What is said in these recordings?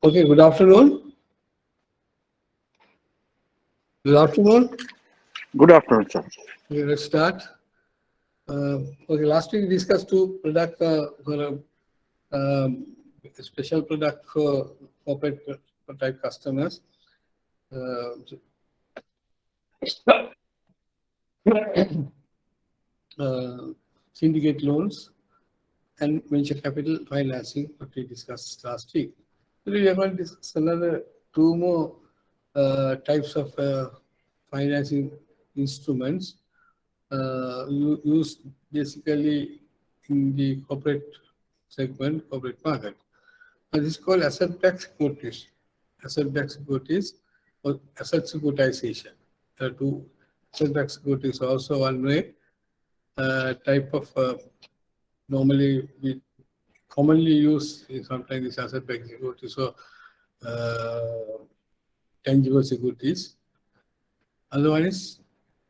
Okay, good afternoon. Good afternoon. Good afternoon, sir. Okay, let's start. Okay, last week we discussed two products for a special product for corporate type customers. Uh, uh, Syndicate loans and venture capital financing, what we discussed last week. Today we are going to discuss another two more types of financing instruments used basically in the corporate segment, corporate market. And this is called asset-backed securities. Asset-backed securities or asset securitization. There are two asset-backed securities also one way type of normally we commonly use sometimes this asset-backed securities or tangible securities. Other one is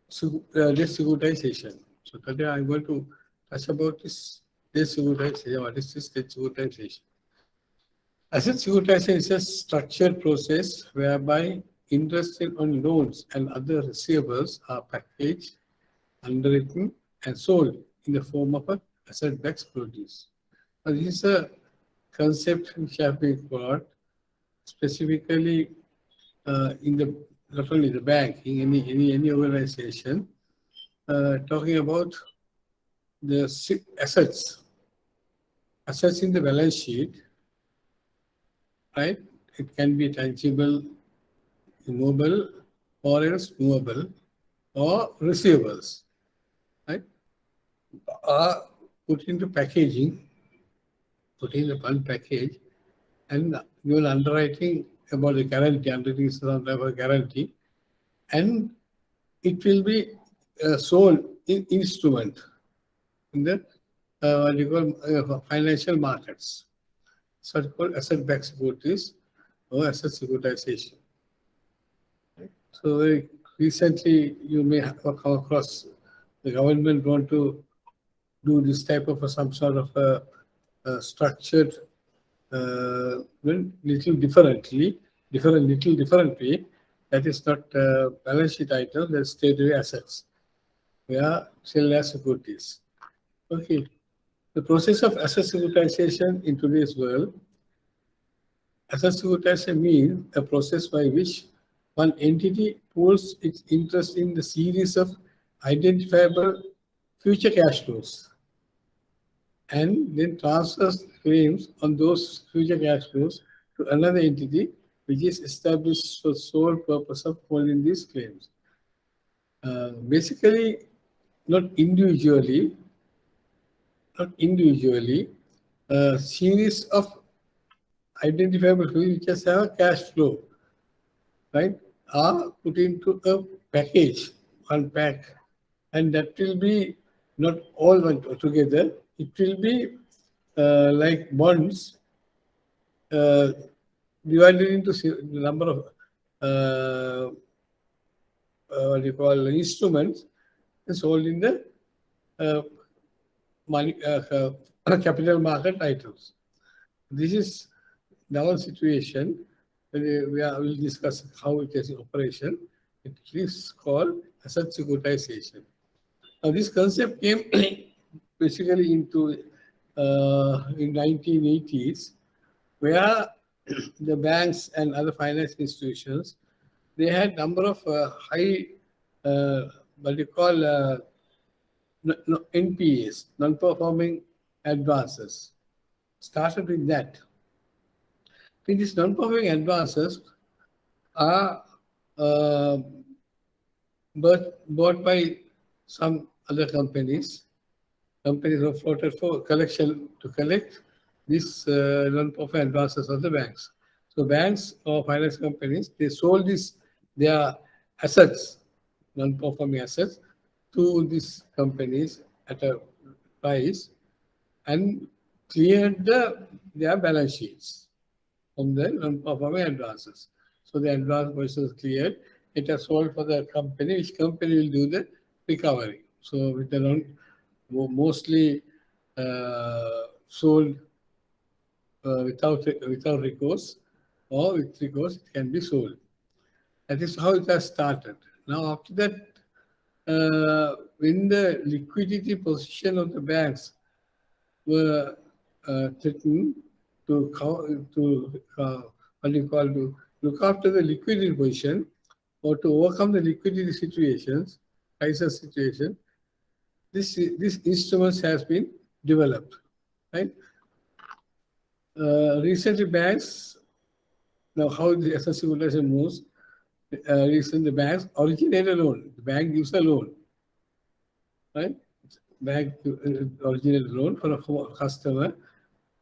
debt securitization. So today I'm going to touch about this debt securitization. What is this debt securitization? Asset securitization is a structured process whereby interest on loans and other receivables are packaged, underwritten, and sold in the form of a asset-backed securities. Now, this is a concept which have been brought specifically in the not only the bank, in any organization, talking about the assets in the balance sheet, right? It can be tangible, immobile, or else movable, or receivables, right? Are put into packaging, put in the fund package, and you will underwriting about the guarantee, underwriting is some type of guarantee, and it will be sold in instrument in the what you call financial markets. So it's called asset-backed securities or asset securitization. So very recently, you may have come across the government want to do this type of some sort of a structured, little differently, little differently. That is not balance sheet item. That's state assets. We are still as securities. Okay. The process of asset securitization in today's world. Asset securitization means a process by which one entity pools its interest in the series of identifiable future cash flows and then transfers claims on those future cash flows to another entity which is established for sole purpose of holding these claims. Basically, not individually, a series of identifiable fields which just have a cash flow, right, are put into a package, one pack, and that will be not all one together. It will be like bonds uh, divided into the number of what you call instruments and sold in the uh, money capital market items. This is now a situation. Will discuss how it is in operation. It is called asset securitization. Now, this concept came basically into in 1980s, where the banks and other finance institutions they had number of high what you call NPAs, non-performing advances. Started with that. These non-performing advances are uh, bought by some other companies. Companies are floated for collection to collect these non-performing advances of the banks. So banks or finance companies they sold their assets, non-performing assets, to these companies at a price and cleared their balance sheets from the non-performing advances. So the advance was cleared. It has sold for the company, which company will do the recovery. So with the mostly sold without recourse, or with recourse it can be sold. That is how it has started. Now, after that, when the liquidity position of the banks were threatened to what do you call, to look after the liquidity position or to overcome the liquidity situations, crisis situation, this instruments has been developed, right? Recently, banks, now how the assessed utilization moves. Recently, the banks originate a loan. The bank gives a loan, right? Bank originate a loan for a customer.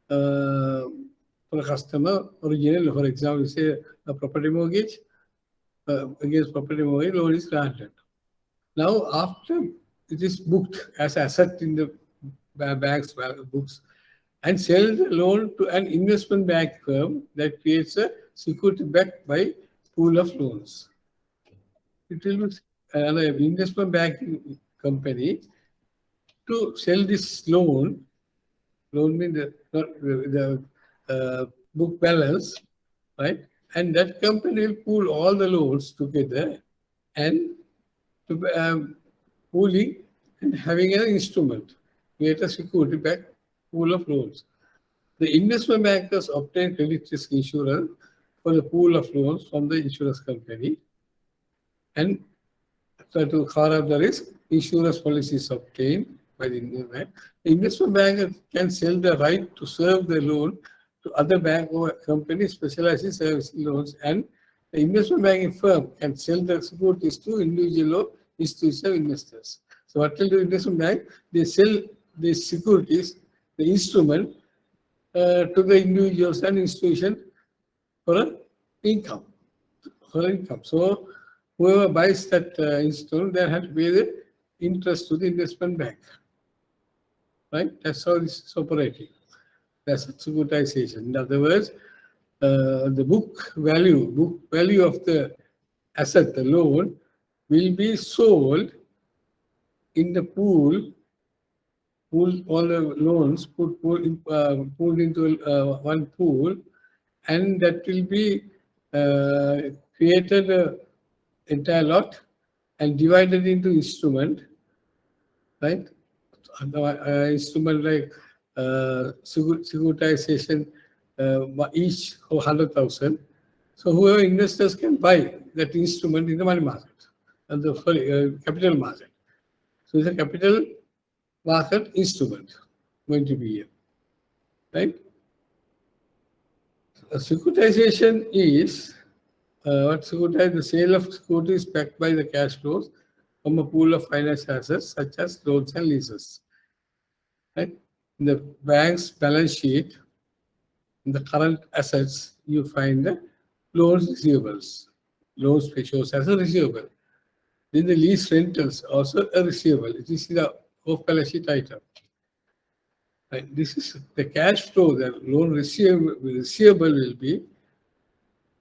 For a customer, original, for example, say a property mortgage, against property mortgage, loan is granted. Now, after it is booked as asset in the bank's books, and sell the loan to an investment bank firm that creates a security backed by pool of loans. It will be another investment banking company to sell this loan. Loan means the book balance, right? And that company will pool all the loans together and to pooling and having an instrument, create a security back pool of loans. The investment bankers obtain credit risk insurance for the pool of loans from the insurance company, and so to cover up the risk, insurance policy is obtained by the investment bank. The investment banker can sell the right to serve the loan to other bank or companies specialized in servicing loans, and the investment banking firm can sell the securities to individual or institutional investors. So what will the investment bank? They sell the securities, the instrument, to the individuals and institution for an income. For income. So whoever buys that instrument, they have to pay the interest to the investment bank. Right? That's how this is operating. That's securitization. In other words, the book value of the asset, the loan, will be sold in the pool all the loans pooled into one pool, and that will be created entire lot and divided into instrument, right? Instrument like securitization, each 100,000. So whoever investors can buy that instrument in the money market and the capital market. So it's a capital market instrument going to be here, right? Securitization is what securitize the sale of securities backed by the cash flows from a pool of financial assets such as loans and leases. Right? In the bank's balance sheet, in the current assets, you find the loans receivables. Loans shows as a receivable. Then the lease rentals also a receivable. This is the off-balance sheet item. Right? This is the cash flow. The loan receivable will be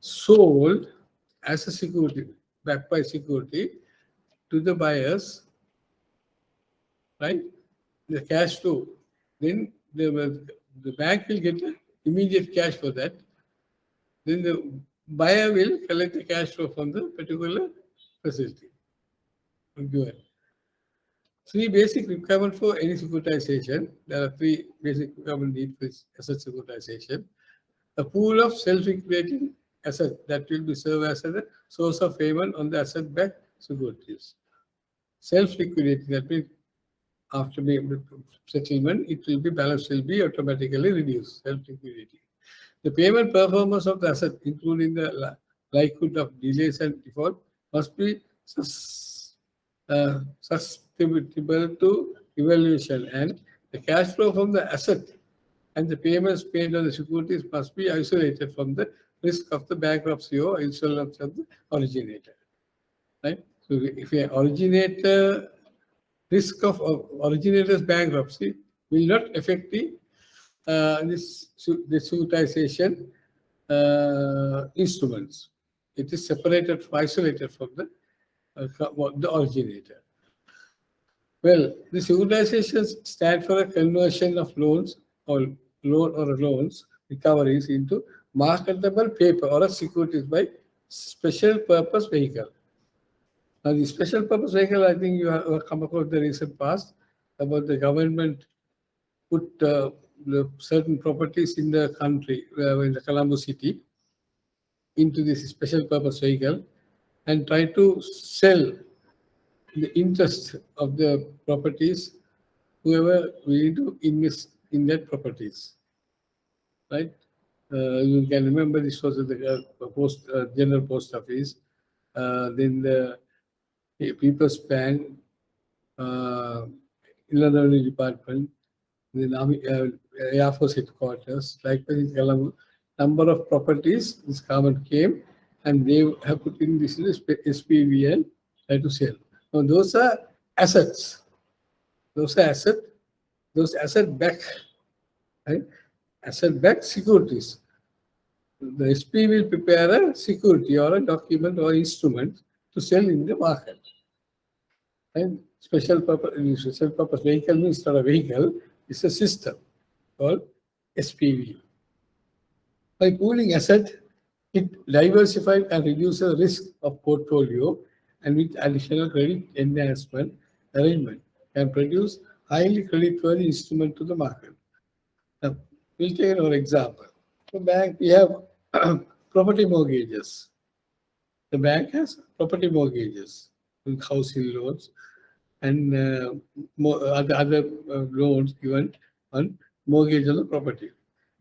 sold as a security, backed by security to the buyers, right? The cash flow. Then the bank will get the immediate cash for that. Then the buyer will collect the cash flow from the particular facility. Three basic requirements for any securitization. There are three basic requirements needed for asset securitization. A pool of self-liquidating asset that will be served as a source of payment on the asset-backed securities. Self-liquidating, that means after settlement, balance will be automatically reduced, self-liquidity. The payment performance of the asset, including the likelihood of delays and default, must be susceptible to evaluation, and the cash flow from the asset and the payments paid on the securities must be isolated from the risk of the bankruptcy or insolvency of the originator. Right? So if an originator risk of originator's bankruptcy will not affect the securitization instruments. It is separated, isolated from the originator. Well, the securitizations stand for a conversion of loans or loans recoveries into marketable paper or a securities by special purpose vehicle. Now, the special purpose vehicle, I think you have come across the recent past about the government put the certain properties in the country, in the Colombo city, into this special purpose vehicle and try to sell the interest of the properties, whoever willing to invest in that properties, right? You can remember this was at the general post office, then the People's Bank, Inland Revenue Department, the Army, Air Force headquarters, likewise in Colombo, number of properties this government came and they have put in this SPV and try to sell. Now those are assets. Those are those asset back, right? Asset back securities. The SP will prepare a security or a document or instrument to sell in the market. And special purpose vehicle means not a vehicle, it's a system called SPV. By pooling asset, it diversifies and reduces the risk of portfolio, and with additional credit enhancement arrangement can produce highly creditworthy instrument to the market. Now, we'll take another example. The bank, we have property mortgages. The bank has property mortgages, housing loans, and other loans given on mortgage on the property,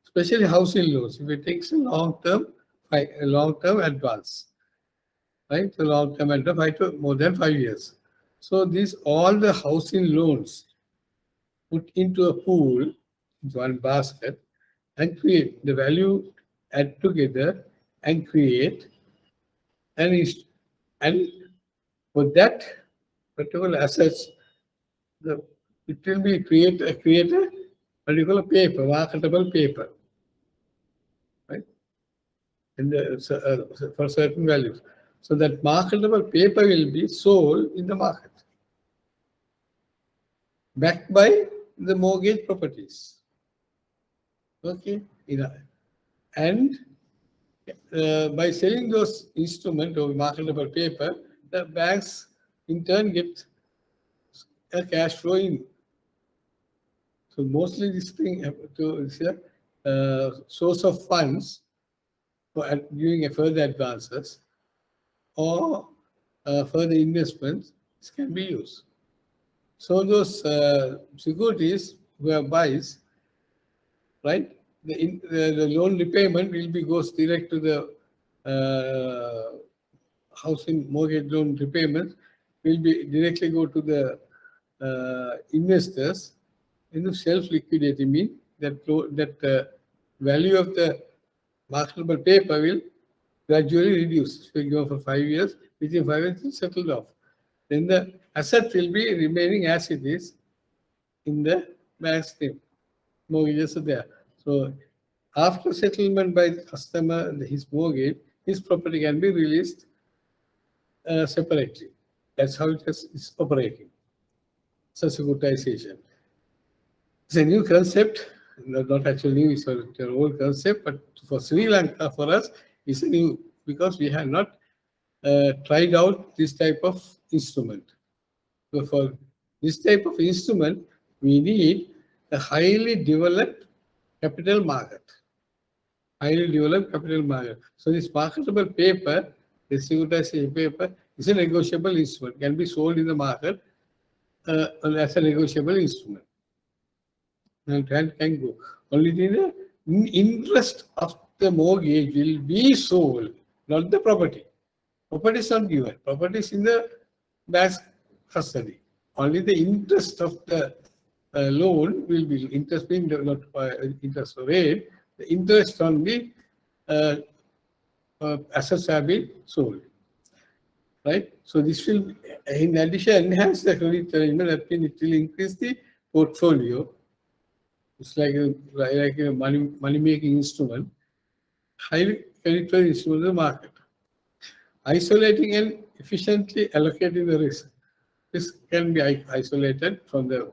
especially housing loans. If it takes a long-term advance, right? The long-term advance, more than 5 years. So these all the housing loans put into a pool, into one basket, and create the value, add together, and create and for that particular assets, it will be create a particular paper, marketable paper, right? And for certain values. So that marketable paper will be sold in the market, backed by the mortgage properties. Okay, and by selling those instruments or marketable paper, the banks in turn get a cash flow in. So mostly this thing is a source of funds for giving a further advances or further investments can be used. So those securities who buys, right? The loan repayment will be goes direct to the housing mortgage loan repayment will be directly go to the investors in the self-liquidating, mean that value of the marketable paper will gradually reduce. So you go for 5 years, within 5 years it's settled off. Then the asset will be remaining as it is in the bank's name. Mortgages are there. So after settlement by the customer, his mortgage, his property can be released separately. That's how it is operating. So securitization. It's a new concept, not actually new, it's an old concept, but for Sri Lanka, for us, it's a new, because we have not tried out this type of instrument. So for this type of instrument, we need a highly developed capital market. Highly developed capital market. So this marketable paper, the securitization paper, is a negotiable instrument, can be sold in the market as a negotiable instrument. And can go. Only the interest of the mortgage will be sold, not the property. Property is not given. Property is in the bank's custody. Only the interest of the loan will be interest being not interest rate. The interest on the assets have been sold. Right? So this will, in addition, enhance the credit arrangement. That means it will increase the portfolio. It's like a money making instrument, highly creditworthy instrument in the market. Isolating and efficiently allocating the risk. This can be isolated from the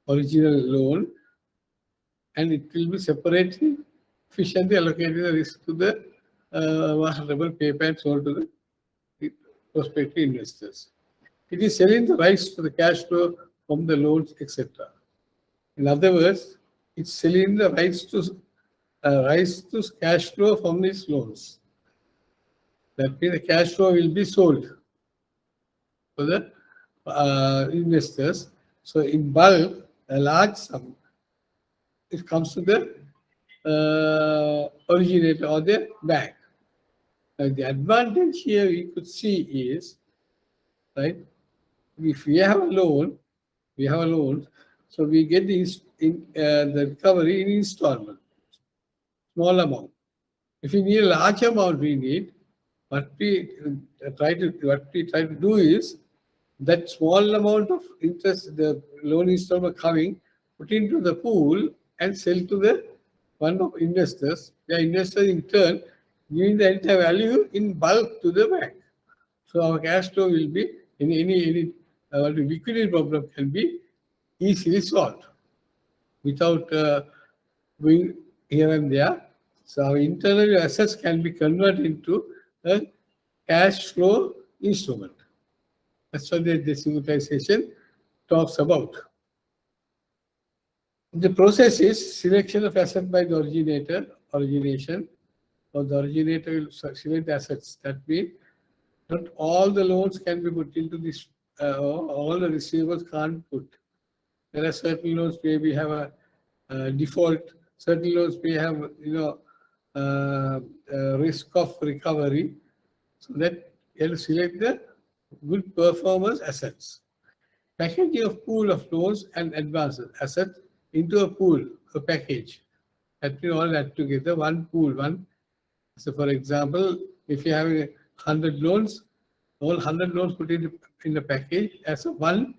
original loan, and it will be separately efficiently allocating the risk to the marketable paper and sold to the prospective investors. It is selling the rights to the cash flow from the loans, etc. In other words, it's selling the rights to cash flow from these loans. That means the cash flow will be sold for the investors. So in bulk, a large sum, it comes to the originator or the bank. Now the advantage here we could see is, right, if we have a loan, so we get the recovery in installment, small amount. If we need a large amount, what we try to do is that small amount of interest, the loan installment coming, put into the pool and sell to the one of investors. The investors in turn giving the entire value in bulk to the bank. So our cash flow will be any liquidity problem can be easily solved without going here and there. So our internal assets can be converted into a cash flow instrument. That's what the securitization talks about. The process is selection of asset by the origination, or the originator will select the assets. That means not all the loans can be put into this, all the receivables can't put. There are certain loans maybe have a default, certain loans may have, risk of recovery. So that you have to select the good performance assets. Packaging of pool of loans and advances assets into a pool, a package. That we all add together, one pool, one. So for example, if you have 100 loans, all 100 loans put in the package as a one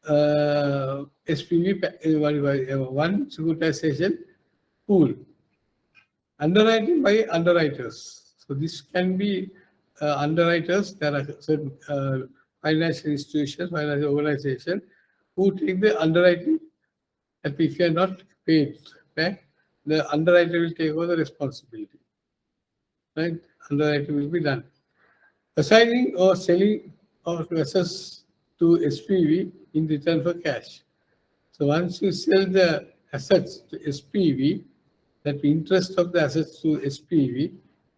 SPV, one securitization pool. Underwriting by underwriters. So this can be underwriters. There are certain financial institutions, financial organizations who take the underwriting. And if you are not paid back, the underwriter will take over the responsibility. Right? Underwriting will be done. Assigning or selling of assets to SPV in return for cash. So once you sell the assets to SPV, that interest of the assets to SPV,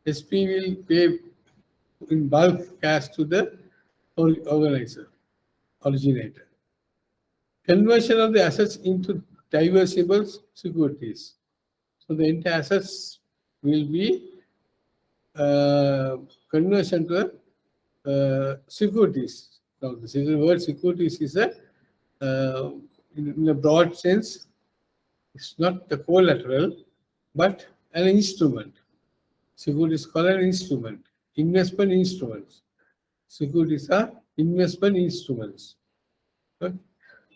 SPV will pay in bulk cash to the originator. Conversion of the assets into diversifiable securities. So the entire assets will be conversion to securities. Now the word securities is in a broad sense, it's not the collateral, but an instrument. Securities is called an instrument, investment instruments. Securities are investment instruments. Okay?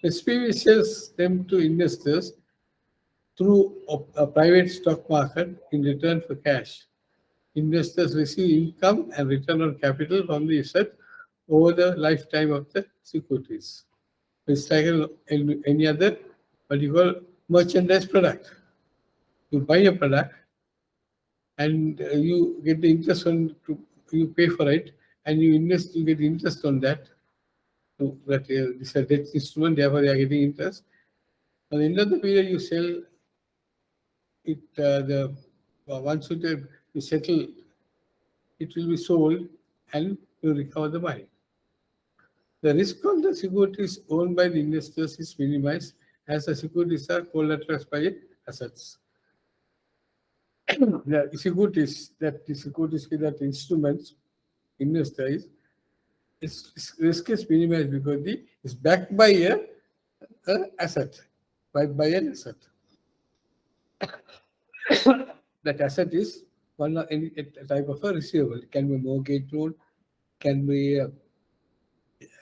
SPV sells them to investors through a private stock market in return for cash. Investors receive income and return on capital from the asset over the lifetime of the securities. It's like any other what you call merchandise product. You buy a product and you get the interest you pay for it, and you invest, you get interest on that. So that this is a debt instrument, therefore they are getting interest. At the end of the period, you sell it. Once you settle, it will be sold, and you recover the money. The risk of the securities owned by the investors is minimized as the securities are collateralized by assets. The securities that instruments investors, its risk is minimized because it's backed by an asset. By an asset. That asset is any type of a receivable. It can be mortgage loan, can be a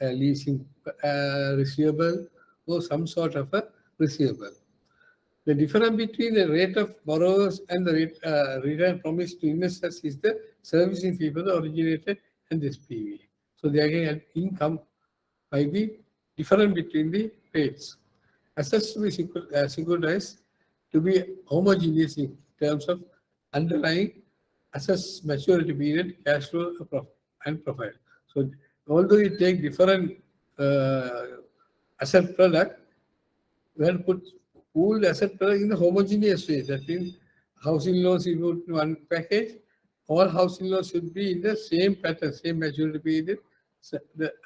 leasing receivable, or some sort of a receivable. The difference between the rate of borrowers and the return promised to investors is the servicing fee for the originator and the SPV. So they are getting an income by the difference between the rates. Assets to be securitized to be homogeneous in terms of underlying assess maturity period, cash flow, and profile. So although you take different asset product, we have put pooled asset product in the homogeneous way. That means housing loans you put in one package, all housing loans should be in the same pattern, same maturity period,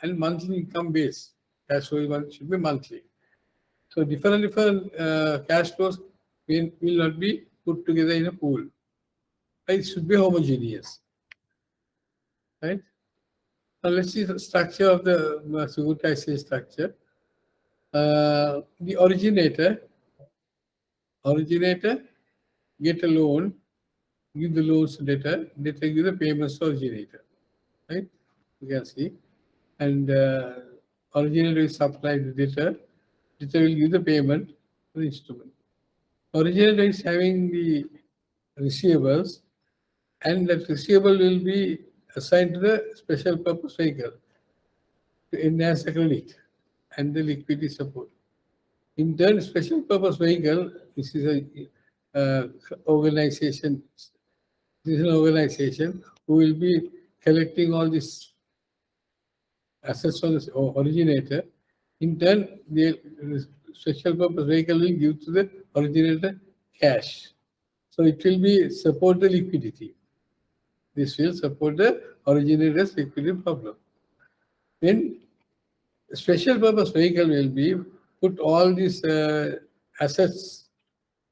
and monthly income base. Cash flow should be monthly. So different cash flows will not be put together in a pool. It should be homogeneous. Right? Now let's see the structure of the securitization structure. The originator get a loan, give the loans to debtor give the payments to originator. Right? You can see. And originator will supply the debtor will give the payment to the instrument. Originator is having the receivables, and that receivable will be assigned to the special purpose vehicle to enhance the credit and the liquidity support. In turn, special purpose vehicle, this is a organization. This is an organization who will be collecting all these assets from the originator. In turn, the special purpose vehicle will give to the originator cash. So it will be support the liquidity. This will support the originator's liquidity problem. Then special purpose vehicle will be put all these assets,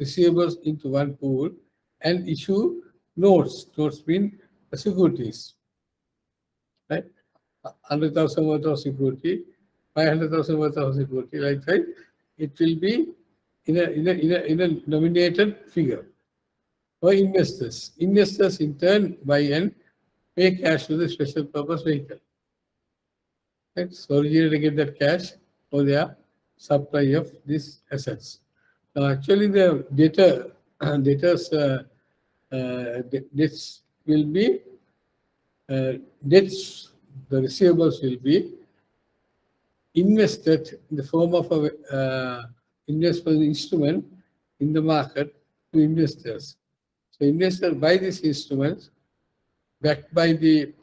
receivables into one pool and issue notes. Notes mean securities. Right? 100,000 worth of security, 500,000 worth of security, like that. It will be in a nominated figure for investors. Investors in turn buy and pay cash to the special purpose vehicle. Right? So originator get that cash for their supply of these assets. Now actually the debtors debts will be debts, the receivables will be invested in the form of a investment instrument in the market to investors. So investors buy these instruments backed by the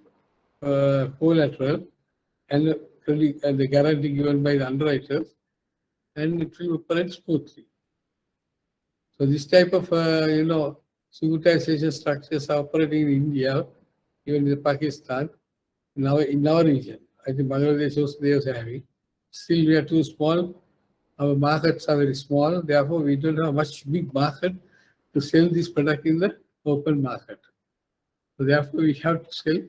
collateral and the guarantee given by the underwriters, and it will operate smoothly. So this type of securitization structures are operating in India, even in Pakistan, now in our region. I think Bangladesh also they are having. Still we are too small. Our markets are very small. Therefore, we don't have much big market to sell this product in the open market. So therefore, we have to sell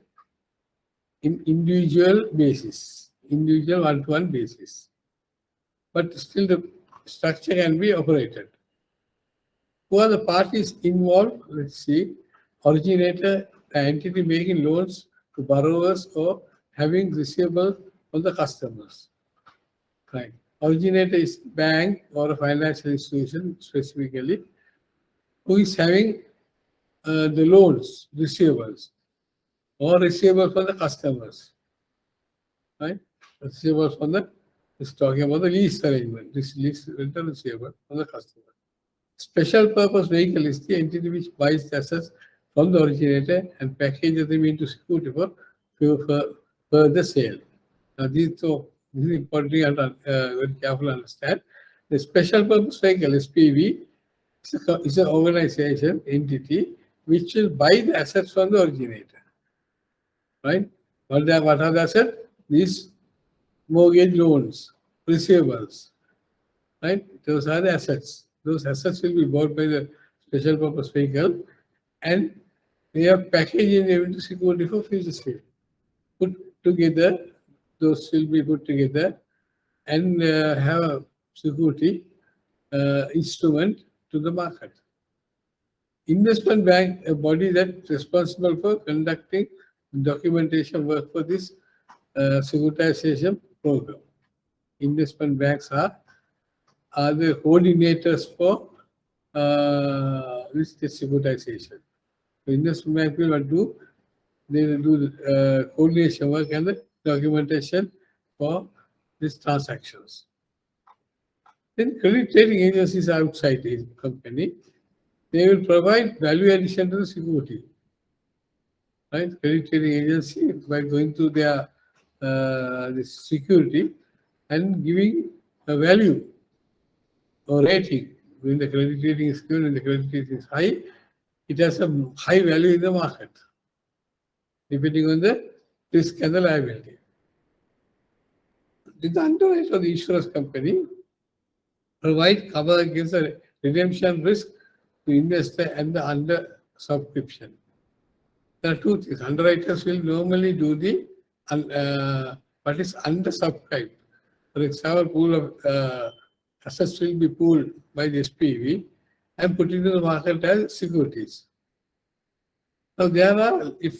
in individual basis, individual one-to-one basis. But still the structure can be operated. Who are the parties involved? Let's see. Originator, the entity making loans to borrowers or having receivable from the customers. Right. Originator is bank or a financial institution specifically who is having the loans, receivables, or receivables from the customers. Right? Receivables from the, it's talking about the lease arrangement, this lease rental receivable from the customer. Special purpose vehicle is the entity which buys the assets from the originator and packages them into security for further sale. Now, this is important to very carefully understand. The special purpose vehicle, SPV, is an organization entity which will buy the assets from the originator. Right? What are the assets? These mortgage loans, receivables. Right? Those are the assets. Those assets will be bought by the special purpose vehicle and they are packaged into security for future sale. Put together, those will be put together and have a security instrument to the market. Investment bank, a body that's responsible for conducting documentation work for this securitization program. Investment banks are the coordinators for this securitization. So investment bank will do, they will do the coordination work and the documentation for these transactions. Then credit rating agencies outside the company, they will provide value addition to the security, right? Credit rating agency by going to their this security and giving a value or rating. When the credit rating is given and the credit rating is high, it has a high value in the market, depending on the risk and the liability. The underwriter of the insurance company provide cover against the redemption risk to investor and the under subscription. There are two things. Underwriters will normally do the what is under subscribed. For example, pool of assets will be pooled by the SPV and put into the market as securities. Now there are, if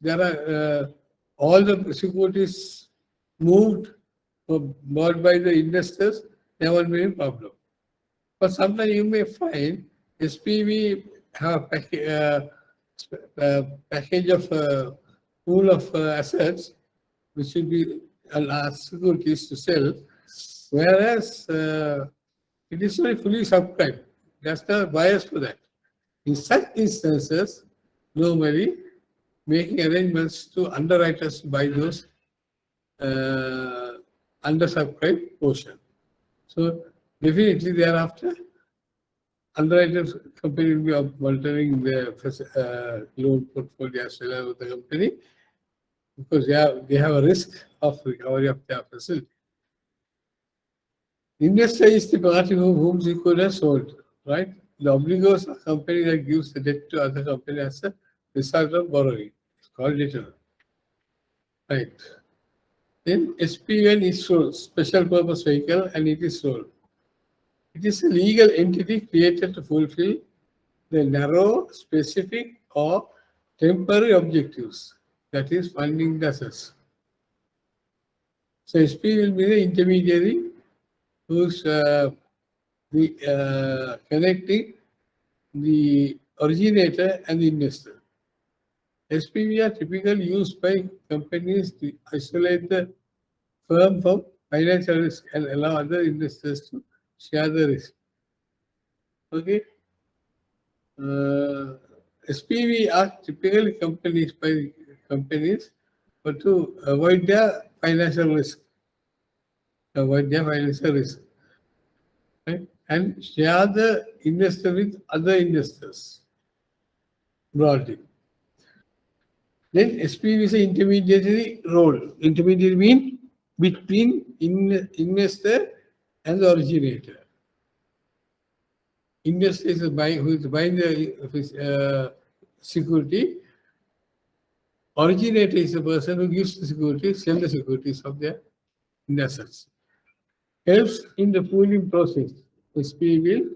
there are all the securities moved or bought by the investors, there won't be any problem. But sometimes you may find SPV have package of pool of assets which will be securities to sell, whereas it is not fully subscribed. That's the bias for that. In such instances, normally making arrangements to underwriters to buy those undersubscribed portion. So definitely thereafter, underwriters company will be monitoring the loan portfolio as well as the company because they have a risk of recovery of their facility. Investor is the party whom security has sold, right? The obligors are company that gives the debt to other company as a result of borrowing. It's called debtor. Right. Then SPN is sold, special purpose vehicle, and it is sold. It is a legal entity created to fulfill the narrow, specific, or temporary objectives, that is, funding the assets. So SP will be the intermediary who's connecting the originator and the investor. SPV are typically used by companies to isolate the firm from financial risk and allow other investors to share the risk. Okay. SPV are typically companies but to avoid their financial risk. Right? And share the investor with other investors broadly. Then SPV is an intermediary role. Intermediary means between investor and the originator. Investor is who is buying the security. Originator is the person who gives the security, sell the securities of their assets. Helps in the pooling process. SPV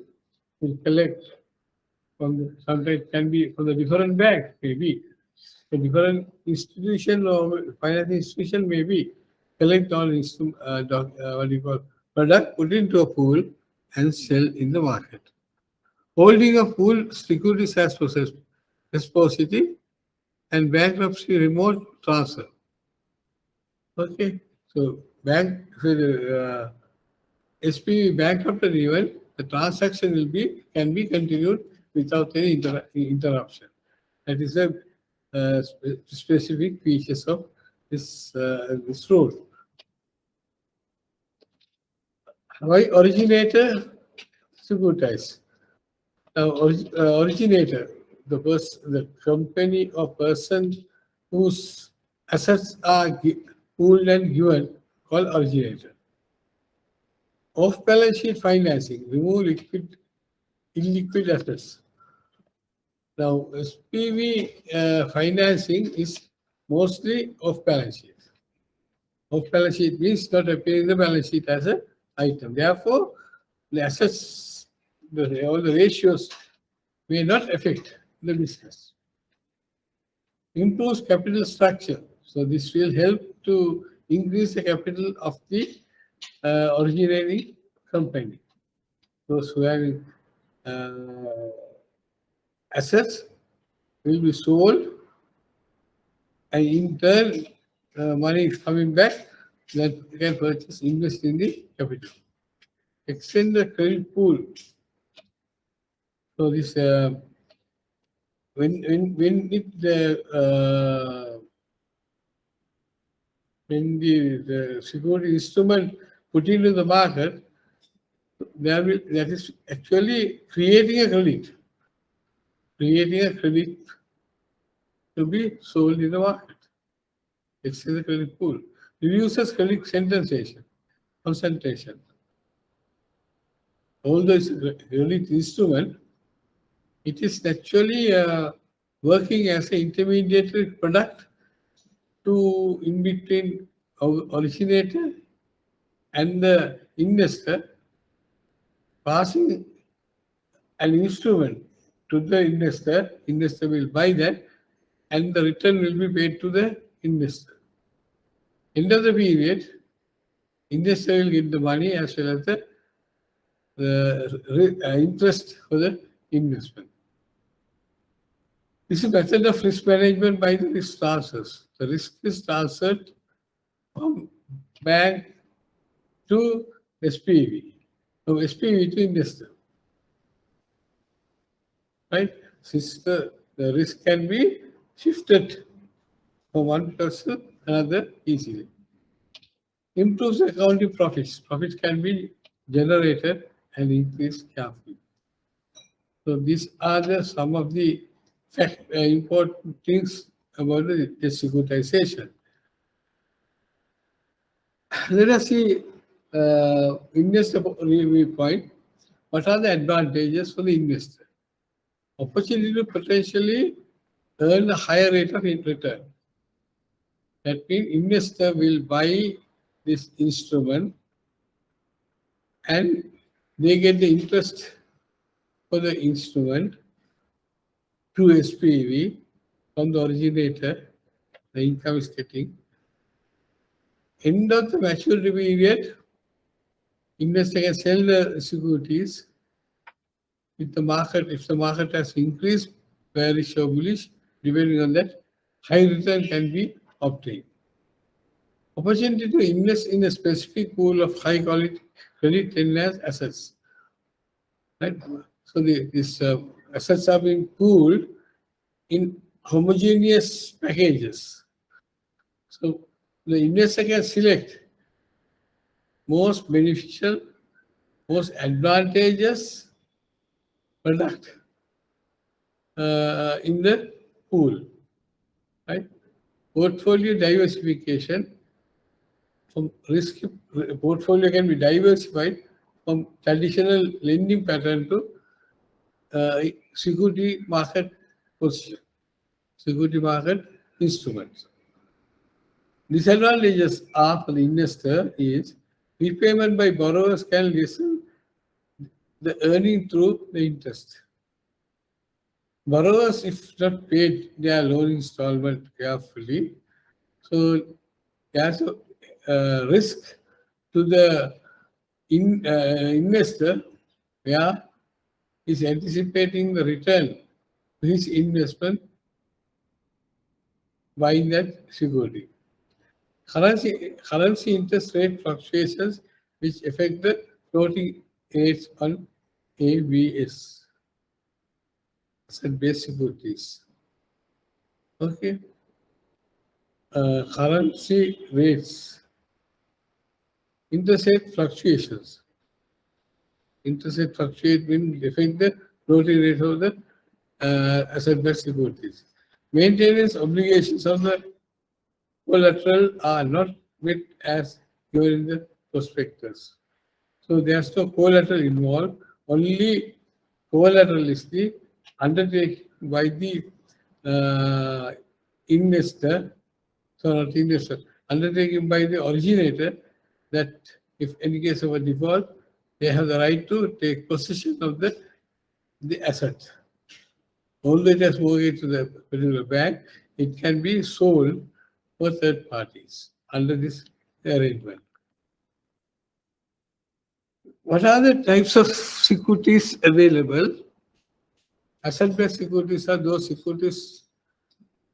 will collect from sometimes it can be from the different banks, maybe. A different institution or financial institution maybe collect all product, put into a pool and sell in the market. Holding a pool securities has reciprocity and bankruptcy remote transfer. Okay, so SPV bankrupted even, the transaction can be continued without any interruption. That is a specific features of this rule. Why originator securitize? Originator, the company or person whose assets are pooled and given, called originator. Off-balance sheet financing, remove illiquid assets. Now, SPV financing is mostly off-balance sheet. Off-balance sheet means not appearing in the balance sheet as an item. Therefore, the assets, all the ratios may not affect the business. Improves capital structure. So this will help to increase the capital of the originating company. Those who have assets will be sold, and in turn, money is coming back that you can invest in the capital. Extend the credit pool. So this when the security instrument put into the market, that is actually creating a credit to be sold in the market. It's the credit pool. Reduces credit concentration. Although it's a credit instrument, it is actually working as an intermediary product to in between originator and the investor, passing an instrument to the investor. Investor will buy that, and the return will be paid to the investor. End of the period, investor will get the money as well as the interest for the investment. This is method of risk management by the risk transfers. The risk is transferred from bank to SPV, from SPV to investor. Right? Since the risk can be shifted from one person to another easily. Improves accounting profits. Profits can be generated and increased carefully. So these are some of the important things about the securitization. Let us see investor viewpoint. What are the advantages for the investor? Opportunity to potentially earn a higher rate of return. That means investor will buy this instrument and they get the interest for the instrument to SPV from the originator. The income is getting. End of the maturity period, investor can sell the securities if the market has increased, bearish or bullish, depending on that, high return can be obtained. Opportunity to invest in a specific pool of high quality credit enhanced assets. Right? So these assets are being pooled in homogeneous packages. So the investor can select most beneficial, most advantageous product in the pool. Right? Portfolio diversification. From risk portfolio can be diversified from traditional lending pattern to security market position, security market instruments. Disadvantages are for the investor is repayment by borrowers can lessen the earning through the interest. Borrowers, if not paid their loan installment carefully, so there's a risk to the investor where is anticipating the return to his investment buying that security. Currency interest rate fluctuations which affect the floating rates on ABS, asset-based securities. Okay. Currency rates, interest rate fluctuations. Interest rate fluctuate will affect the floating rate of the asset-based securities. Maintenance obligations of the collateral are not met as given in the prospectus. So there's no collateral involved. Only collateral is the undertaking by the investor, so not investor, undertaken by the originator that if in case of a default, they have the right to take possession of the asset. Although it has mortgage to the particular bank, it can be sold for third parties under this arrangement. What are the types of securities available? Asset-based securities are those securities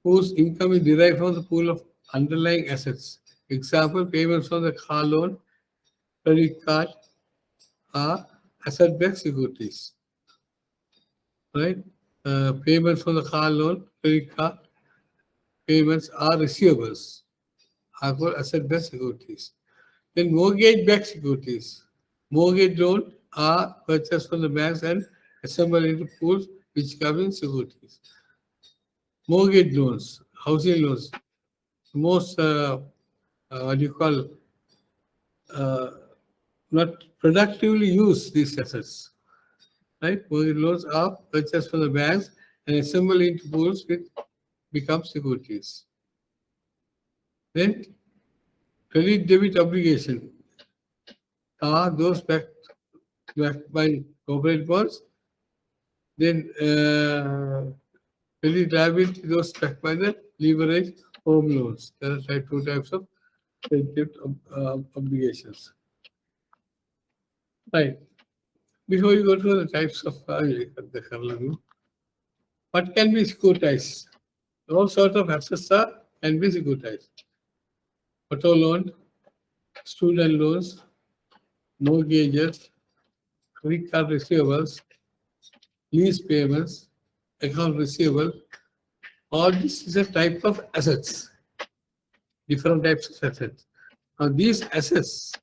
whose income is derived from the pool of underlying assets. Example, payments from the car loan, credit card are asset-based securities. right? Payments for the car loan, credit card payments are receivables, are called asset-backed securities. Then mortgage-backed securities. Mortgage loans are purchased from the banks and assembled into pools which govern securities. Mortgage loans, housing loans, most what do you call uh, not productively use these assets. Right? Mortgage loans are purchased from the banks and assembled into pools which become securities. Then credit debit obligation are those backed by corporate bonds. Then credit liability those backed by the leverage home loans. There are two types of credit debt obligations. Right. Before you go to the types of what can be securitized? All sorts of assets can be securitized. Auto loan, student loans, mortgages, credit card receivables, lease payments, account receivable. All this is a type of assets, different types of assets. Now these assets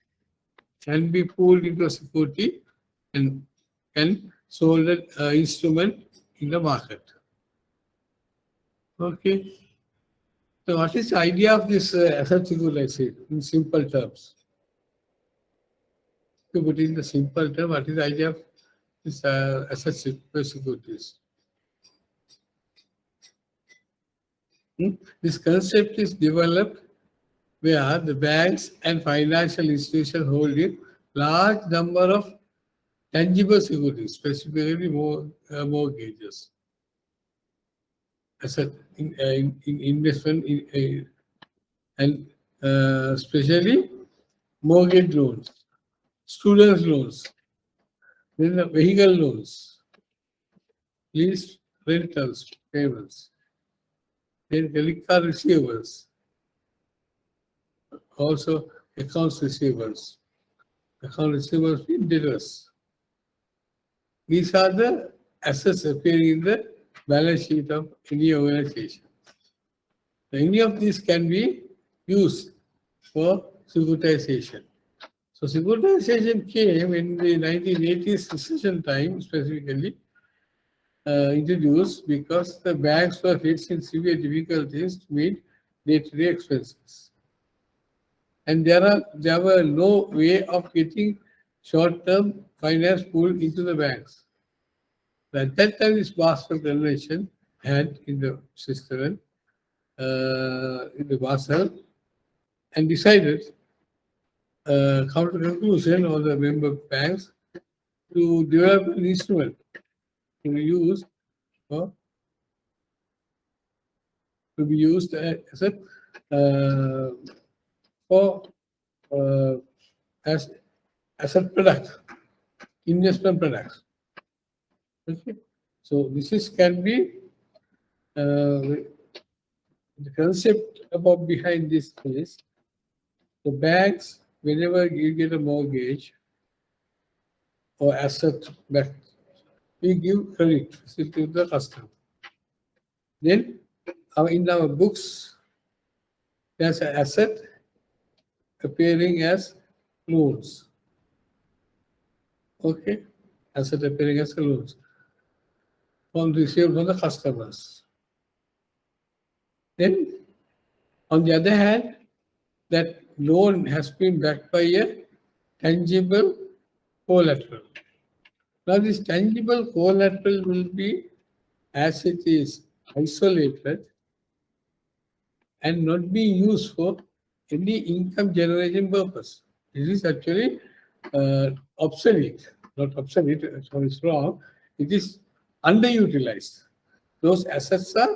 can be pooled into a security and can sold an instrument in the market. Okay. So what is the idea of this asset securitization in simple terms? To put in the simple term, what is the idea of this asset securities? This concept is developed where the banks and financial institutions hold a large number of tangible securities, specifically mortgages, asset in investment and especially mortgage loans, student loans, then the vehicle loans, lease rentals, payments, then credit card receivables, also accounts receivables, account receivables with debtors. These are the assets appearing in the balance sheet of any organization. Any of these can be used for securitization. So securitization came in the 1980s recession time, specifically introduced because the banks were facing severe difficulties to meet day-to-day expenses. And there were no way of getting short-term finance pooled into the banks. At that time, this Basel Convention had in the system, in the Basel, and decided come to conclusion of the member banks to develop an instrument to be used for to be used as a for uh, as a product, investment products. Okay, so this is can be the concept about behind this is the banks whenever you get a mortgage or asset back, we give credit to the customer. Then in our books, there's an asset appearing as loans. Okay, asset appearing as loans from received from the customers. Then, on the other hand, that loan has been backed by a tangible collateral. Now, this tangible collateral will be as it is isolated and not be used for any income generation purpose. It is actually obsolete, not obsolete, so it's wrong. It is underutilized. Those assets are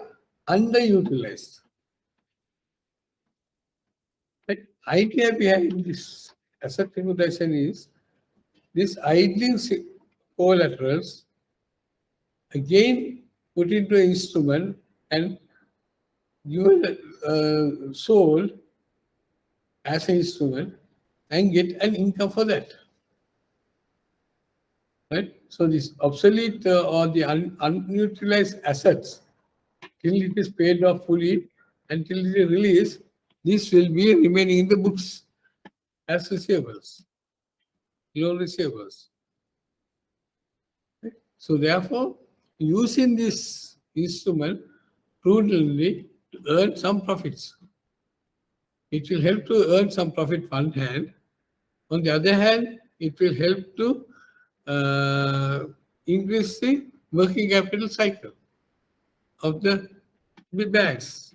underutilized. The idea behind this asset securitization is this idling collaterals again put into an instrument and given sold as an instrument and get an income for that. Right? So this obsolete or the unutilized assets, till it is paid off fully, until it is released, this will be remaining in the books as receivables, loan receivables. So therefore, using this instrument prudently to earn some profits. It will help to earn some profit one hand. On the other hand, it will help to increase the working capital cycle of the banks.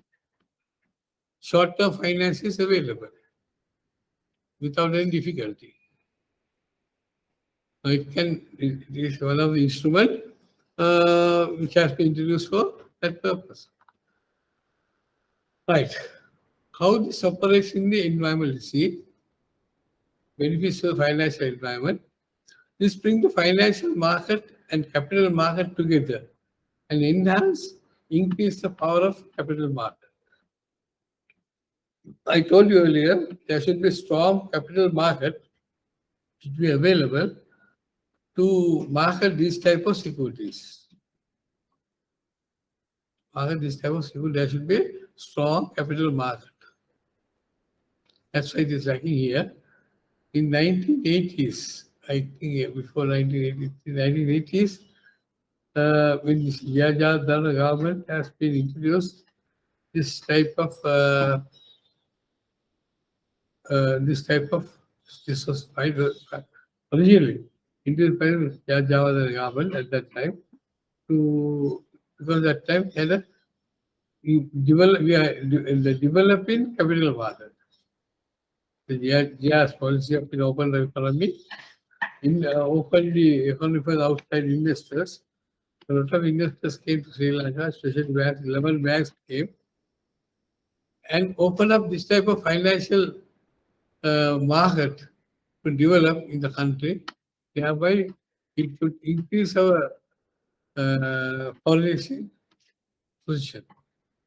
Short-term finance is available without any difficulty. It is one of the instruments which has been introduced for that purpose. Right. How this operates in the environment is see, benefits of financial environment. This brings the financial market and capital market together and increase the power of capital market. I told you earlier, there should be strong capital market to be available to market these type of securities. Market this type of security, there should be strong capital market. That's why it is lacking here. In 1980s, I think before 1980s, when this Yajadana government has been introduced, this type of this was originally introduced by the Yajadana government at that time because that time had a we are in the developing capital market. The GIA's policy of an open economy open the economy for the outside investors. A lot of investors came to Sri Lanka, especially banks, 11 banks came and opened up this type of financial market to develop in the country. Thereby, it would increase our foreign exchange position.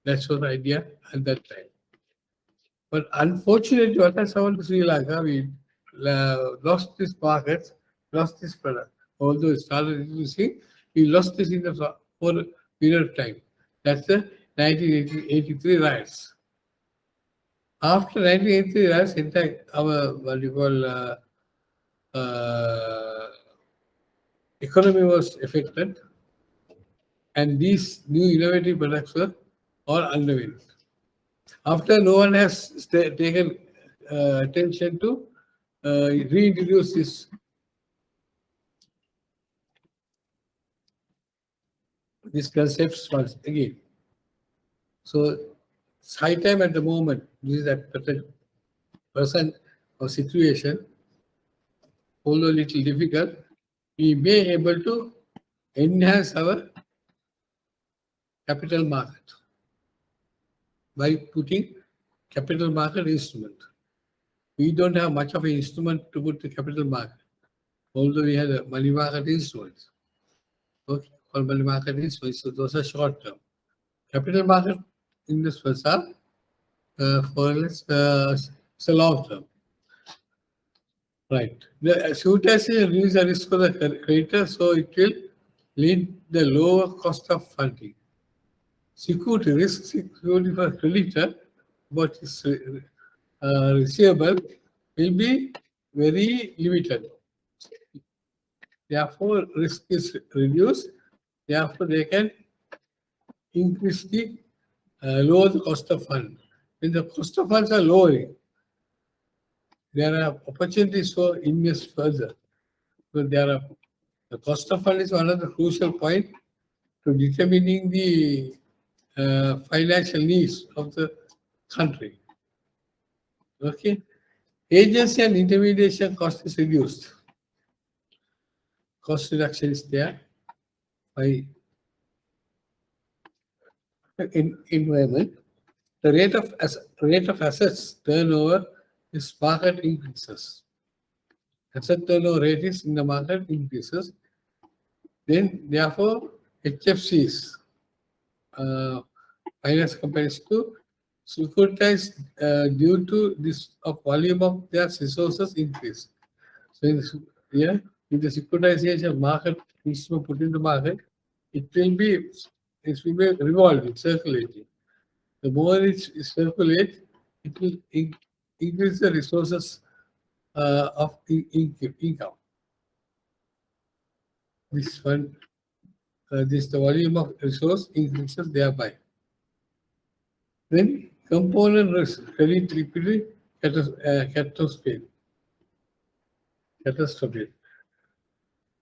That's what the idea at that time. But unfortunately, what has happened to Sri Lanka, we lost this market, lost this product. Although it started introducing, we lost this in the for a period of time. That's the 1983 riots. After 1983 riots, in fact, our what you call economy was affected, and these new innovative products were all underwent. After no one has taken attention to reintroduce these concepts once again. So it's high time at the moment. This is that person or situation, although a little difficult, we may be able to enhance our capital market by putting capital market instrument. We don't have much of an instrument to put the capital market, although we have a money market instruments. Okay, called money market instruments, so those are short term. Capital market investments are it's a long term. Right. The securitization reduces the risk for the creditor, so it will lead the lower cost of funding. Security for creditor, what is receivable, will be very limited. Therefore, risk is reduced. Therefore, they can increase the lower the cost of fund. When the cost of funds are lowering, there are opportunities for invest further. So the cost of fund is one of the crucial point to determining the financial needs of the country. Okay, agency and intermediation cost is reduced. Cost reduction is there by environment. The rate of assets turnover is market increases. Asset turnover rate is in the market increases. Then therefore HFCs, finance companies to securitize due to this volume of their resources increase. So here If the securitization market instrument put in the market, it will be revolving, circulating. The more it circulates, it will increase the resources of income. This one, the volume of resource increases thereby. Then component risk, credit liquidity, catastrophe.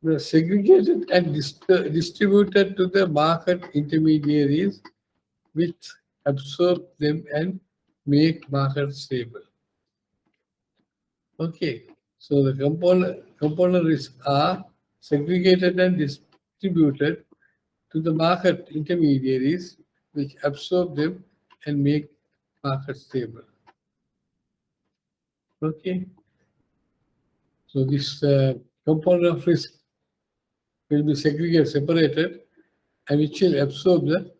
The segregated and distributed to the market intermediaries, which absorb them and make market stable. Okay, so the component risks are segregated and distributed to the market intermediaries, which absorb them and make market stable. Okay, so this component of risk will be segregated, separated, and which will absorb the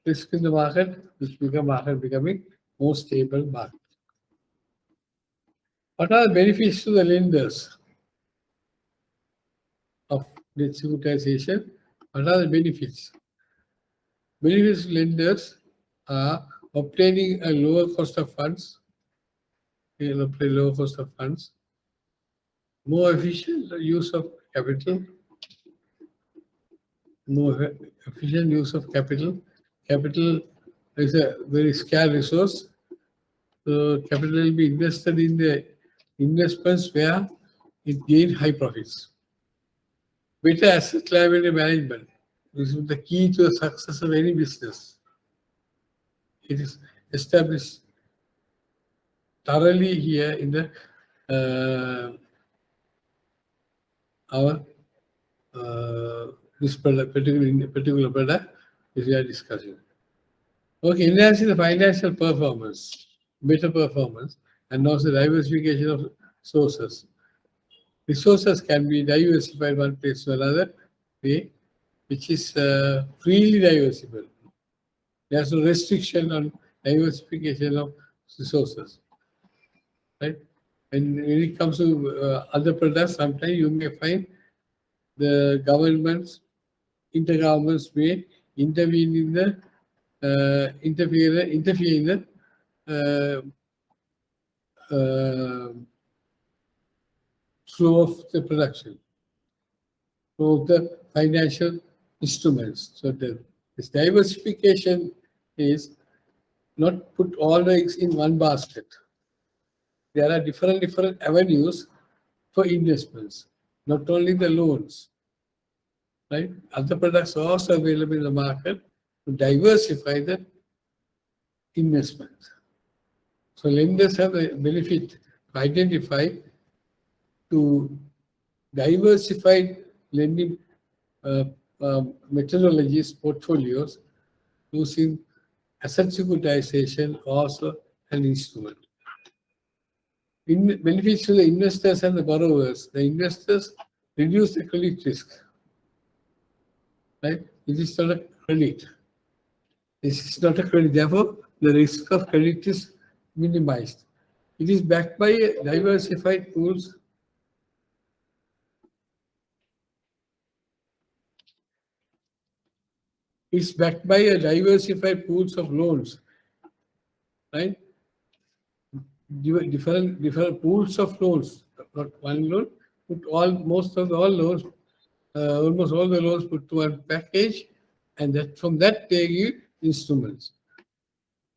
risk in the market, which become market becoming more stable market. What are the benefits to the lenders of debt securitization? What are the benefits? Benefits to lenders are obtaining a lower cost of funds, more efficient use of capital, more efficient use of capital. Capital is a very scarce resource. So capital will be invested in the investments where it gains high profits. Better asset liability management. This is the key to the success of any business. It is established thoroughly here in the our this particular product which we are discussing. Okay, enhancing the financial performance, better performance, and also diversification of sources. Resources can be diversified one place to another way, which is freely diversifiable. There's no restriction on diversification of resources, right? And when it comes to other products, sometimes you may find the governments, intergovernments may intervene in the interfere in the flow of the production, flow of the financial instruments. So this diversification is not put all the eggs in one basket. There are different avenues for investments, not only the loans, right? Other products are also available in the market to diversify the investment. So lenders have a benefit to identify to diversified lending methodologies, portfolios, using asset securitization also an instrument. Benefits to the investors and the borrowers. The investors reduce the credit risk, right? It is not a credit. This is not a credit. Therefore, the risk of credit is minimized. It is backed by diversified pools. It's backed by a diversified pools of loans, right? Different pools of loans, not one loan, but almost all the loans put to one package, and that from that they give instruments.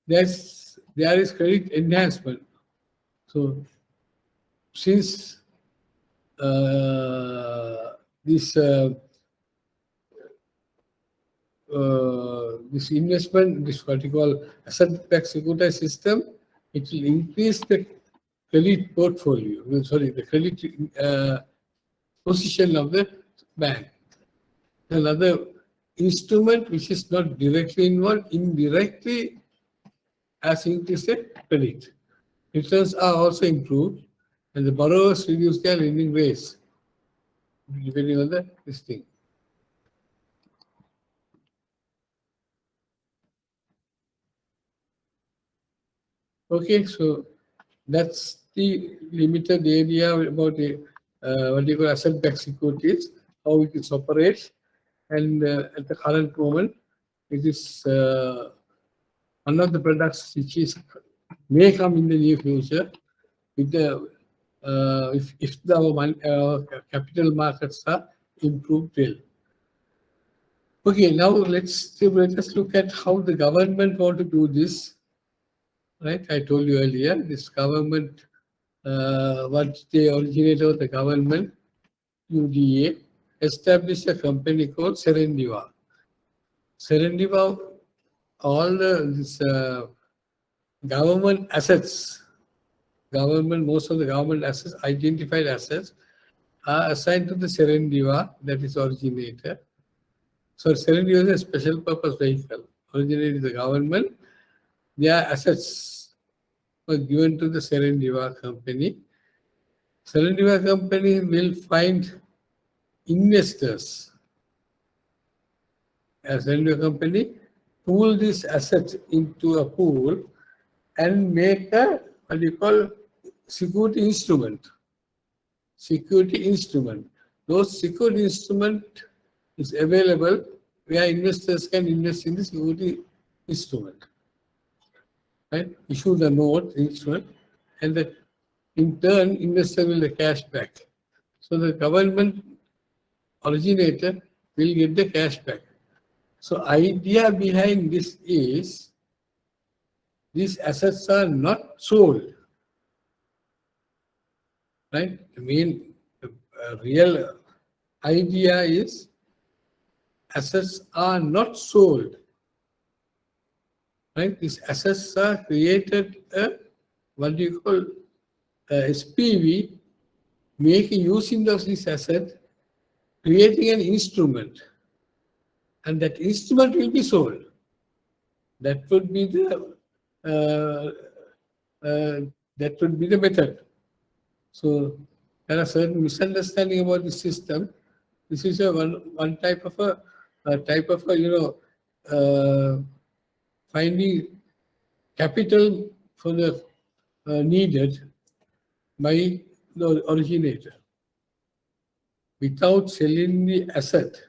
There is credit enhancement. So since this investment, this what you call asset-backed securitized system, it will increase the credit portfolio. The credit position of the bank. Another instrument which is not directly involved, indirectly has increased the credit. Returns are also improved, and the borrowers reduce their lending rates, depending on this thing. Okay, so that's the limited area about the asset-backed securities, how it is operates, and at the current moment, it is one of the products which is may come in the near future with the if the capital markets are improved well. Okay, now let us look at how the government want to do this. Right, I told you earlier, this government, what they originated the government, UDA, established a company called Serendiva. Serendiva, all this government assets, most of the government assets, identified assets, are assigned to the Serendiva that is originator. So Serendiva is a special purpose vehicle. Originated the government, their assets were given to the Serendiva company. Serendiva company will find investors. As Serendiva company pool these assets into a pool and make a what you call security instrument. Security instrument. Those security instrument is available where investors can invest in the security instrument. Right? Issue the note instrument, and the, in turn investor will get the cash back. So the government originator will get the cash back. So idea behind this is these assets are not sold. Right? I mean, the real idea is assets are not sold. Right? These assets are created, what do you call, SPV, making using of this asset, creating an instrument, and that instrument will be sold. That would be the method. So there are certain misunderstanding about the system. This is a one type of a finding capital for the needed by the originator. Without selling the asset,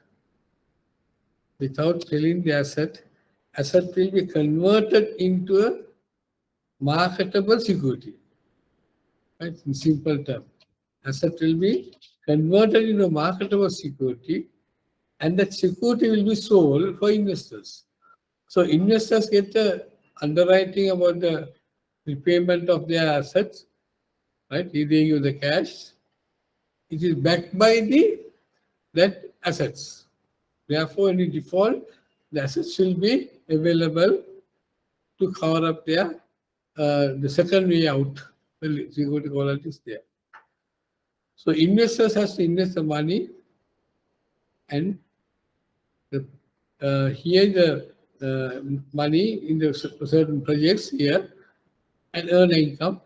asset will be converted into a marketable security. Right? In simple terms, asset will be converted into a marketable security, and that security will be sold for investors. So investors get the underwriting about the repayment of their assets, right? They give the cash. It is backed by that assets. Therefore, any default, the assets will be available to cover up their the second way out. The security quality is there. So investors has to invest the money, and here the money in the certain projects here, and earn income.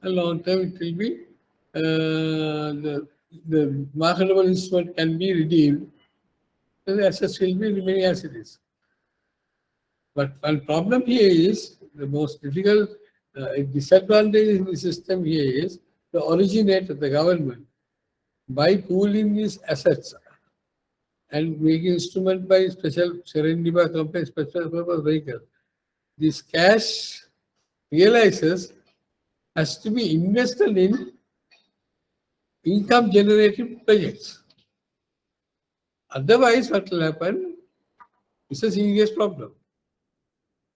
And long term, it will be the marketable instrument can be redeemed. So the assets will be remaining as it is. But one problem here is the most difficult disadvantage in the system here is the originator, the government, by pooling these assets and making instrument by special Serendiva company, special purpose vehicle. This cash realizes has to be invested in income generating projects. Otherwise, what will happen is a serious problem.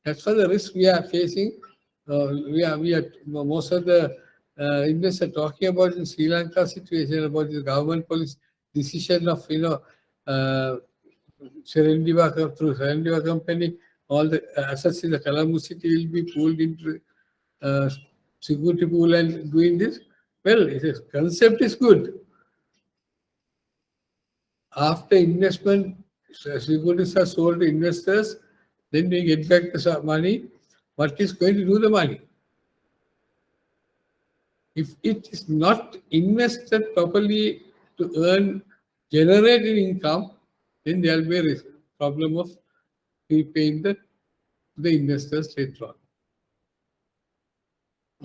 That's why the risk we are facing. We are most of the investors talking about in Sri Lanka situation, about the government policy decision of Serendiva through Serendiva company, all the assets in the Colombo city will be pooled into security pool and doing this. Well, the concept is good. After investment, securities are sold to investors, then we get back the money. What is going to do the money? If it is not invested properly to generate an income, then there will be a problem of repaying the investors later on.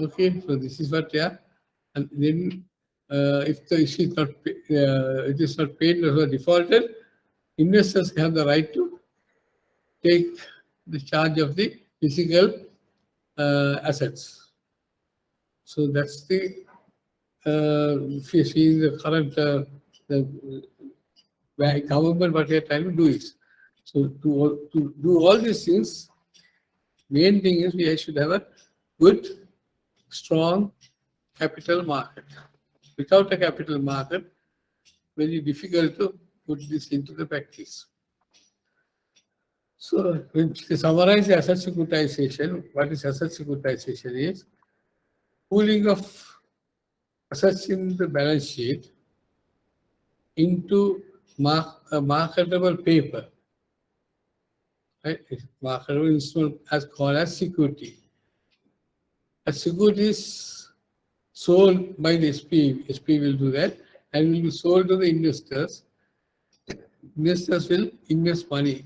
Okay, so this is what, yeah. And then if the issue is not, it is not paid or defaulted, investors have the right to take the charge of the physical assets. So that's the, if you see the current, the government, what they are trying to do is, so to do all these things, main thing is we should have a good, strong capital market. Without a capital market, very difficult to put this into the practice. So, to summarize asset securitization, what is asset securitization is pooling of assets in the balance sheet into a marketable paper, right? Marketable instrument as called as security. A security is sold by the SP. SP will do that and will be sold to the investors. Investors will invest money,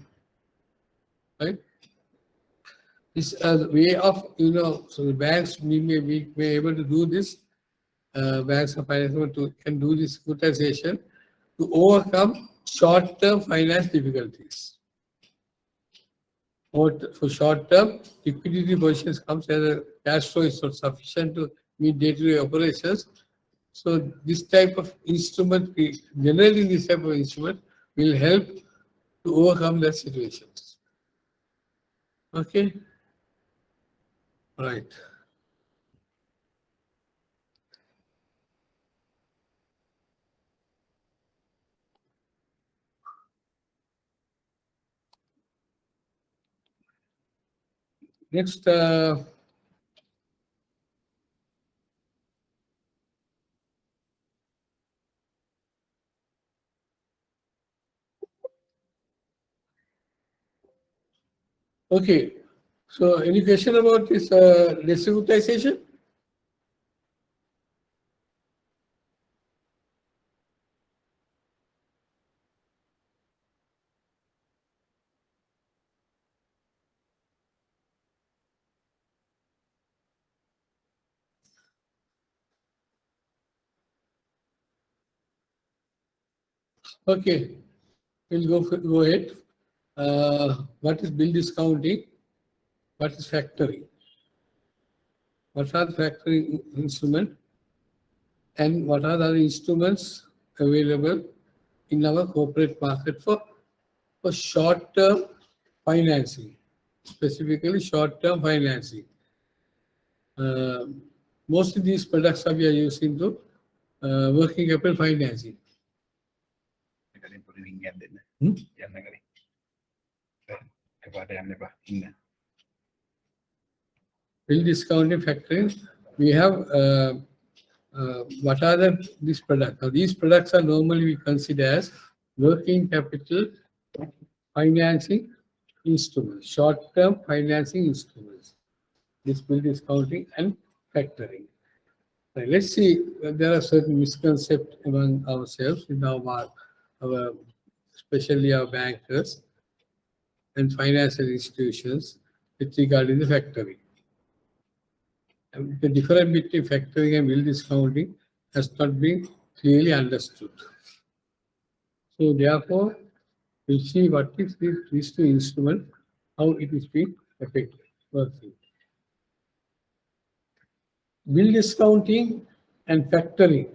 right? This a way of, so the banks may be able to do this. Banks of finance can do this securitization to overcome short-term finance difficulties. For short-term, liquidity positions comes as a cash flow is not sufficient to meet day-to-day operations. So this type of instrument, generally this type of instrument will help to overcome that situations. Okay? Right. Next, okay. So any question about this securitization? Okay, we'll go ahead. What is bill discounting? What is factoring? What are the factoring instruments? And what are the other instruments available in our corporate market for short-term financing, specifically short-term financing? Most of these products we are using to working capital financing. Hmm? Bill discounting factoring, we have what are these products? Now, these products are normally we consider as working capital financing instruments, short-term financing instruments. This bill discounting and factoring. Right, let's see, there are certain misconceptions among ourselves in our especially our bankers and financial institutions with regard to the factoring. And the difference between factoring and bill discounting has not been clearly understood. So therefore, we'll see what is these two instruments, how it is being effective, working. Bill discounting and factoring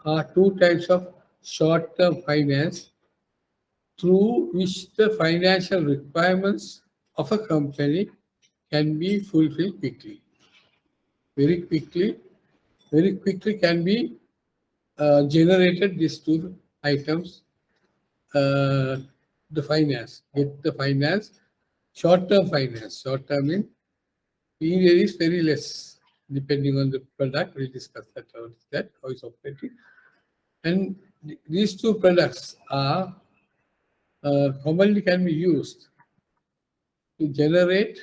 are two types of short-term finance through which the financial requirements of a company can be fulfilled quickly. Very quickly can be generated these two items, the finance, get the finance, short-term finance. Short-term means period is very less, depending on the product. We'll discuss that, how it's operating. And these two products are commonly can be used to generate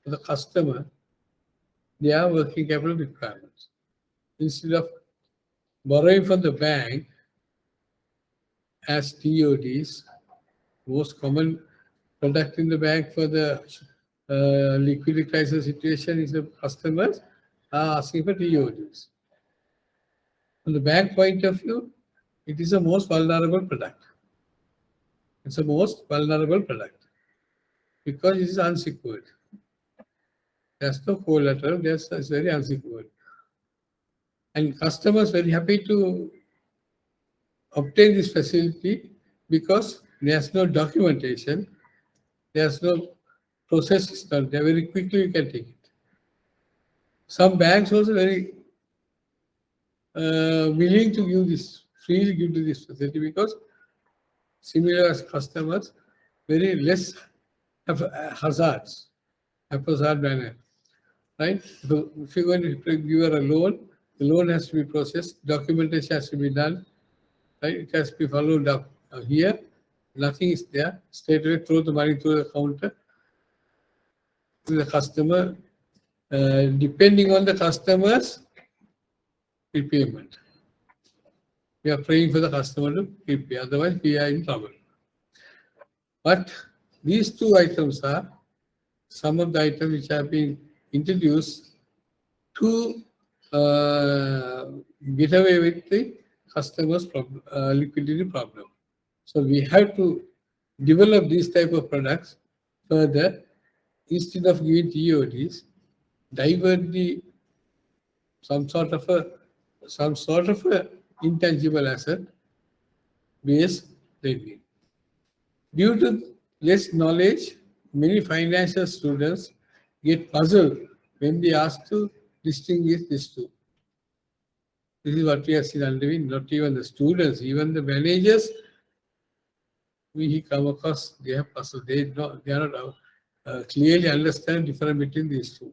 for the customer their working capital requirements. Instead of borrowing from the bank as TODs, most common product in the bank for the liquidity crisis situation is the customers are asking for TODs. From the bank point of view, it is the most vulnerable product. It's the most vulnerable product because it is unsecured. There's no collateral, it's very unsecured. And customers very happy to obtain this facility because there's no documentation, there's no process is done there. Very quickly you can take it. Some banks also very willing to give this, freely give to this facility because similar as customers, very less have hazards, haphazard manner, right? So if you're going to give her a loan, the loan has to be processed, documentation has to be done, right? It has to be followed up. Here, nothing is there. Straight away throw the money to the counter to the customer, depending on the customer's repayment. We are praying for the customer to repay, otherwise we are in trouble. But these two items are some of the items which have been introduced to get away with the customer's liquidity problem. So we have to develop these type of products further. Instead of giving TODs, divert the some sort of a intangible asset based lending. Due to less knowledge, many financial students get puzzled when they ask to distinguish these two. This is what we have seen underwriting, not even the students, even the managers we come across, they have puzzled. They are not clearly understand the difference between these two.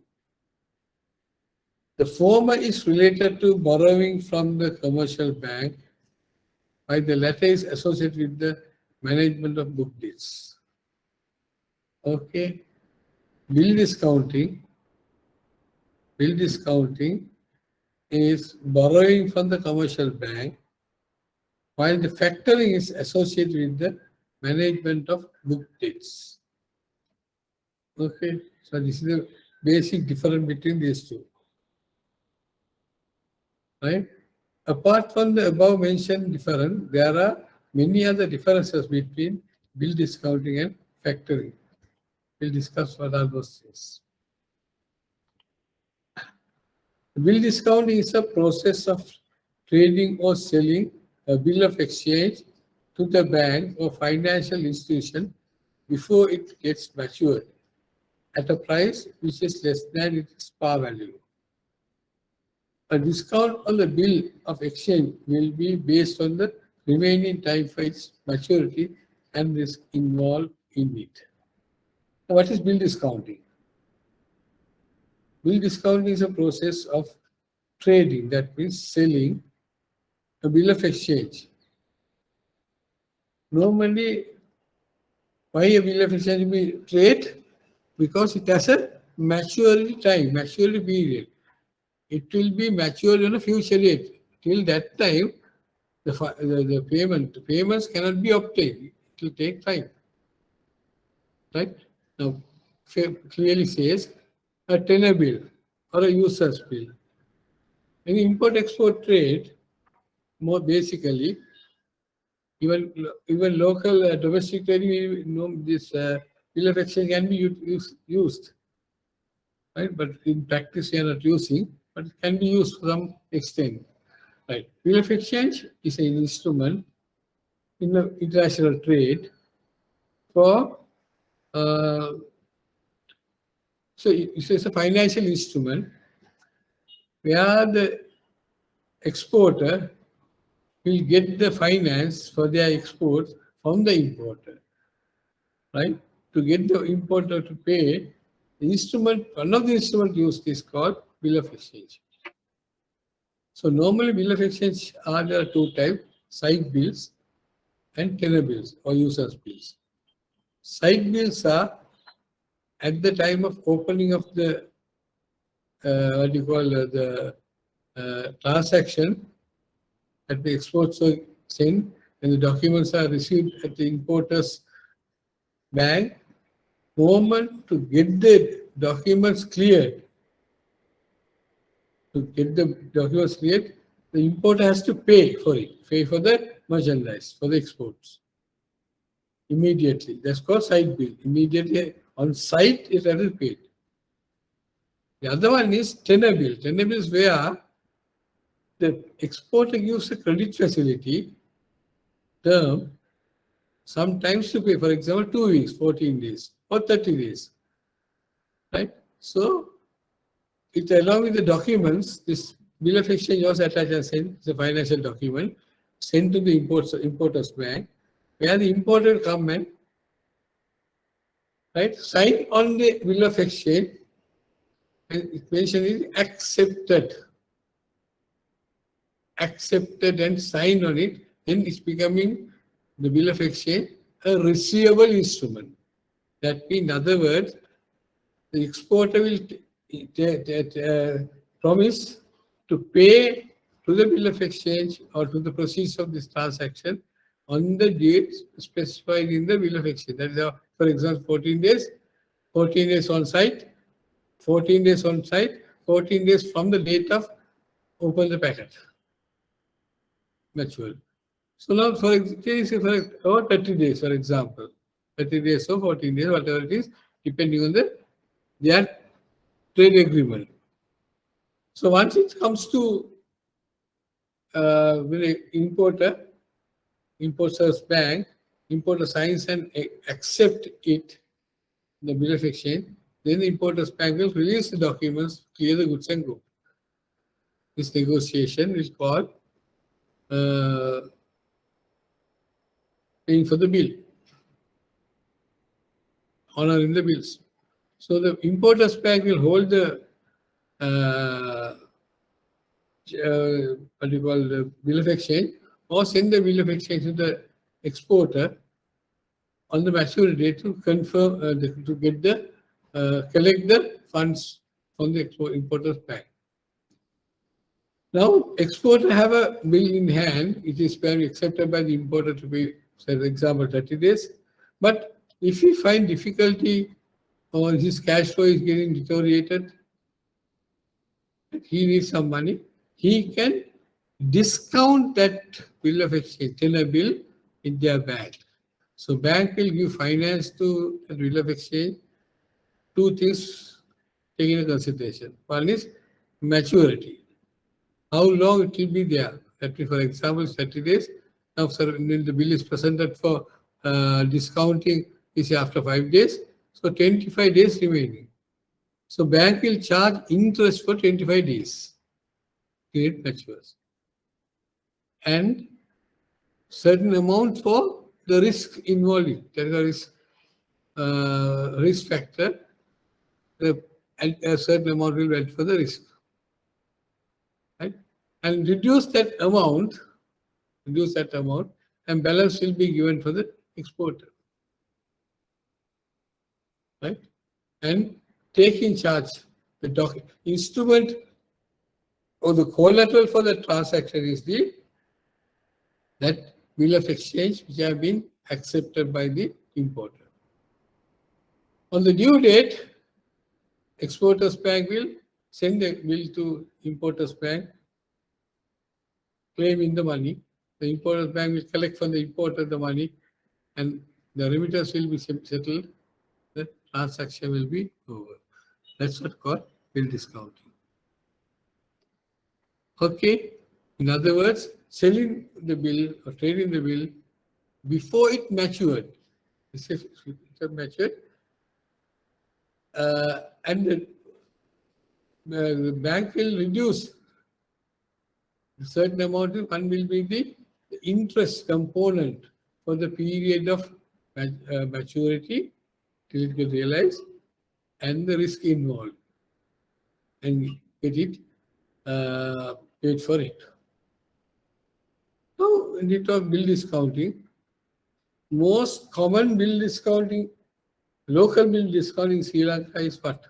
The former is related to borrowing from the commercial bank, while the latter is associated with the management of book debts. Okay. Bill discounting is borrowing from the commercial bank, while the factoring is associated with the management of book debts. Okay, so this is the basic difference between these two. Right? Apart from the above mentioned difference, there are many other differences between bill discounting and factoring. We'll discuss what are those things. Bill discounting is a process of trading or selling a bill of exchange to the bank or financial institution before it gets matured at a price which is less than its par value. A discount on the bill of exchange will be based on the remaining time for its maturity and risk involved in it. Now, what is bill discounting? Bill discounting is a process of trading, that means selling a bill of exchange. Normally, why a bill of exchange will be trade? Because it has a maturity time, maturity period. It will be matured on a future date. Till that time, the payments cannot be obtained. It will take time. Right? Now, clearly says a tenor bill or a user's bill. In import-export trade, more basically, even local domestic trading, this bill of exchange can be used. Right? But in practice, we are not using, but it can be used to some extent. Right? Bill of exchange is an instrument in the international trade for so it's a financial instrument where the exporter will get the finance for their exports from the importer, right? To get the importer to pay, the instrument, one of the instruments used is called bill of exchange. So normally bill of exchange are there two types, side bills and tenor bills or users bills. Side bills are at the time of opening of the the transaction at the export send, and the documents are received at the importer's bank. Moment to get the documents cleared, the importer has to pay for it, pay for the merchandise, for the exports. Immediately. That's called site bill. Immediately on site, it has to be paid. The other one is tenor bill. Tenor bill is where the exporter gives a credit facility term sometimes to pay, for example, 2 weeks, 14 days, or 30 days. Right? So, it along with the documents, this bill of exchange was attached and sent, it's a financial document, sent to the importer's bank, where the importer will come and sign on the bill of exchange, and it mentioned is accepted and signed on it, then it's becoming the bill of exchange a receivable instrument. That means, in other words, the exporter will promise to pay to the bill of exchange or to the proceeds of this transaction on the date specified in the bill of exchange. That is, for example, 14 days on site, 14 days on site, 14 days from the date of open the packet, mature. So now, for example, 30 days, for example, 30 days or 14 days, whatever it is, depending on their trade agreement. So once it comes to importer's bank, importer signs and accept it, the bill of exchange, then the importer's bank will release the documents, clear the goods and go. This negotiation is called paying for the bill, honoring the bills. So the importer's bank will hold the what you call the bill of exchange, or send the bill of exchange to the exporter on the maturity date to confirm to get the collect the funds from the importer's bank. Now, exporter have a bill in hand. It is accepted by the importer to be, for example, 30 days. But if he find difficulty or his cash flow is getting deteriorated, he needs some money, he can discount that bill of exchange, tenor bill, in their bank. So bank will give finance to the bill of exchange. Two things taken into consideration. One is maturity. How long it will be there? That means, for example, 30 days. Now, sir, when the bill is presented for discounting is after 5 days. So 25 days remaining. So bank will charge interest for 25 days till it matures. And certain amount for the risk involved. There is risk factor. And a certain amount will wait for the risk. Right? And reduce that amount, and balance will be given for the exporter. Right? And take in charge the instrument or the collateral for the transaction is that bill of exchange which have been accepted by the importer. On the due date, exporter's bank will send a bill to importer's bank, claiming the money. The importer's bank will collect from the importer the money, and the remittance will be settled. The transaction will be over. That's what called bill discounting. Okay. In other words, selling the bill or trading the bill before it matured. It matured, and the bank will reduce a certain amount. One will be the interest component for the period of maturity till it gets realized, and the risk involved, and get it paid for it. Now, when we talk bill discounting, most common bill discounting, local bill discounting in Sri Lanka is what?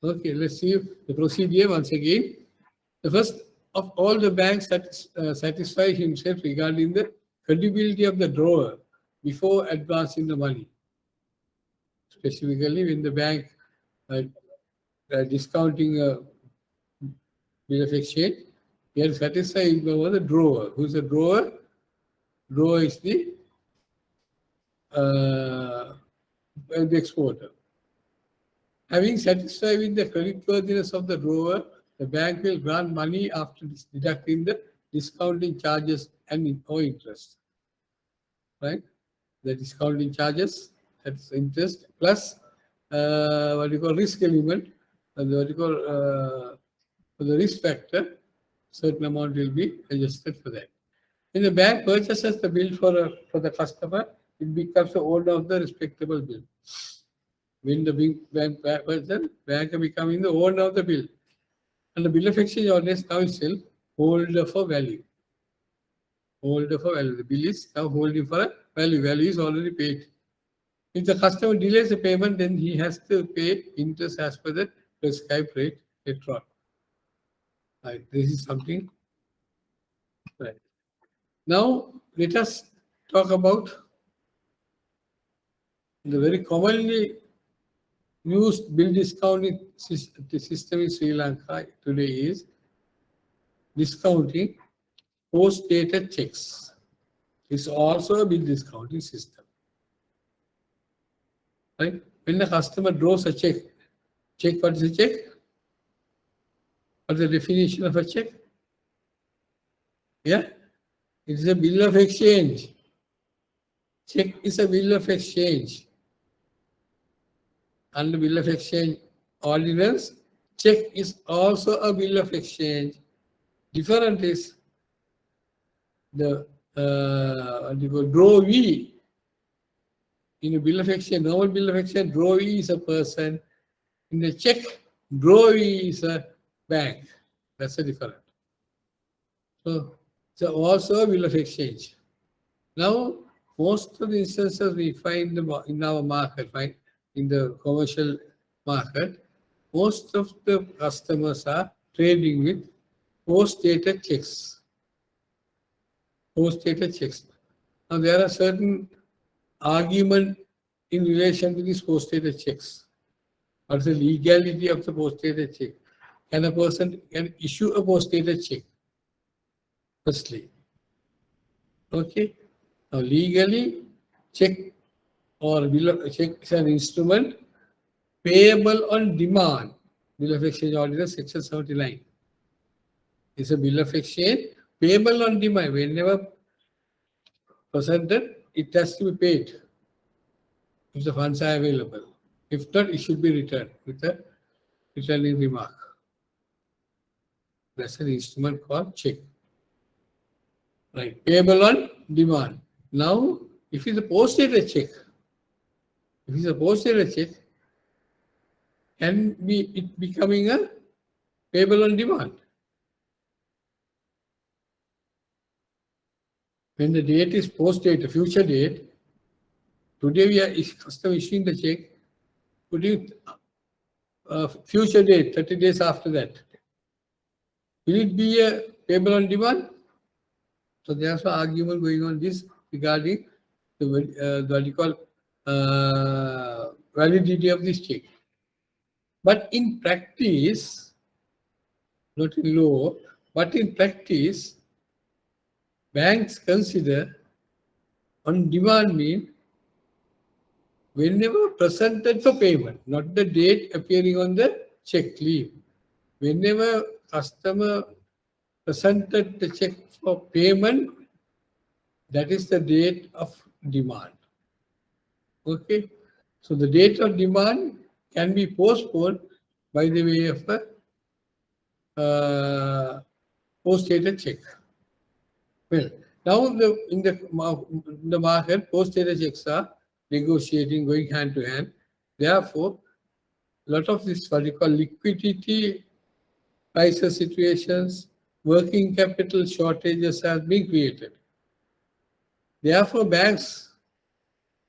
Okay, let's see the procedure once again. The first of all, the bank satisfy himself regarding the credibility of the drawer before advancing the money. Specifically, when the bank discounting a bill of exchange, we are satisfied over the drawer. Who is the drawer? Drawer is uh, the exporter. Having satisfied with the creditworthiness of the drawer, the bank will grant money after deducting the discounting charges and or interest. Right? The discounting charges, that's interest, plus what you call risk element, what you call for the risk factor, certain amount will be adjusted for that. When the bank purchases the bill for the customer, it becomes the owner of the respectable bill. When the bank person, bank becoming the owner of the bill. And the bill of exchange always now is still holder for value. Holder for value. The bill is now holding for a value. Value is already paid. If the customer delays the payment, then he has to pay interest as per the prescribed rate later on. Right. This is something. Right. Now, let us talk about the very commonly used bill discounting system in Sri Lanka today is discounting post-dated checks. It's also a bill discounting system. Right? When the customer draws a check, what is a check? What's the definition of a check? Yeah? It is a bill of exchange. Check is a bill of exchange. Under bill of exchange ordinance, check is also a bill of exchange. Different is the drawee. In a bill of exchange, normal bill of exchange, drawee is a person. In the check, drawee is a bank. That's a difference. So also a bill of exchange. Now, most of the instances we find in our market, in the commercial market, most of the customers are trading with post-dated checks. Post-dated checks. Now, there are certain arguments in relation to these post-dated checks. What is the legality of the post-dated check? Can a person issue a post-dated check? Firstly. Okay. Now, legally, check or bill of check is an instrument payable on demand. Bill of exchange ordinance section 79. It's a bill of exchange payable on demand. Whenever presented, it has to be paid if the funds are available. If not, it should be returned with a returning remark. That's an instrument called check. Right. Payable on demand. Now, if it's a post-dated check, can be it becoming a payable on demand. When the date is post-date, a future date, today we are customer issuing the check, putting future date, 30 days after that. Will it be a payable on demand? So there's an argument going on this regarding the what you call validity of this check. But in practice, not in law, but in practice, banks consider on demand mean whenever presented for payment, not the date appearing on the check leaf. Whenever customer presented the check for payment, that is the date of demand. Okay. So the date of demand can be postponed by the way of a post-dated check. Well, now in the market, post-dated checks are negotiating, going hand to hand. Therefore, a lot of this what you call liquidity crisis situations, working capital shortages have been created. Therefore, banks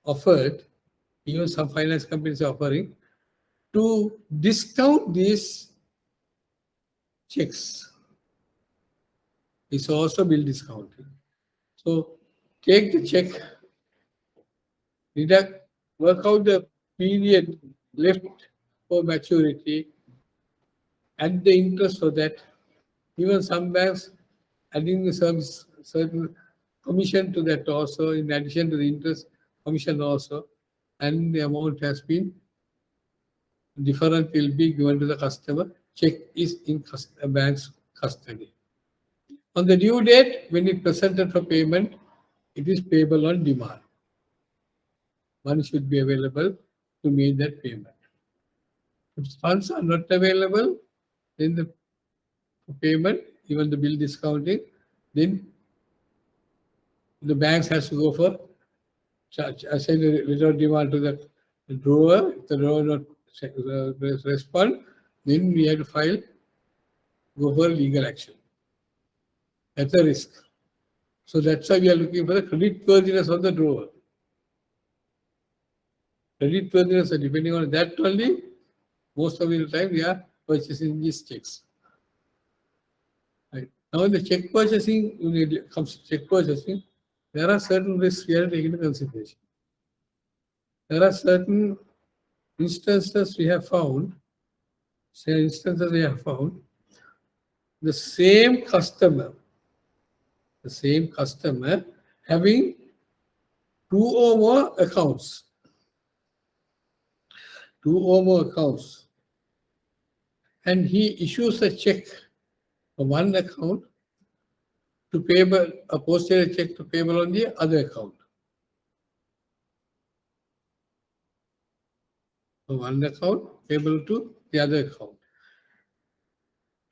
offered, even some finance companies are offering, to discount these checks. It's also bill discounting. So take the check, deduct, work out the period left for maturity, add the interest for that. Even some banks adding the service certain commission to that also, in addition to the interest commission also, and the amount has been different will be given to the customer. Check is in bank's custody. On the due date, when it presented for payment, it is payable on demand. Money should be available to make that payment. If funds are not available, then the payment, even the bill discounting, then the banks has to go for charge. I send a letter of demand to the drawer. If the drawer not respond, then we have to file, go for legal action. That's a risk. So that's why we are looking for the credit worthiness of the drawer. Credit worthiness, depending on that only, most of the time we are purchasing these checks. Right. Now in the check purchasing, when it comes to check purchasing, there are certain risks we are taking into consideration. There are certain instances we have found, the same customer having two or more accounts, and he issues a check for one account to payable, a postage check to payable on the other account. For one account payable to the other account.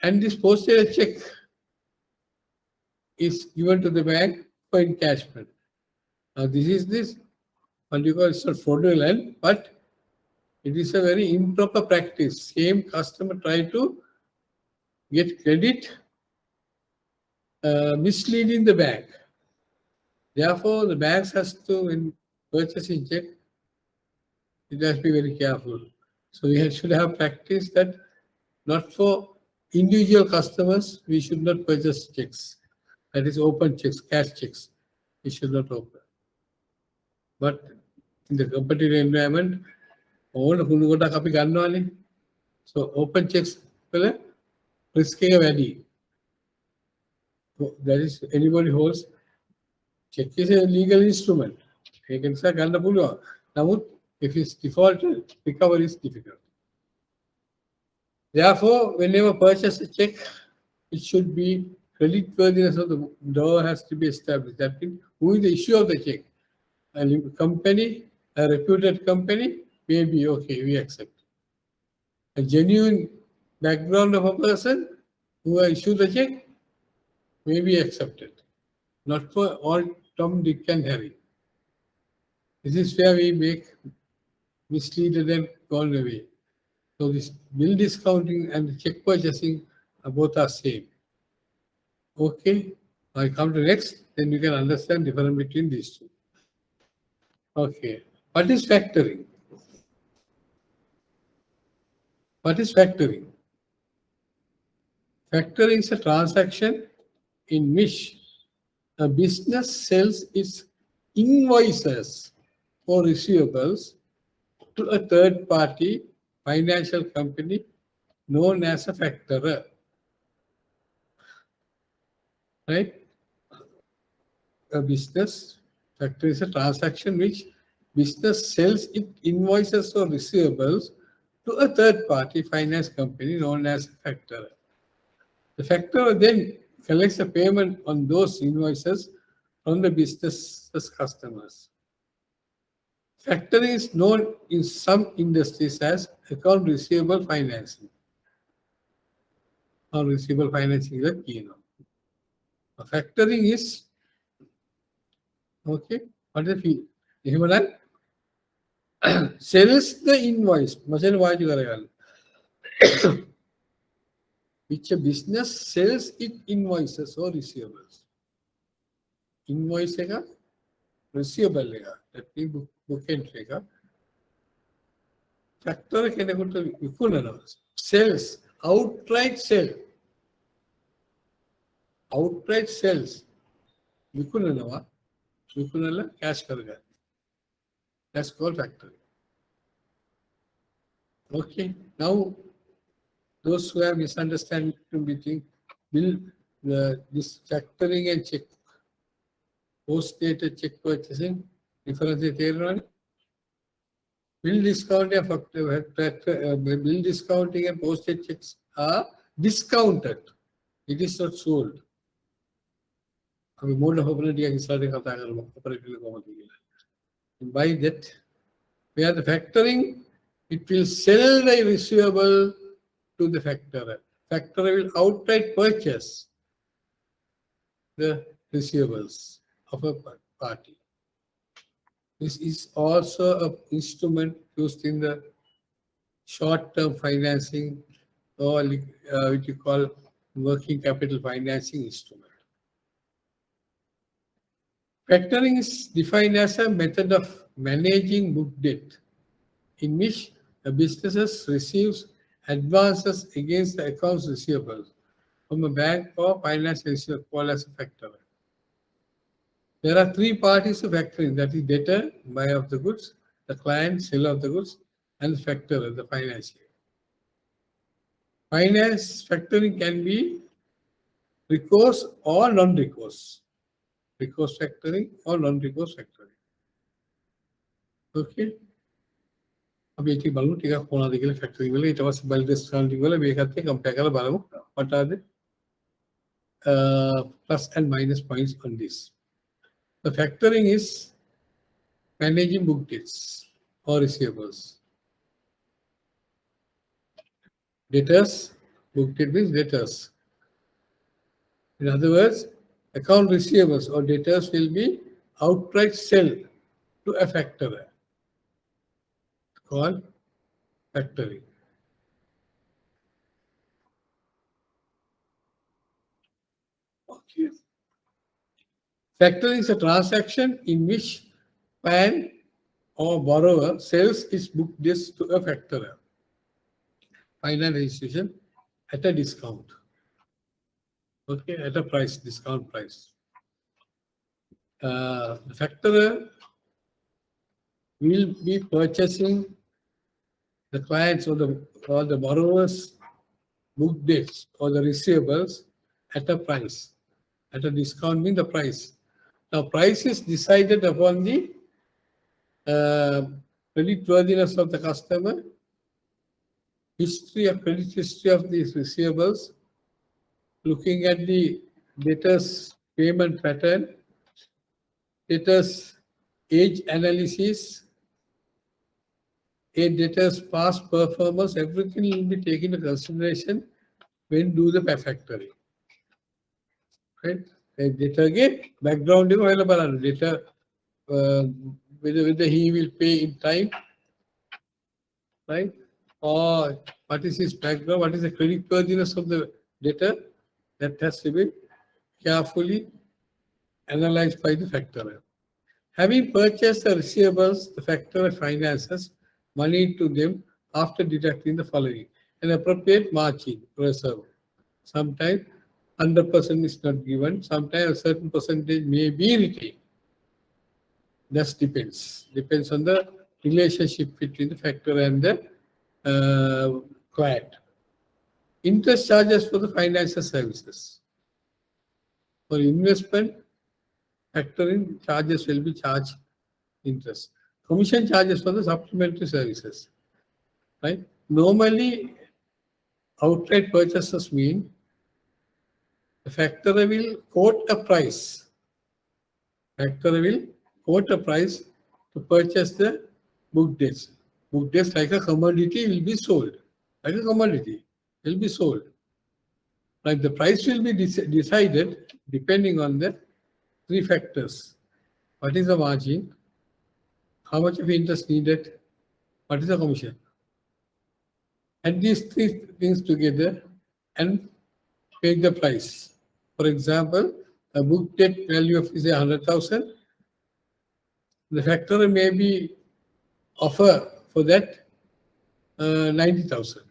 And this postage check is given to the bank for encashment. Now this, what you call, it's not fraudulent, but it is a very improper practice. Same customer try to get credit, misleading the bank. Therefore, the banks has to, when purchasing check, it has to be very careful. So we should have practice that not for individual customers, we should not purchase checks. That is open checks, cash checks. We should not open. But in the competitive environment, all අපි ගන්නවානේ. So open checks වල risk එක වැඩි. That is, anybody holds check is a legal instrument. ඒක නිසා ගන්න පුළුවන්. නමුත් if it's defaulted, recovery is difficult. Therefore, whenever purchase a check, it should be credit worthiness of the drawer has to be established. That means who is the issuer of the check? A company, a reputed company, maybe okay, we accept. A genuine background of a person who issued the check may be accepted. Not for all Tom, Dick and Harry. This is where we make misleaded and gone away. So this bill discounting and check purchasing both are same. Okay, I come to next, then you can understand difference between these two. Okay, what is factoring? What is factoring? Factoring is a transaction in which a business sells its invoices or receivables to a third party financial company known as a factorer. Right? A business factor is a transaction which business sells its invoices or receivables to a third party finance company known as a factorer. The factorer then collects a payment on those invoices from the business's customers. Factoring is known in some industries as account receivable financing. Account receivable financing is a key now. Factoring is okay. What is it? එහෙමනම් sells the invoice. මචං වාජි කරගන්න. Which a business sells its invoices or receivables. Invoice එක receivable එක. That means book entry එක. Factor කෙනෙකුට විකුණනවා. Sells, outright sell. Outright sells. විකුණනවා. විකුණලා cash කරගන්න. That's called factoring. Okay, now those who have misunderstanding between this factoring and check post-dated check purchasing difference. Bill discounting bill discounting and postage checks are discounted. It is not sold. By that, where the factoring, it will sell the receivable to the factorer. Factorer will outright purchase the receivables of a party. This is also an instrument used in the short-term financing or what you call working capital financing instrument. Factoring is defined as a method of managing book debt in which the business receives advances against the accounts receivable from a bank or finance receiver called as a factor. There are three parties to factoring, that is debtor, buyer of the goods, the client, seller of the goods, and the factor, the financier. Finance factoring can be recourse or non-recourse. Recourse factoring or non-recourse factoring. Okay. अब ये ठीक बालू ठीक है कोना दिखेले factoring वाले it वास bill discounting वाले वे कहते हैं कंपेयर कर बालू what are the plus and minus points on this. The factoring is managing book debts or receivables. Debtors, book debt means debtors. In other words, account receivables or debtors will be outright sell to a factorer called factoring. Okay. Factoring is a transaction in which client or borrower sells its book debts to a factorer, finance institution, at a discount. Okay, at a price, discount price. The factorer will be purchasing the clients or the borrower's book debts or the receivables at a price. At a discount means the price. Now, price is decided upon the credit worthiness of the customer, credit history of these receivables, looking at the debtor's payment pattern, debtor's age analysis, a debtor's past performance, everything will be taken into consideration when do the factoring. Right? Debtor again, background available debtor, whether he will pay in time, right? Or what is his background, what is the credit worthiness of the debtor, that has to be carefully analyzed by the factorer. Having purchased the receivables, the factorer finances money to them after deducting the following: an appropriate margin reserve. Sometimes 100% is not given, sometimes a certain percentage may be retained. That depends on the relationship between the factorer and the client. Interest charges for the financial services. For investment, factoring charges will be charged interest. Commission charges for the supplementary services. Right? Normally, outright purchases mean the factorer will quote a price. Factorer will quote a price to purchase the book debts. Book debts, like a commodity, will be sold. Like a commodity, will be sold. Like the price will be decided depending on the three factors. What is the margin? How much of interest needed? What is the commission? Add these three things together and take the price. For example, a book debt value of is 100,000. The factorer may be offer for that 90,000.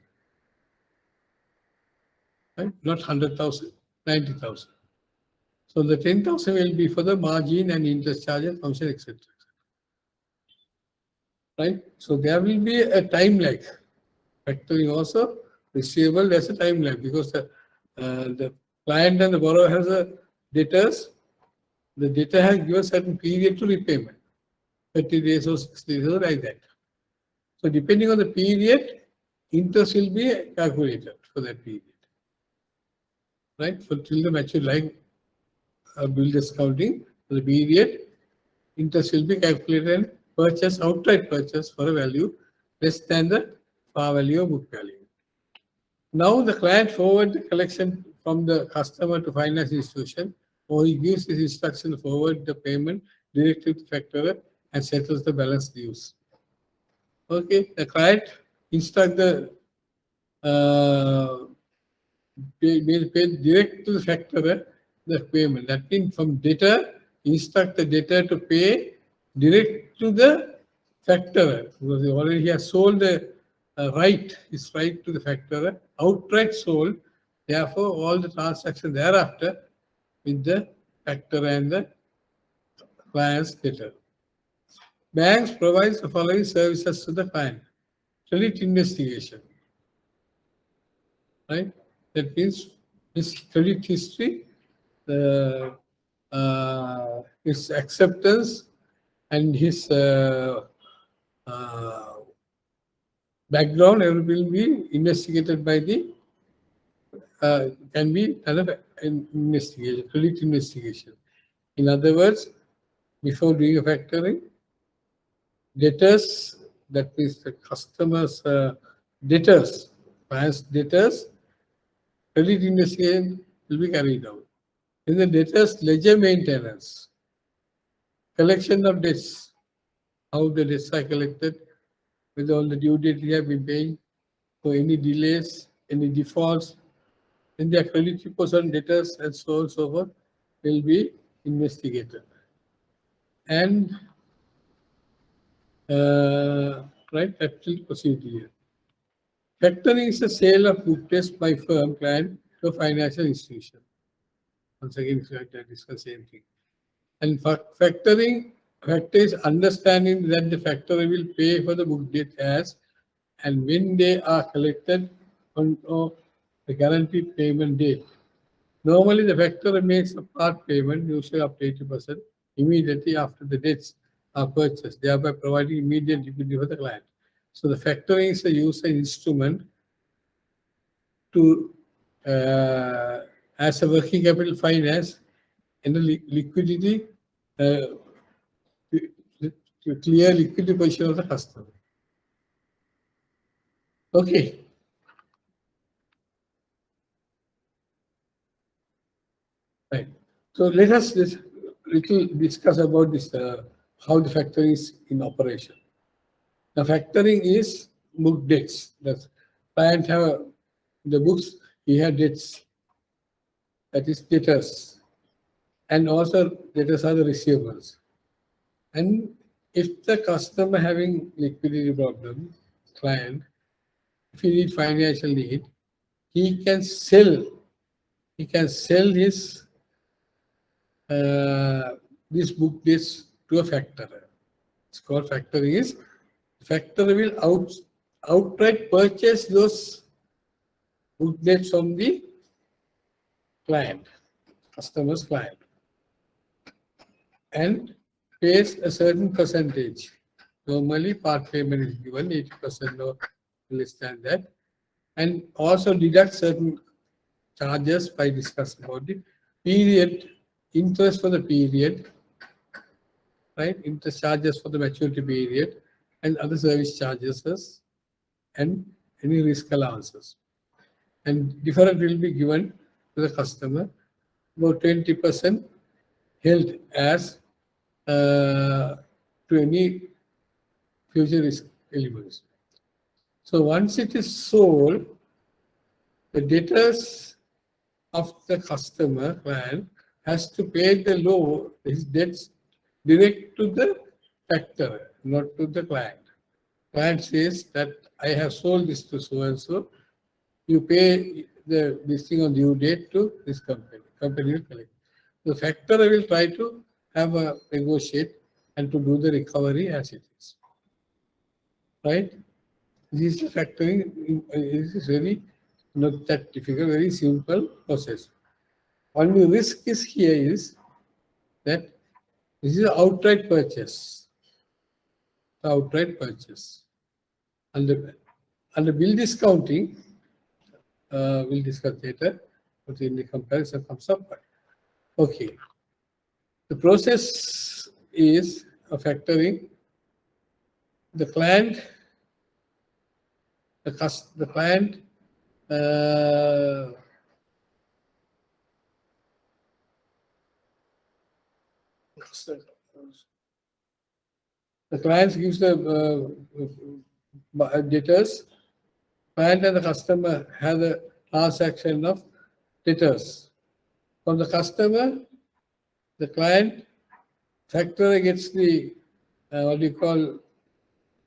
Right? Not 100,000, 90,000. So the 10,000 will be for the margin and interest charges, commission, etc. Right? So there will be a time lag. Factoring also, Receivable, there's a time lag because the client and the borrower has a debtors. The debtor has given certain period to repayment, 30 days or 60 days or like that. So depending on the period, interest will be calculated for that period. Right? For till the mature like bill discounting, for the period, interest will be calculated and outright purchase for a value less than the par value or book value. Now the client forward the collection from the customer to finance institution, or he gives his instruction to forward the payment directly to factorer and settles the balance dues. Okay, the client instruct the pay direct to the factorer the payment. That means from debtor, instruct the debtor to pay direct to the factorer because he has sold the his right to the factorer, outright sold. Therefore, all the transactions thereafter with the factorer and the client's debtor. Banks provide the following services to the client. Credit investigation. Right? That means his credit history, his acceptance, and his background will be investigated by the can be another investigation, credit investigation. In other words, before doing a factoring, debtors, that means the customers' debtors, clients' debtors, credit investigation will be carried out. In the debtors' ledger maintenance, collection of debts, how the debts are collected, whether all the due date we have been paying, so any delays, any defaults, then their credit reports on debtors and so on and so forth will be investigated. And right, that will proceed here. Factoring is a sale of book debts by firm client to a financial institution. Once again, I discuss the same thing. And factoring, factor is understanding that the factorer will pay for the book debt as and when they are collected on the guaranteed payment date. Normally, the factorer makes a part payment, usually up to 80%, immediately after the debts are purchased, thereby providing immediate liquidity for the client. So the factoring is a user instrument to as a working capital finance and the liquidity to clear liquidity position of the customer. Okay. Right. So let us little discuss about this how the factoring is in operation. The factoring is book debts. The client have the books, he had debts, that is debtors, and also debtors are the receivables. And if the customer having liquidity problem, client, if he need financial need, he can sell his this book debts to a factorer. It's called factoring is factorer will outright purchase those book debts from the client, customer's client, and pays a certain percentage. Normally, part payment is given 80% or less than that, and also deduct certain charges by discussing about the period, interest for the period, right? Interest charges for the maturity period, and other service charges, and any risk allowances. And different will be given to the customer. About 20% held as to any future risk elements. So once it is sold, the debtors of the customer client has to pay the loan, his debts direct to the factor, not to the client. Client says that I have sold this to so and so. You pay this thing on due date to this company. Company will collect. The factorer will try to have a negotiate and to do the recovery as it is. Right? This is factoring. This is very Not that difficult, very simple process. Only risk is here is that this is an outright purchase. Outright purchase. Under bill discounting, we'll discuss later, but in the comparison comes up. Okay. The process is a factoring. The client, the client the client gives the debtors. Client and the customer have a transaction of debtors. From the customer, the client factor gets the what do you call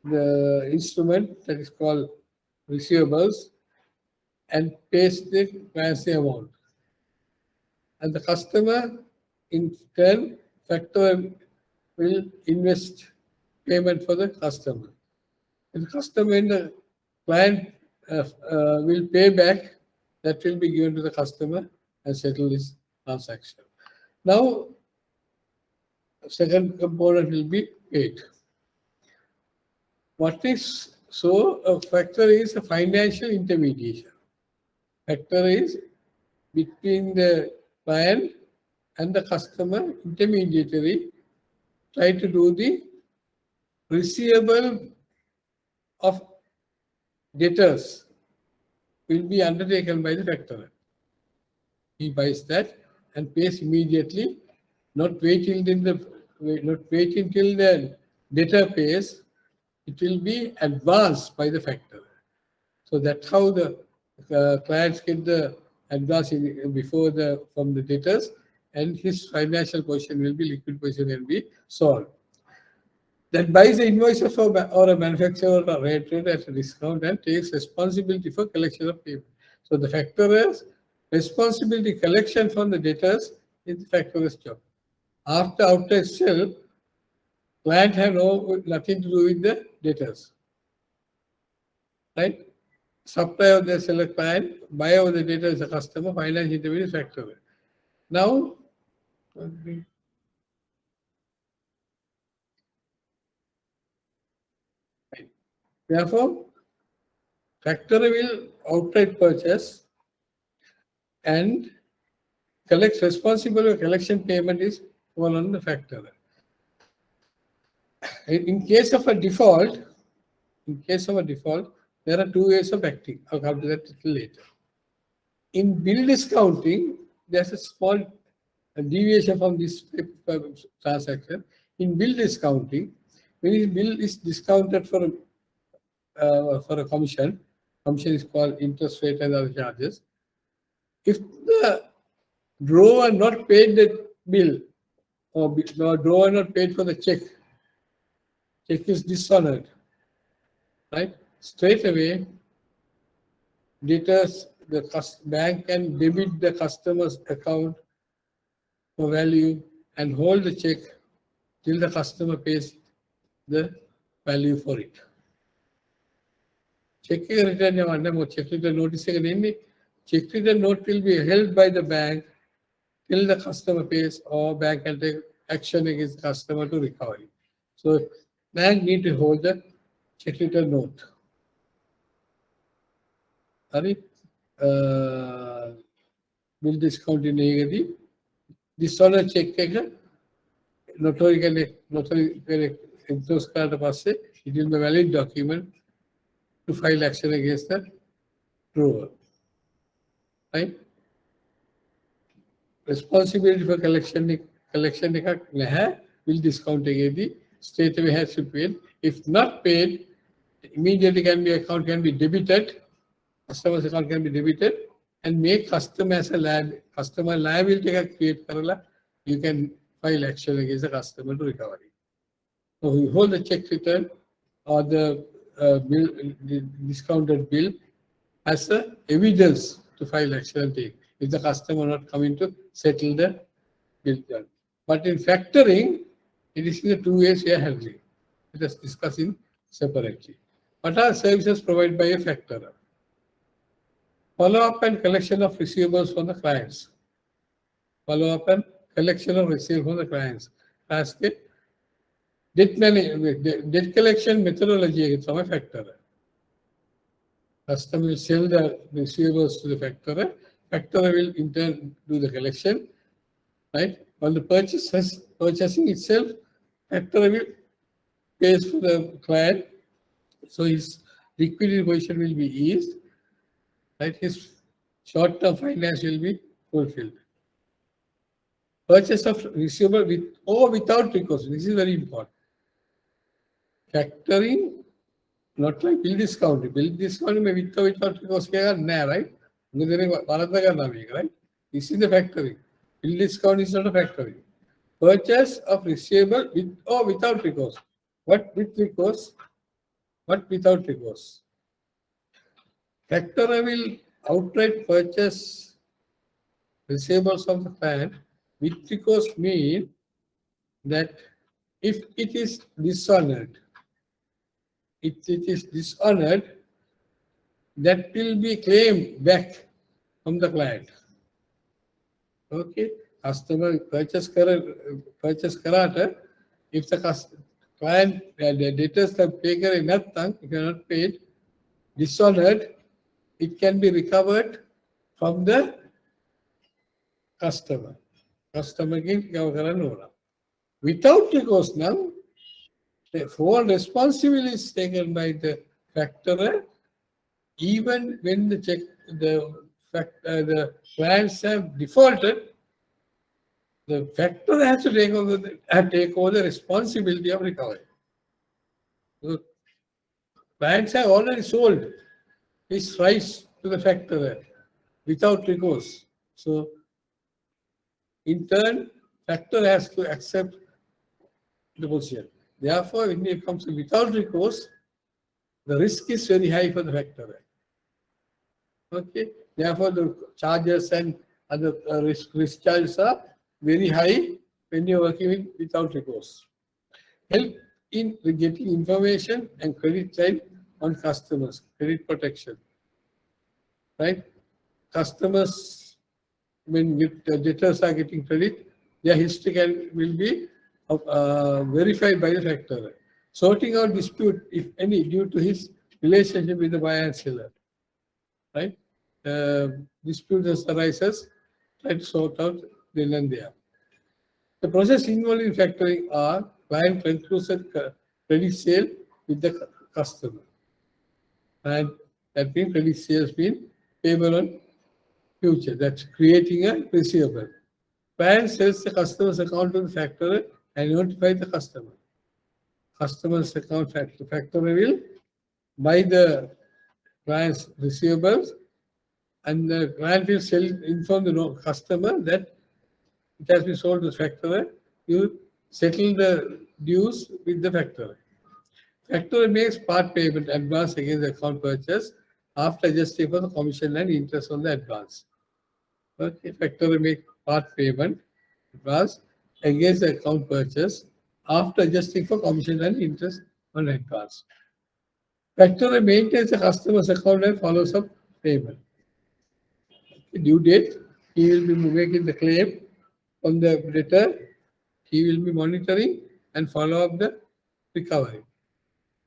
the instrument that is called receivables and pays the client's the amount. And the customer, in turn, factor will invest payment for the customer. And the customer and the client will pay back, that will be given to the customer and settle this transaction. Now, second component will be paid. What is so a factor is a financial intermediation. Factor is between the client and the customer, intermediary, try to do the receivable of debtors will be undertaken by the factor. He buys that and pays immediately, not waiting till the debtor pays. It will be advanced by the factor. So that's how the clients get the advance from the debtors, and his financial position will be liquid position will be solved. That buys the invoices or a manufacturer or rate at a discount and takes responsibility for collection of payment. So the factor's responsibility collection from the debtors is the factor's job. After outright sale, client have nothing to do with the debtors. Right? Supplier of the seller client, buyer of the debtor is a customer, finance intermediary is factor. Now, therefore, factor will outright purchase and collect responsible for collection payment is fall on the factor. In case of a default, there are two ways of acting. I'll come to that a little later. In bill discounting, there's a small deviation from this transaction. In bill discounting, when a bill is discounted for a commission is called interest rate and other charges. If the drawer not paid the bill or drawer not paid for the check is dishonored, right? Straight away, debtors, the bank can debit the customer's account for value and hold the check till the customer pays the value for it. Check return check return notice check return note will be held by the bank till the customer pays, or bank can take action against the customer to recover it. So bank need to hold the check return note. Sorry, bill discount in negati. Dishonor check notary endorse karata passe, it will be a valid document to file action against the drawer. Right? Responsibility for collection will discount straight away has to be paid. If not paid, immediately account can be debited, customer's account can be debited, and make customer as a customer liability create karala, you can file action against the customer to recover it. So you hold the check return or the bill, the discounted bill as a evidence to file action and take if the customer not coming to settle the bill. But in factoring, it is in the two ways we are handling. Let us discuss in separately. What are services provided by a factorer? Follow-up and collection of receivables from the clients. Follow-up and collection of receivables from the clients. Ask it. Debt collection methodology is a factor. Customer will sell the receivables to the factorer. Factorer will in turn do the collection, right? On the purchasing itself, factorer will pay for the client, so his liquidity position will be eased, right? His short-term finance will be fulfilled. Purchase of receivable with or without recourse. This is very important. Factoring, not like bill discount. Bill discount may with or without recourse, right? Right? This is the factoring. Bill discount is not a factoring. Purchase of receivable with or without recourse. What with recourse? What without recourse? Factorer will outright purchase receivables of the client. With recourse mean that if it is dishonored, that will be claimed back from the client. Okay, customer purchase karata. If the client the debtors have taken nothing, if you are not paid, dishonored, it can be recovered from the customer. Customer can recover. Without recourse now, the full responsibility is taken by the factorer, even when the clients have defaulted. The factorer has to take over the responsibility of recovery. So clients have already sold his rights to the factorer without recourse. So, in turn, factorer has to accept the position. Therefore, when it comes to without recourse, the risk is very high for the factorer. Okay. Therefore, the charges and other risk charges are very high when you're working without recourse. Help in getting information and credit line on customers, credit protection. Right? Customers, when debtors are getting credit, their history will be verified by the factorer. Sorting out dispute, if any, due to his relationship with the buyer and seller. Right? Dispute arises, try to sort out then and there. The process involved in factoring are client concludes a credit sale with the customer. And that means credit sales mean payable on future. That's creating a receivable. Client sells the customer's account to the factorer and notify the customer. Customer's account factorer will buy the client's receivables, and the client will inform the customer that it has been sold to the factorer. You settle the dues with the factorer. Factorer makes part payment advance against the account purchase after adjusting for the commission and interest on the advance. Okay, factorer makes part payment advance against the account purchase after adjusting for commission and interest on advance. Factorer maintains the customer's account and follows up payment. Due date, he will be making the claim on the debtor. He will be monitoring and follow up the recovery.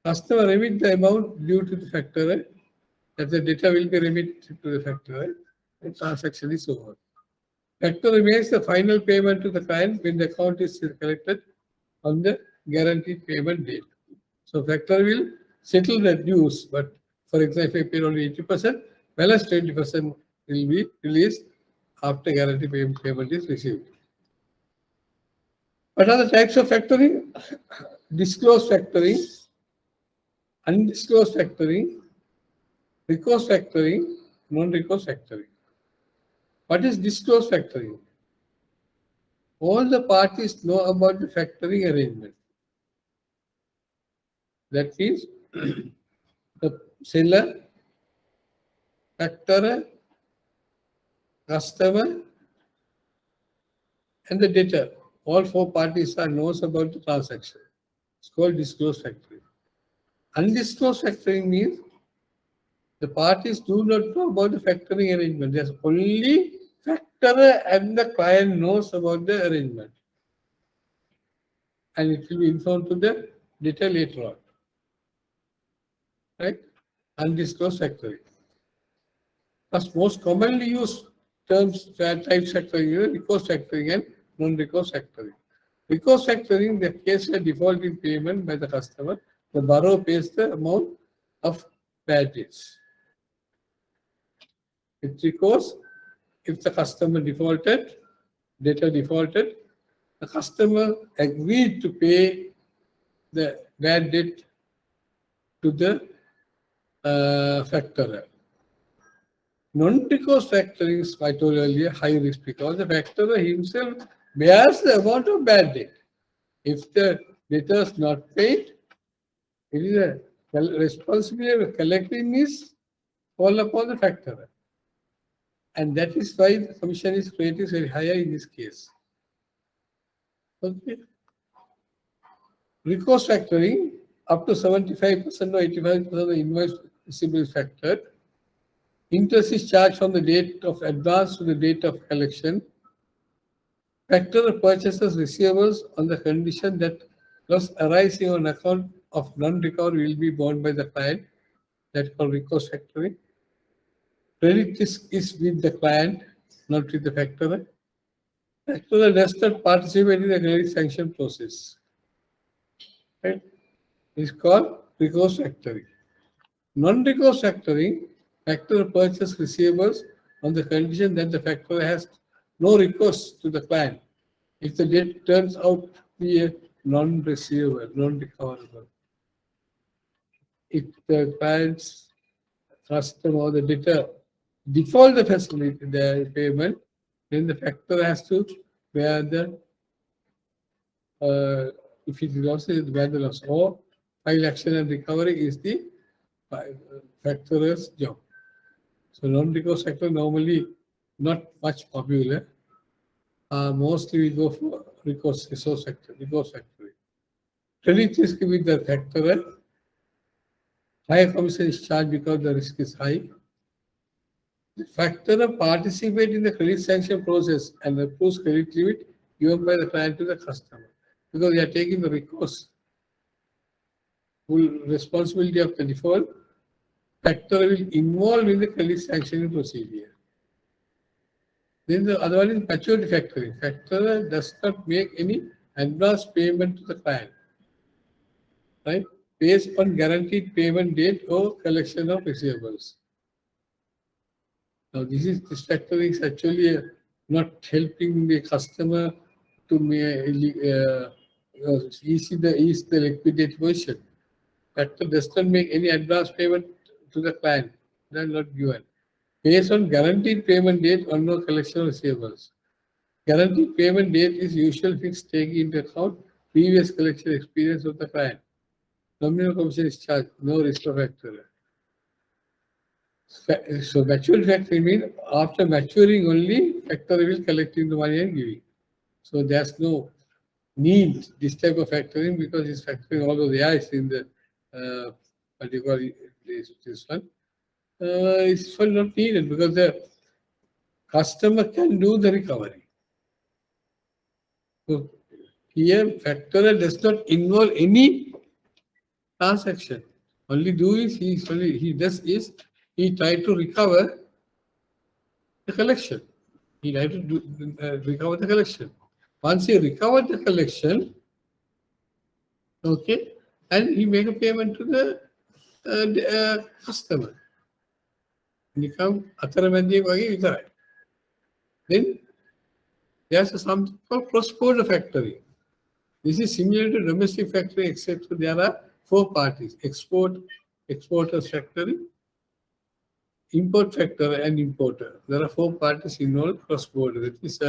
Customer remit the amount due to the factorer, that the debtor will be remitted to the factorer, and transaction is over. Factorer makes the final payment to the client when the account is collected on the guaranteed payment date. So factorer will settle the dues, but for example, if I paid only 80%, balance 20% will be released after guaranteed payment is received. What are the types of factoring? Disclosed factoring, undisclosed factoring, recourse factoring, non-recourse factoring. What is disclosed factoring? All the parties know about the factoring arrangement. That means the seller, factorer, customer, and the debtor. All four parties knows about the transaction. It's called disclosed factoring. Undisclosed factoring means The parties do not know about the factoring arrangement. There's only factorer and the client knows about the arrangement. And it will be informed to the detail later on. Right? Undisclosed factoring. Thus, most commonly used terms types factoring are recourse factoring and non-recourse factoring. Recourse factoring, the case of default in payment by the customer, the borrower pays the amount of bad debts. With recourse, if the customer defaulted, debtor defaulted, the customer agreed to pay the bad debt to the factorer. Non-recourse factoring is, I told earlier, high risk because the factorer himself bears the amount of bad debt. If the debtor is not paid, it is a responsibility of collecting is fall upon the factorer. And that is why the commission is rated very higher in this case. Okay. Recourse factoring, up to 75% or 85% of the invoice receivable is factored. Interest is charged from the date of advance to the date of collection. Factorer purchases receivables on the condition that loss arising on account of non-recovery will be borne by the client. That's called recourse factoring. Credit risk is with the client, not with the factorer. Factorer does not participate in the credit sanction process. Right? It's called recourse factoring. Non-recourse factoring, factorer purchase receivables on the condition that the factorer has no recourse to the client if the debt turns out to be a non-receivable, non-recoverable. If the client's customer or the debtor default the facility, the payment, then the factorer has to bear the if it is losses, bear the loss, or file action and recovery is the factorer's job. So non-recourse factor normally not much popular. Mostly we go for recourse factory. Credit risk with the factorer. Higher commission is charged because the risk is high. The factorer participates in the credit sanction process and approves credit limit given by the client to the customer because they are taking the recourse. Full responsibility of the default. Factorer will involve in the credit sanctioning procedure. Then the other one is maturity factoring. Factorer does not make any advance payment to the client, right? Based on guaranteed payment date or collection of receivables. Now, this factoring is actually not helping the customer to ease the liquidity position. Factor does not make any advance payment to the client. They are not given. Based on guaranteed payment date or no collection of receivables. Guaranteed payment date is usually fixed taking into account previous collection experience of the client. Nominal commission is charged, no risk of factor. So maturity factoring means after maturing only factor will collecting the money and giving. So there's no need this type of factoring because it's factoring although there is in the what do you call this one. It's not needed because the customer can do the recovery. So here factorer does not involve any transaction. Only do is he does is he try to recover the collection. He try to recover the collection. Once he recovered the collection, okay, and he make a payment to the customer. Then there's something called cross-border factoring. This is similar to domestic factoring, except there are four parties: exporters factoring, import factor, and importer. There are four parties involved cross-border. This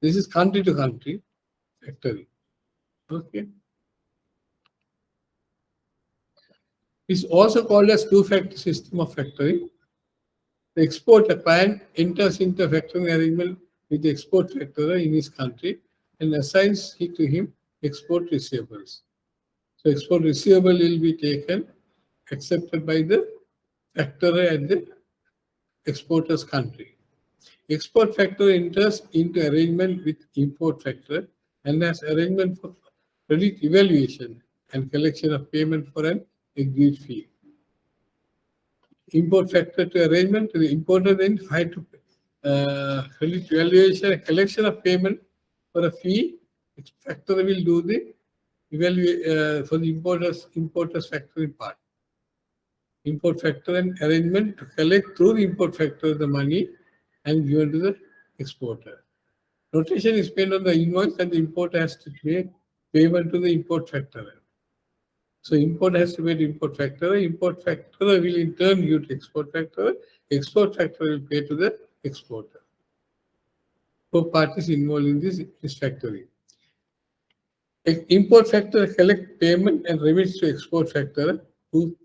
is country to country factoring. Okay. It's also called as two-factor system of factoring. The exporter client enters into a factoring arrangement with the export factorer in his country and assigns to him export receivables. So export receivable will be taken, accepted by the factor at the exporter's country. Export factor enters into arrangement with import factor and has arrangement for credit evaluation and collection of payment for an agreed fee. Import factor to arrangement, the importer then had to credit evaluation and collection of payment for a fee. Factor will do the for the importer's factoring part. Import factor and arrangement to collect through the import factor the money and given to the exporter. Notation is paid on the invoice and the importer has to make payment to the import factor. So import has to pay to import factor will in turn give to export factor will pay to the exporter. Both parties involved in this factoring. Import factor collect payment and remits to export factor who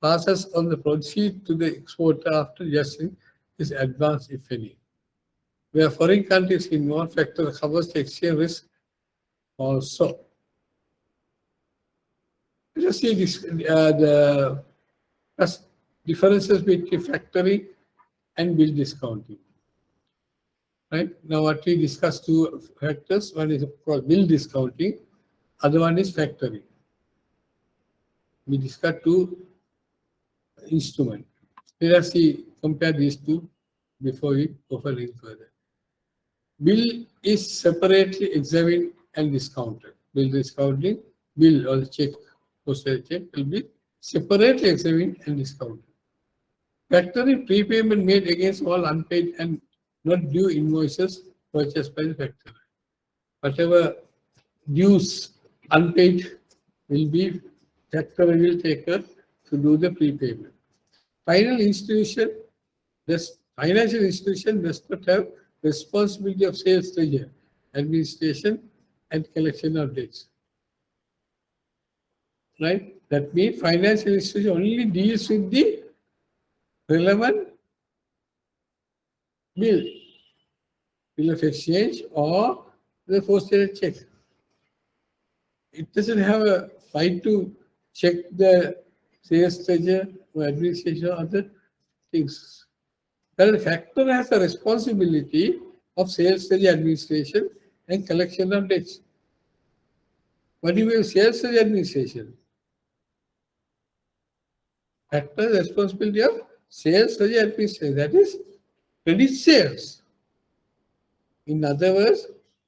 passes on the proceed to the exporter after adjusting his advance, if any. Where foreign countries involved, factor covers the exchange risk also. Let us see this, the differences between factoring and bill discounting. Right now, what we discussed two factors. One is of course bill discounting, other one is factoring. We discussed two instruments. Let us see, compare these two before we go further. Bill is separately examined and discounted. Bill discounting, bill or check, postal check will be separately examined and discounted. Factoring prepayment made against all unpaid and not due invoices purchased by the factory. Whatever dues unpaid will be, factory will take care to do the prepayment. Financial institution does not have responsibility of sales ledger, administration, and collection of debts. Right? That means financial institution only deals with the relevant bill of exchange or the postal check. It doesn't have a right to check the sales ledger or administration or other things. The factor has a responsibility of sales ledger administration and collection of debts. What do you mean sales ledger administration? Factor has responsibility of sales ledger administration, that is credit sales. In other words,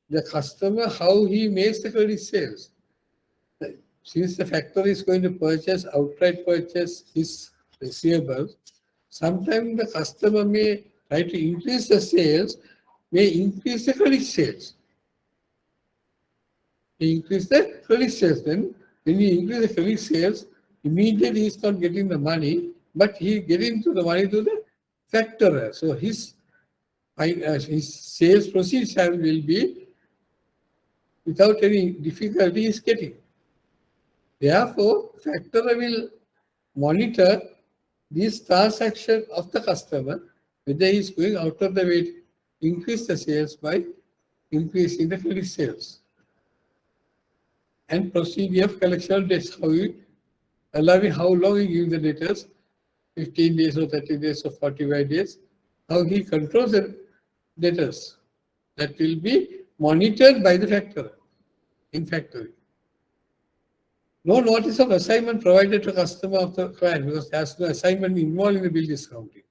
the customer, how he makes the credit sales. Since the factory is going to outright purchase his receivables, sometimes the customer may try to increase the sales, may increase the credit sales. He increase the credit sales. Then when he increase the credit sales, immediately he is not getting the money, but he getting to the money to the factorer. So his sales proceeds will be without any difficulty he is getting. Therefore, factorer will monitor this transaction of the customer, whether he is going out of the way to increase the sales by increasing the credit sales. And procedure of collection of debts, allowing how long he gives the debtors, 15 days or 30 days or 45 days, how he controls the debtors. That will be monitored by the factorer in factory. No notice of assignment provided to customer of the client because there is no assignment involved in the bill discounting.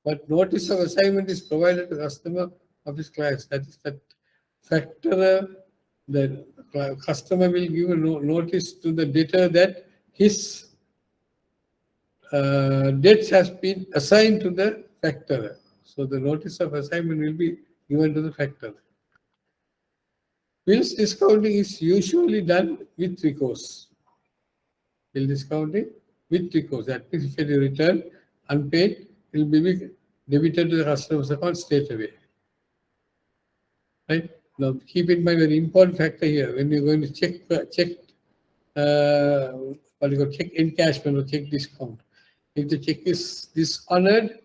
But notice of assignment is provided to customer of his clients. That is that factorer, the customer will give a notice to the debtor that his debts has been assigned to the factorer. So the notice of assignment will be given to the factorer. Bills discounting is usually done with recourse. Bill discounting with recourse. That means if you return unpaid, it will be debited to the customer's account straight away. Right? Now keep in mind an important factor here when you're going to check check encashment or check discount. If the check is dishonored,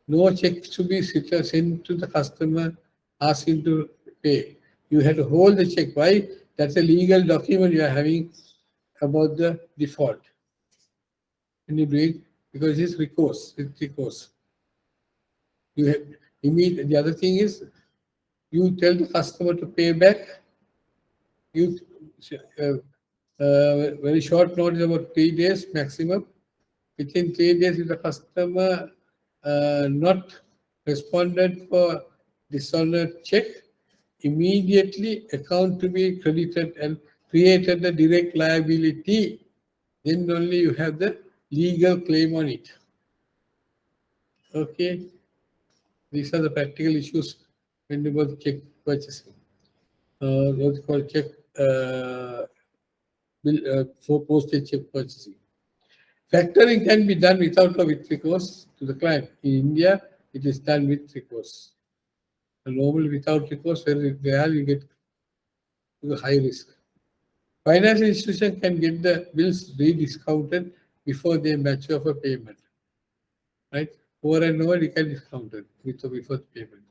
no check should be sent to the customer asking to pay. You have to hold the check. Why? That's a legal document you are having about the default. when you do it, because it's recourse. It's recourse. You have immediate. The other thing is you tell the customer to pay back. You very short notice, about 3 days maximum. Within 3 days, if the customer not responded for dishonored check, immediately account to be credited and created the direct liability. Then only you have the legal claim on it. Okay, these are the practical issues when you go check purchasing. What's called check bill for postage check purchasing. Factoring can be done without or with recourse to the client. In India, it is done with recourse. Normally, without recourse, very rare you get to the high risk. Financial institution can get the bills rediscounted before they mature for payment. Right? Over and over, you can discount it before the payment.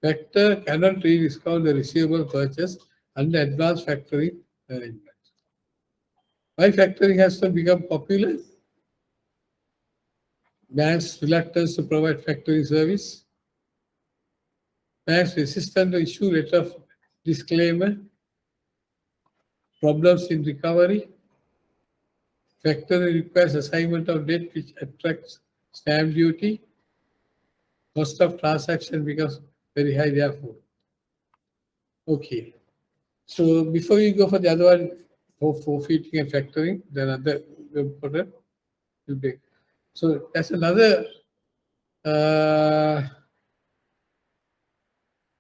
Factor cannot rediscount the receivable purchase under advanced factoring arrangement. Why factoring has not become popular? Banks' reluctance to provide factoring service. Banks resistant to issue letter of disclaimer. Problems in recovery. Factoring requires assignment of debt which attracts stamp duty. Cost of transaction becomes very high therefore. Okay. So before we go for the other one, for forfeiting and factoring, the another important will be. So that's another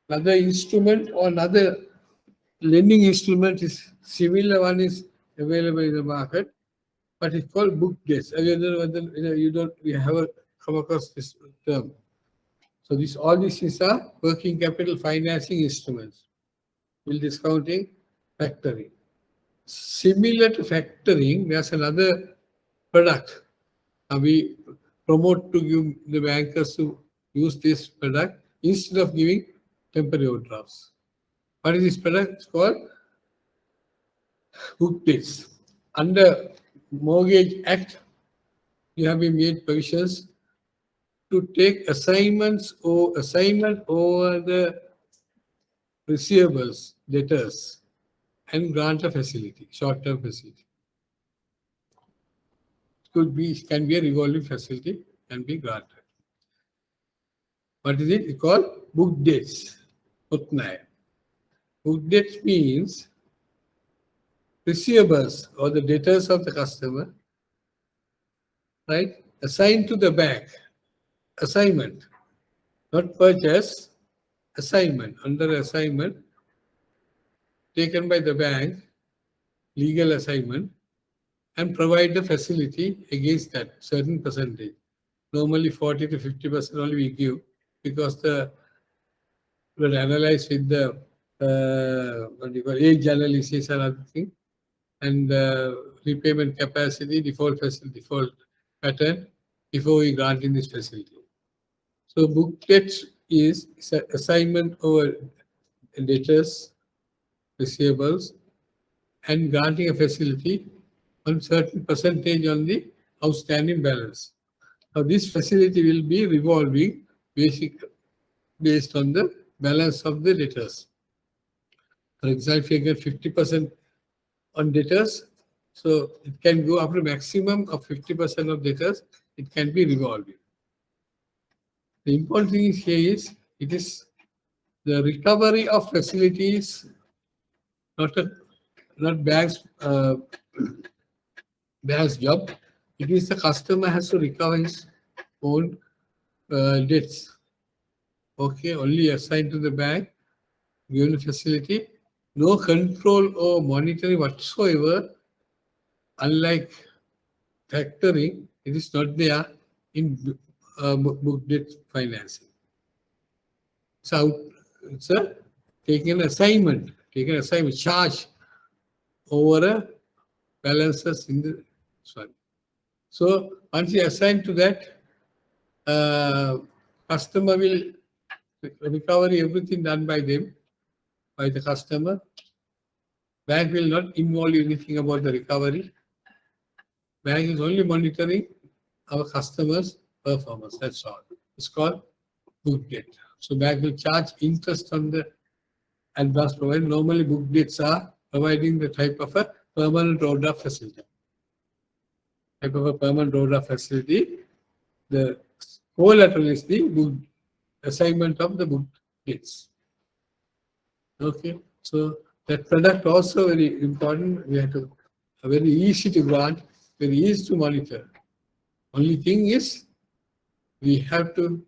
another instrument or another lending instrument is similar one is available in the market, but it's called book debts. I don't know whether we haven't come across this term. So all these are working capital financing instruments. Bill discounting, factoring. Similar to factoring, there's another product. We promote to give the bankers to use this product instead of giving temporary overdrafts. What is this product? It's called book debts. Under Mortgage Act, you have been made provisions to take assignment over the receivables, debtors, and grant a facility, short-term facility. Can be a revolving facility, can be granted. What is it? It's called book debts. Utnaya. Book debts means receivables or the debtors of the customer, right? Assigned to the bank. Assignment. Not purchase. Assignment. Under assignment. Taken by the bank. Legal assignment. And provide the facility against that certain percentage. Normally 40 to 50% only we give because we'll analyze with the age analysis and other thing, and repayment capacity, default pattern before we grant in this facility. So booklet is assignment over debtors, receivables, and granting a facility on certain percentage on the outstanding balance. Now this facility will be revolving based on the balance of the debtors. For example, if you get 50% on debtors, so it can go up to maximum of 50% of debtors, it can be revolving. The important thing here is it is the recovery of facilities, not bank's job. It is the customer has to recover his own debts. Okay, only assigned to the bank, given a facility, no control or monitoring whatsoever. Unlike factoring, it is not there in book debt financing. So it's taking an assignment, charge over balances in the fund. So once you assign to that, customer will recover everything done by them, by the customer. Bank will not involve anything about the recovery. Bank is only monitoring our customers' performance. That's all. It's called book debt. So bank will charge interest on the advance provided. Normally, book debts are providing the type of a permanent overdraft facility. Type of a permanent overdraft facility. The collateral is the book assignment of the book debts. Okay, so that product also very important. We have to very easy to grant, very easy to monitor. Only thing is we have to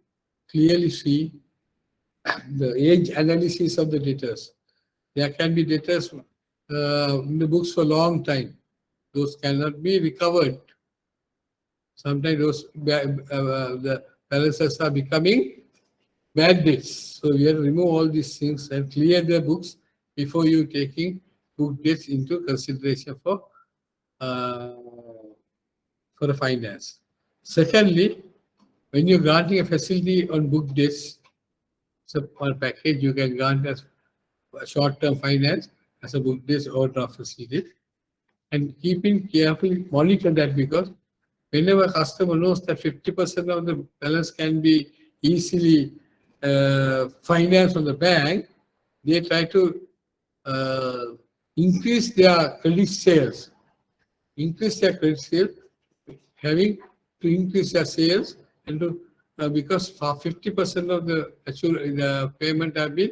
clearly see the age analysis of the debtors. There can be debtors in the books for a long time. Those cannot be recovered. Sometimes the balances are becoming bad debts. So we have to remove all these things and clear the books before you taking book debts into consideration uh, for the finance. Secondly, when you're granting a facility on book debts, so on package you can grant as a short-term finance as a book debts overdraft facility, and keeping carefully monitor that, because whenever a customer knows that 50% of the balance can be easily financed on the bank, they try to uh, increase their credit sales, having to increase their sales and to because for 50% of the payment have been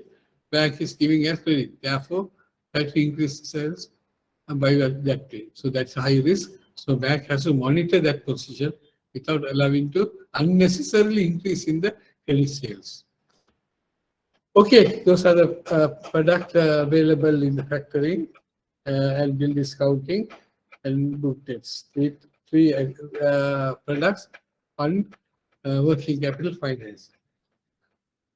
bank is giving as credit. Therefore, try to increase sales by that way. So that's a high risk. So bank has to monitor that position without allowing to unnecessarily increase in the credit sales. Okay, those are the product available in the factoring and bill discounting and book debts. Three products on working capital finance.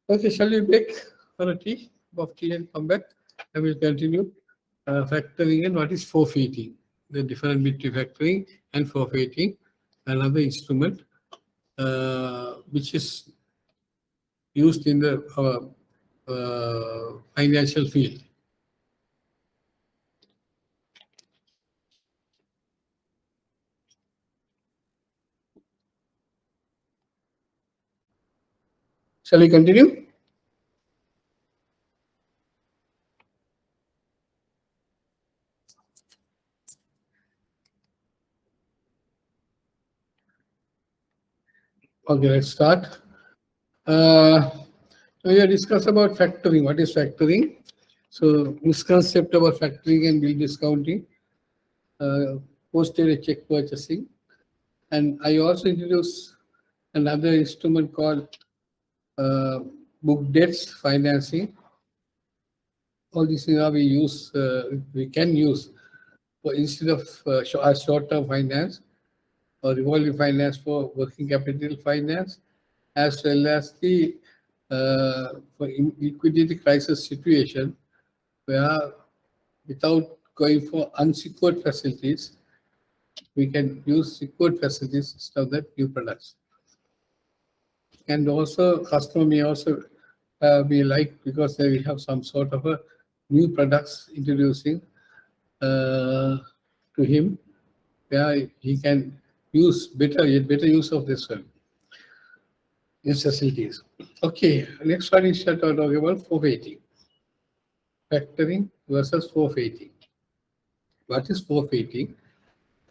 Okay, shall we break for a tea of tea and come back? I will continue factoring and what is forfeiting. The difference between factoring and forfeiting, another instrument which is used in the financial field. Shall we continue? Okay, let's start. We have discussed about factoring. What is factoring? So, misconcept about factoring and bill discounting, postage check purchasing, and I also introduced another instrument called book debts financing. All these things are we can use for instead of short-term finance or revolving finance for working capital finance, as well as the for liquidity crisis situation where without going for unsecured facilities, we can use secured facilities instead of the new products. And also customer may also be like, because we have some sort of a new products introducing to him, where he can use better use of this one, these facilities. Okay, next one is to talk about forfeiting. Factoring versus forfeiting. What is forfeiting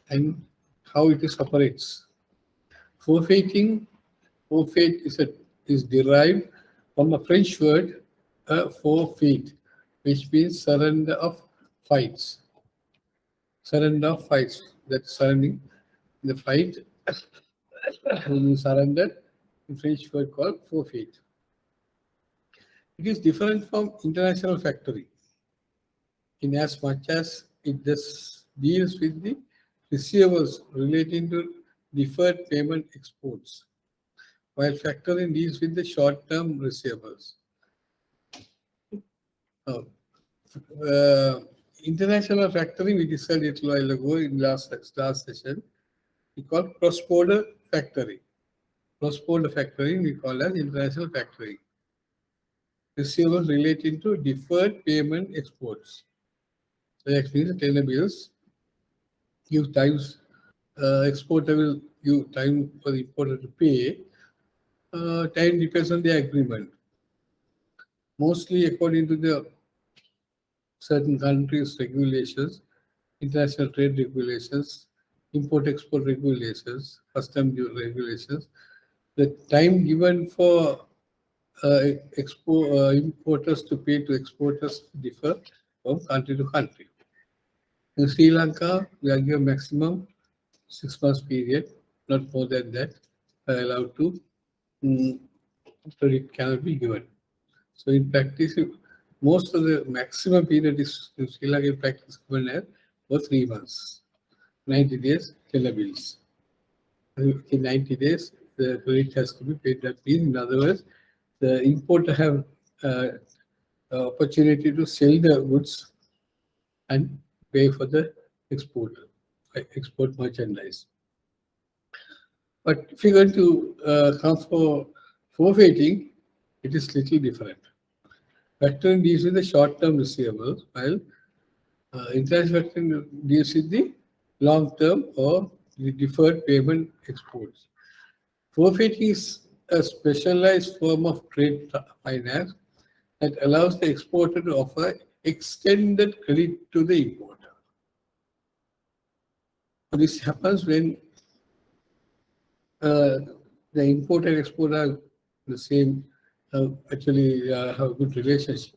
and how it operates? Forfeiting, forfeit is derived from a French word, forfeit, which means surrender of fights. Surrender of fights. That's surrendering the fight. When you surrender, the French word called forfeit. It is different from international factoring in as much as it deals with the receivables relating to deferred payment exports, while factoring deals with the short-term receivables. Uh, International factoring, we discussed it a while ago in last session. We call cross-border factoring. Cross-border factoring we call as international factoring. Receivables relating to deferred payment exports. So that means tenor bills give times exporter will give time for the importer to pay. Time depends on the agreement. Mostly according to the certain countries' regulations, international trade regulations, import-export regulations, custom duty regulations, the time given for importers to pay to exporters differ from country to country. In Sri Lanka, we are given maximum 6 months period, not more than that, allowed to. Credit cannot be given. So in practice, most of the maximum period is in Sri Lanka in practice given as for 3 months, 90 days, Tenor Bills. In 90 days, the credit has to be paid. That means, in other words, the importer have opportunity to sell the goods and pay for the exporter, export merchandise. But if you're going to come for forfeiting, it is little different. Factoring deals with the short-term receivables, while international factoring deals with the long-term or the deferred payment exports. Forfeiting is a specialized form of trade finance that allows the exporter to offer extended credit to the importer. This happens when the importer and exporter are the same, have a good relationship.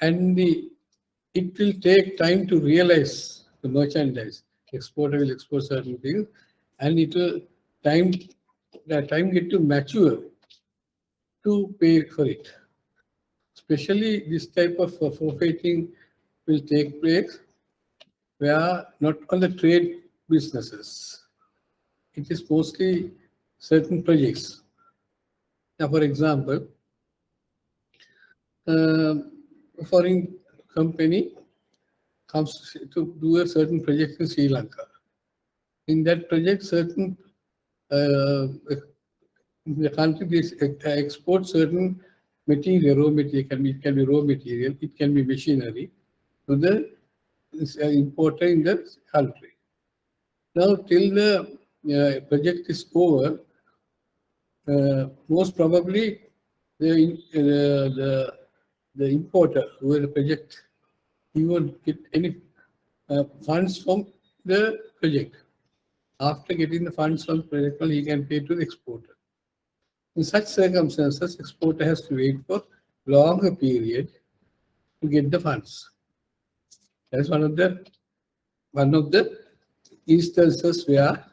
And it will take time to realize the merchandise. Exporter will export certain things, and it will the time get to mature to pay for it. Especially this type of forfeiting will take place where not on the trade businesses. It is mostly certain projects. Now, for example, foreign company comes to do a certain project in Sri Lanka. In that project, certain the country export certain material, raw material, it can be raw material, it can be machinery to the importer in the country. Now, till the project is over, most probably the importer who has the project, he won't get any funds from the project. After getting the funds from the project, he can pay to the exporter. In such circumstances, exporter has to wait for longer period to get the funds. That's one of the instances where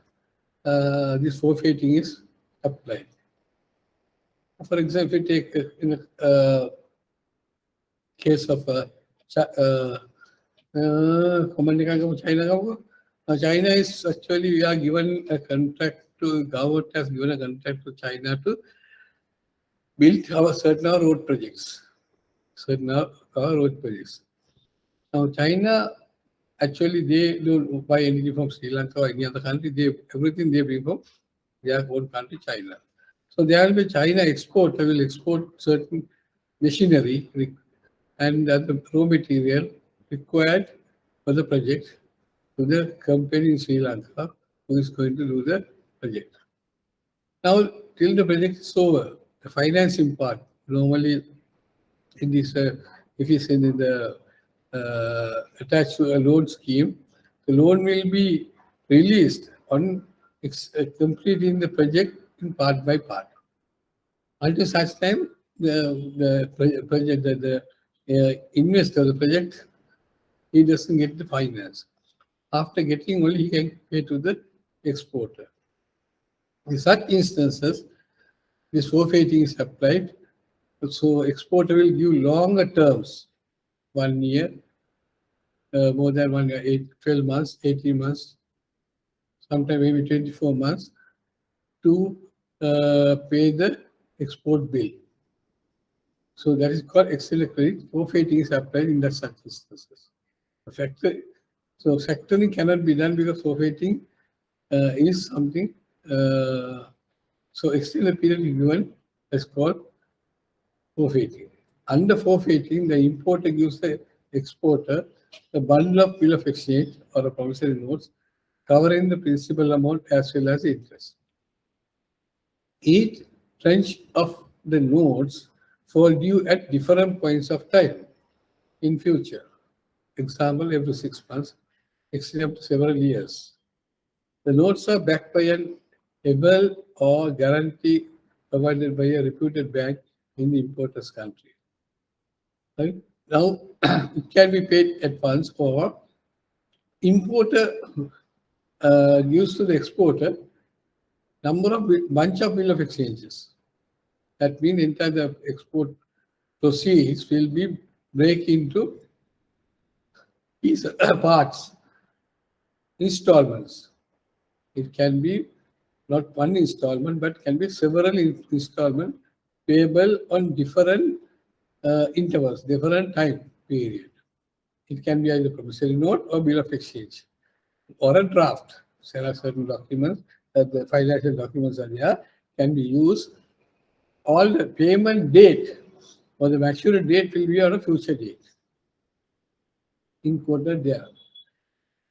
this forfeiting is applied. For example, if you take in a case of China. China is actually, we are given a contract to, government has given a contract to China to build our certain road projects. Now, China, actually, they don't buy anything from Sri Lanka or any other country. Everything they bring from their own country, China. So there will be China export. They will export certain machinery and the raw material required for the project to the company in Sri Lanka who is going to do the project. Now, till the project is over, the financing part, normally in this, if it's in the attached to a loan scheme, the loan will be released on completing the project in part by part. Until such time, the investor of the project, he doesn't get the finance. After getting only, he can pay to the exporter. In such instances, this forfeiting is applied. So exporter will give longer terms, 1 year, more than 1 year, 12 months, 18 months, sometimes maybe 24 months to pay the export bill. So that is called extended credit. Forfeiting is applied in that such instances. So factoring cannot be done because forfeiting is something. So extended period is given is called forfeiting. Under forfeiting, the importer gives the exporter a bundle of bill of exchange or a promissory notes covering the principal amount as well as interest. Each tranche of the notes fall due at different points of time in future. Example, every 6 months, extending up to several years. The notes are backed by an able or guarantee provided by a reputed bank in the importer's country. Right? Now, it can be paid at once, or importer gives to the exporter bunch of bill of exchanges. That means entire the export proceeds will be break into pieces, parts, installments. It can be not one installment, but can be several installment payable on different intervals, different time period. It can be either promissory note or bill of exchange or a draft. There are certain documents that the financial documents are there, can be used. All the payment date or the maturity date will be on a future date. Encoded there.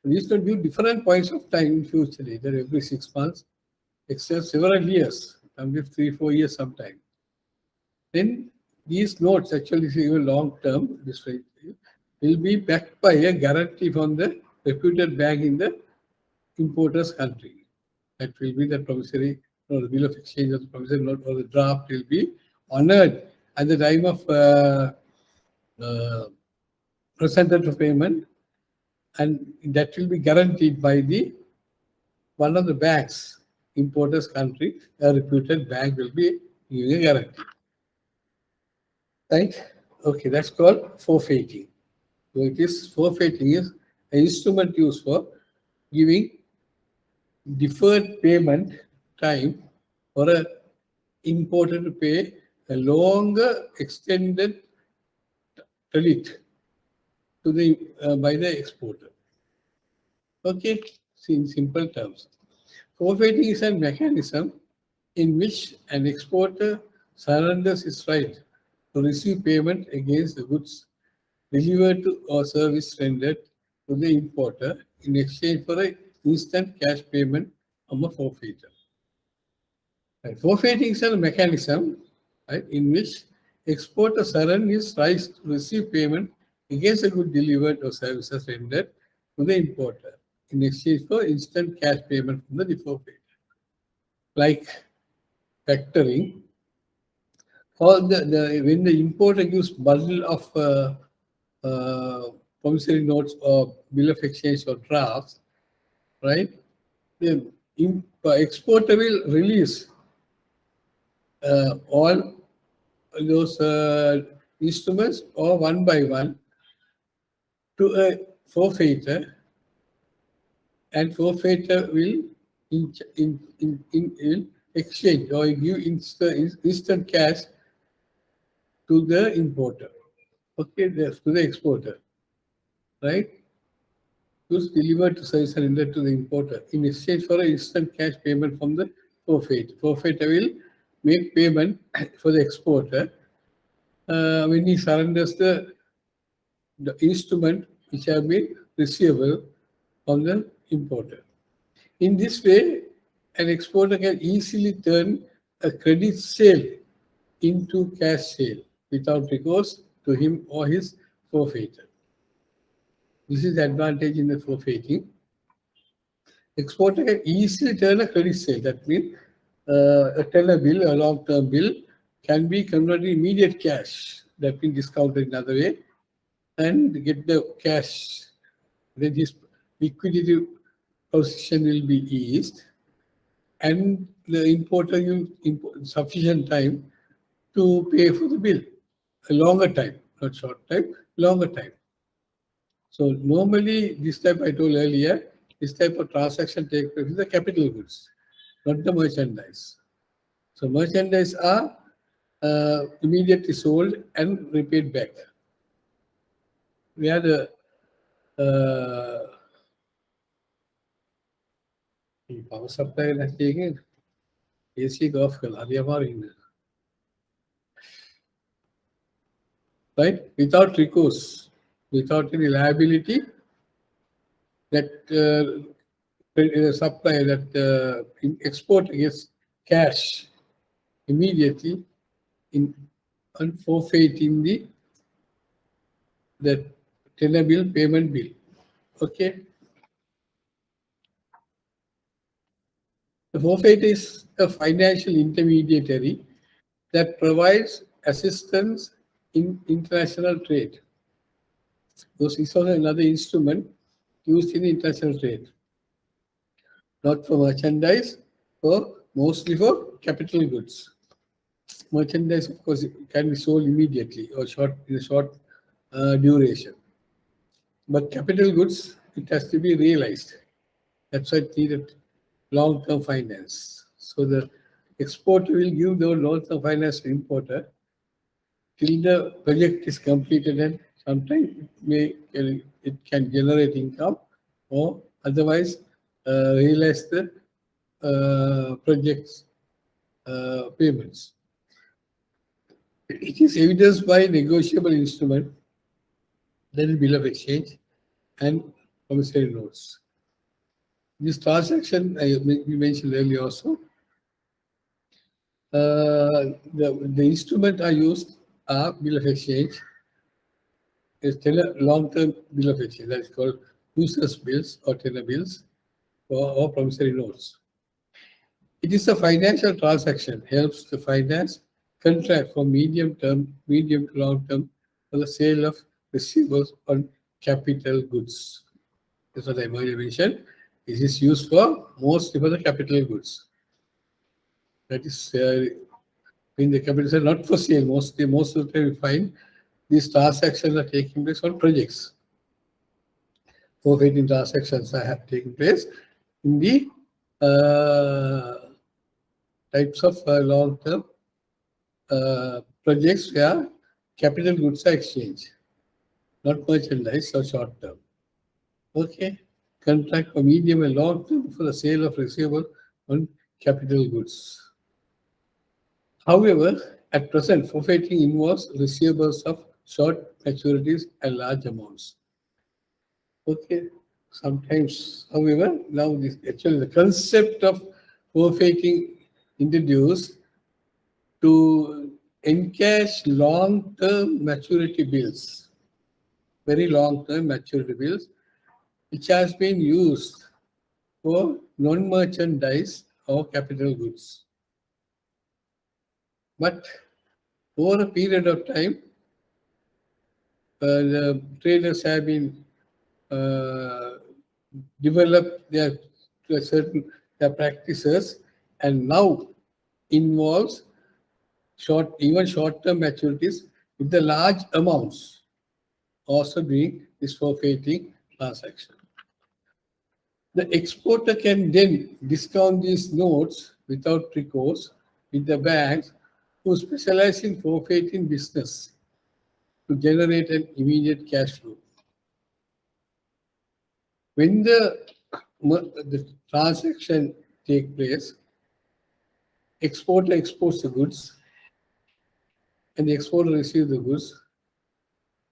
These will give different points of time in future, either every 6 months, except several years, sometimes 3-4 years sometime. Then these notes actually even long term, this way, will be backed by a guarantee from the reputed bank in the importer's country. That will be the promissory or the bill of exchange or the promissory note or the draft will be honored at the time of presented for payment, and that will be guaranteed by the one of the banks, importer's country, a reputed bank will be giving a guarantee. Right? Okay, that's called forfeiting. So it is forfeiting is an instrument used for giving deferred payment time for a importer to pay a longer extended credit to the by the exporter. Okay, in simple terms. Forfeiting is a mechanism in which an exporter surrenders his right to receive payment against the goods delivered to or service rendered to the importer in exchange for an instant cash payment from a forfeiter. Right. Forfeiting is a mechanism, right, in which exporter surrenders his right to receive payment against a good delivered or services rendered to the importer in exchange for instant cash payment from the forfeiter. Like factoring, or when the importer gives bundle of promissory notes or bill of exchange or drafts, right? The exporter will release all those instruments or one by one to a forfeiter, and forfeiter will will exchange or give instant cash to the importer. Okay, to the exporter, right? Goods delivered to service and rendered to the importer in exchange for an instant cash payment from the forfeiter. Forfeiter will make payment for the exporter when he surrenders the instrument which have been receivable from the importer. In this way, an exporter can easily turn a credit sale into cash sale without recourse to him or his forfeiter. This is the advantage in the forfeiting. Exporter can easily turn a credit sale. That means a tenor bill, a long-term bill, can be converted immediate cash. That means discounted in another way, and get the cash. Then his liquidity position will be eased, and the importer will sufficient time to pay for the bill. A longer time, not short time, longer time. So normally, this type I told earlier, this type of transaction takes place with the capital goods, not the merchandise. So merchandise are immediately sold and repaid back. Where the power supply is taking AC off, right? Without recourse, without any liability, that supplier that export gets cash immediately in forfeiting the tenor bill payment bill. Okay. The forfeit is a financial intermediary that provides assistance in international trade. This is also another instrument used in international trade, not for merchandise, mostly for capital goods. Merchandise, of course, can be sold immediately or in a short duration. But capital goods, it has to be realized. That's why it needed long-term finance. So the exporter will give the long-term finance to importer till the project is completed, and sometimes it can generate income or otherwise realize the project's payments. It is evidenced by negotiable instrument, then bill of exchange and promissory notes. This transaction we mentioned earlier also. The instrument I used are bill of exchange. Is tenor long-term bill of exchange, that is called users bills or tenor bills or promissory notes. It is a financial transaction, helps to finance contract for medium to long term for the sale of receivables on capital goods. That's what I mentioned. This is used for mostly for the capital goods. That is in the capital sale, not for sale. Most of the time we find these transactions are taking place on projects. Forfeiting transactions are taking place in the types of long-term projects where capital goods are exchanged, not merchandise or short-term. Okay, contract for medium and long-term for the sale of receivable on capital goods. However, at present, forfeiting involves receivables of short maturities and large amounts. Okay, sometimes, however, now this actually the concept of forfeiting introduced to encash long-term maturity bills, very long-term maturity bills, which has been used for non-merchandise or capital goods. But over a period of time, the traders have been developed their certain their practices, and now involves even short-term maturities with the large amounts also doing this forfeiting transaction. The exporter can then discount these notes without recourse with the banks who specialize in forfeiting business to generate an immediate cash flow. When the transaction takes place, exporter exports the goods and the exporter receives the goods.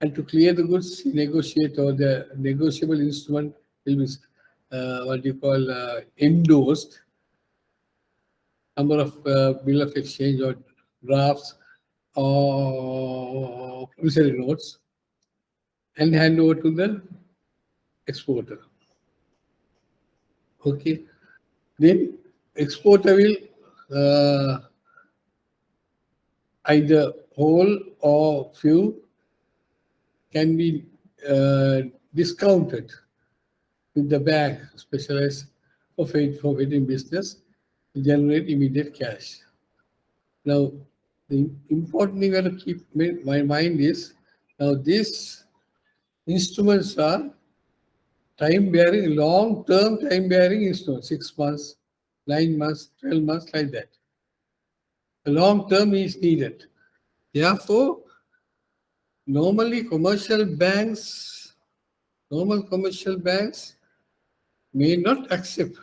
And to clear the goods, he negotiate, or the negotiable instrument will be endorsed, number of bill of exchange or drafts or promissory notes, and hand over to the exporter. Okay. Then exporter will either whole or few can be discounted with the bank specialized for forfeiting business to generate immediate cash. Now, the important thing we have to keep in my mind is now these instruments are time-bearing, long-term time-bearing instruments, 6 months, 9 months, 12 months, like that. The long term is needed. Therefore, normally commercial banks may not accept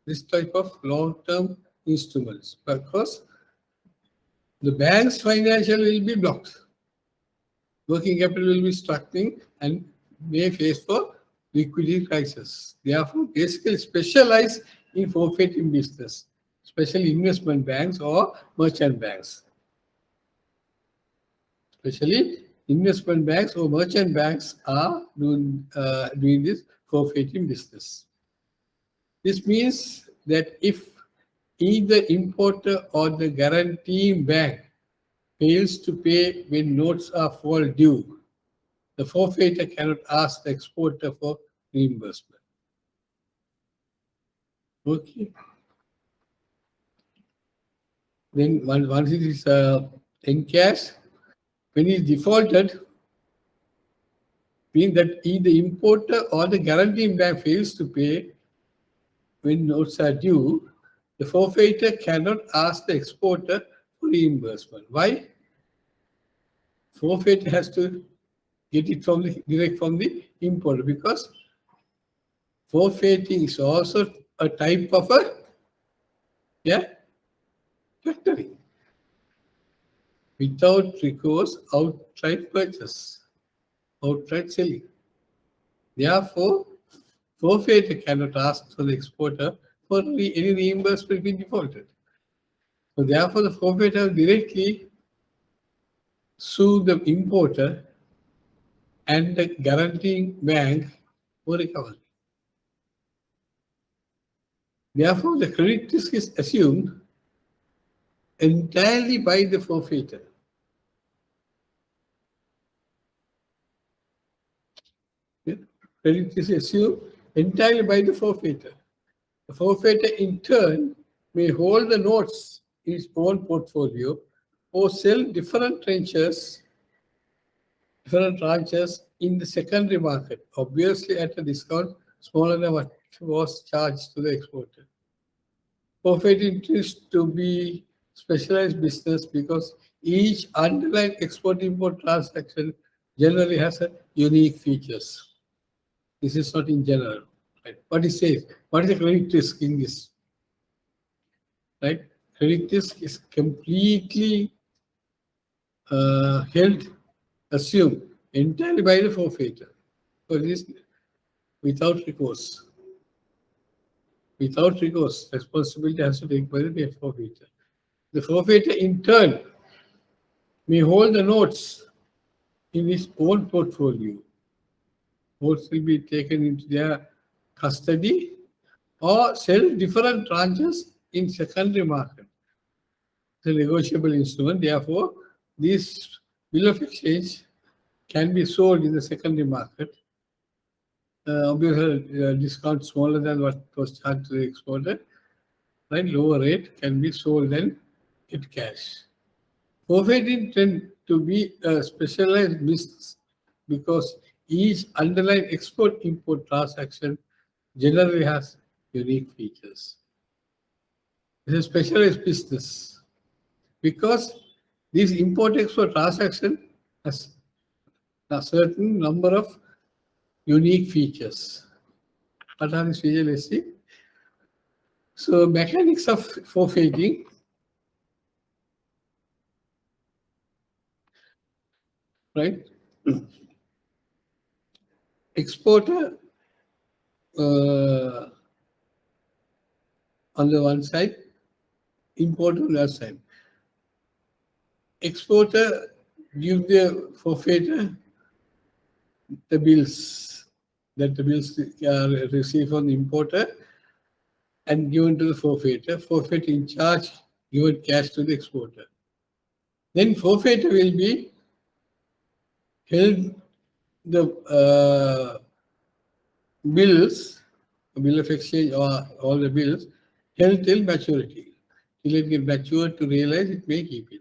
this type of long-term instruments because the bank's financial will be blocked. Working capital will be struggling and may face for liquidity crisis. Therefore, basically specialize in forfeiting business, especially investment banks or merchant banks. Especially investment banks or merchant banks are doing this forfeiting business. This means that if either importer or the guaranteeing bank fails to pay when notes are fall due, the forfeiter cannot ask the exporter for reimbursement. Okay. Then once it is encashed, when it is defaulted, means that either importer or the guaranteeing bank fails to pay when notes are due, the forfeiter cannot ask the exporter for reimbursement. Why? Forfeiter has to get it from direct from the importer, because forfeiting is also a type of factoring without recourse outright purchase, outright selling. Therefore, forfeiter cannot ask for the exporter for any reimbursement being defaulted. So therefore, the forfeiter directly sue the importer and the guaranteeing bank for recovery. Therefore, the credit risk is assumed entirely by the forfeiter. Credit risk is assumed entirely by the forfeiter. The forfeiter, in turn, may hold the notes in its own portfolio or sell different tranches in the secondary market, obviously at a discount smaller than what was charged to the exporter. Forfeiting tends to be specialized business because each underlying export-import transaction generally has a unique features. This is not in general. Right? What it says, what is the credit risk in this? Right? Credit risk is completely assumed entirely by the forfeiter. So this without recourse. Without recourse, responsibility has to take by the forfeiter. The forfeiter, in turn, may hold the notes in his own portfolio. Notes will be taken into their custody or sell different tranches in secondary market. It's a negotiable instrument. Therefore, this bill of exchange can be sold in the secondary market. Obviously, discount smaller than what was charged to the exporter. Right, lower rate can be sold and get cash. Forfeiting tend to be a specialized business because each underlying export-import transaction generally has unique features. It's a specialized business because this import-export transaction has a certain number of unique features. What are these features? Let's see. So, mechanics of forfeiting. Right? Exporter on the one side, importer on the other side. Exporter gives the forfeiter the bills that the bills are received from the importer and given to the forfeiter. Forfeiter in charge given cash to the exporter. Then forfeiter will be held the bills, bill of exchange or all the bills, held till maturity. Till it get matured to realize it may keep it.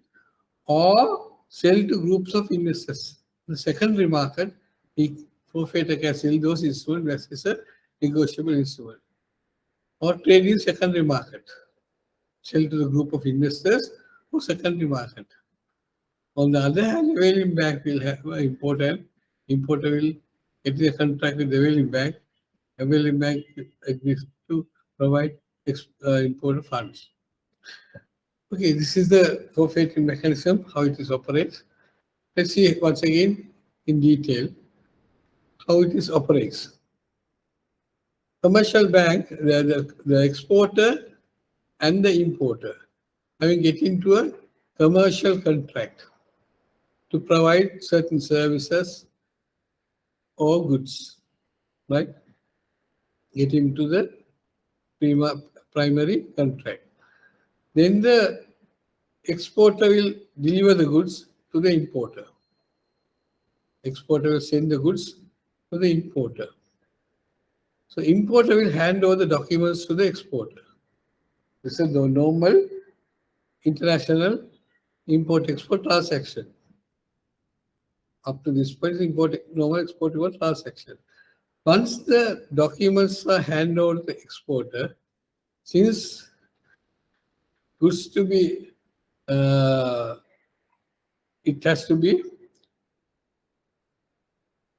Or sell to groups of investors. The secondary market, the forfeiter can sell those instruments as a negotiable instrument. Or trade in secondary market. Sell to the group of investors or secondary market. On the other hand, the whaling bank will have an importer will get a contract with the whaling bank. The whaling bank agrees to provide importer funds. Okay, this is the forfeiting mechanism, how it is operates. Let's see once again in detail how it is operates. commercial bank, the exporter and the importer having get into a commercial contract to provide certain services or goods, right? Get into the primary contract. Then the exporter will deliver the goods to the importer. Exporter will send the goods to the importer. So importer will hand over the documents to the exporter. This is the normal international import-export transaction. Up to this point, normal export-import transaction. Once the documents are handed over to the exporter, since goods to be, it has to be,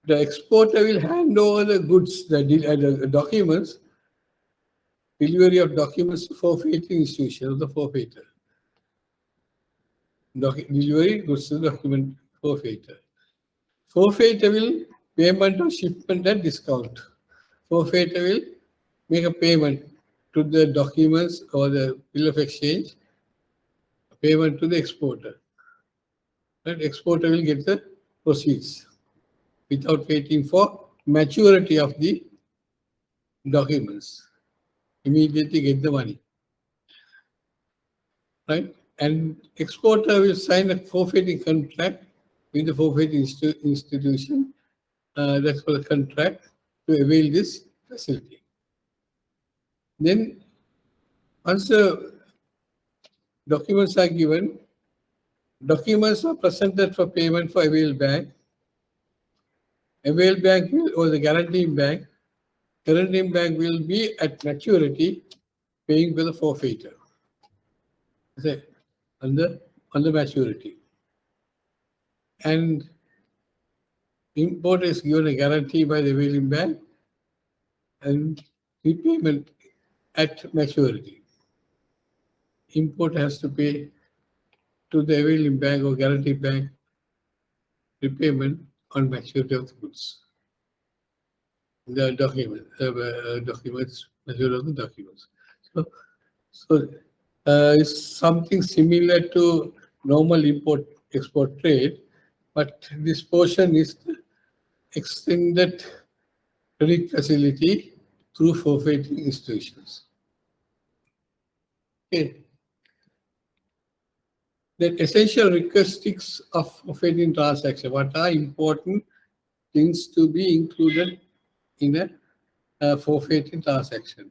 the exporter will hand over the goods, the documents, delivery of documents to forfeiting institution of the forfeiter. Delivery goods to the document forfeiter. Forfeiter will payment of shipment and discount. Forfeiter will make a payment to the documents or the bill of exchange, payment to the exporter. That exporter will get the proceeds without waiting for maturity of the documents. Immediately get the money. Right? And exporter will sign a forfeiting contract with the forfeiting institution. That's for the contract to avail this facility. Then, once the documents are given, documents are presented for payment for avail bank. Avail bank will, or the guaranteeing bank will be at maturity paying for the forfeiter. Say, on the maturity. And import is given a guarantee by the availing bank and repayment at maturity. Import has to pay to the availing bank or guarantee bank repayment on maturity of the goods. The documents, maturity of the documents. So it's something similar to normal import-export trade, but this portion is the extended credit facility through forfeiting institutions. Okay. The essential characteristics of forfeiting transaction. What are important things to be included in a forfeiting transaction?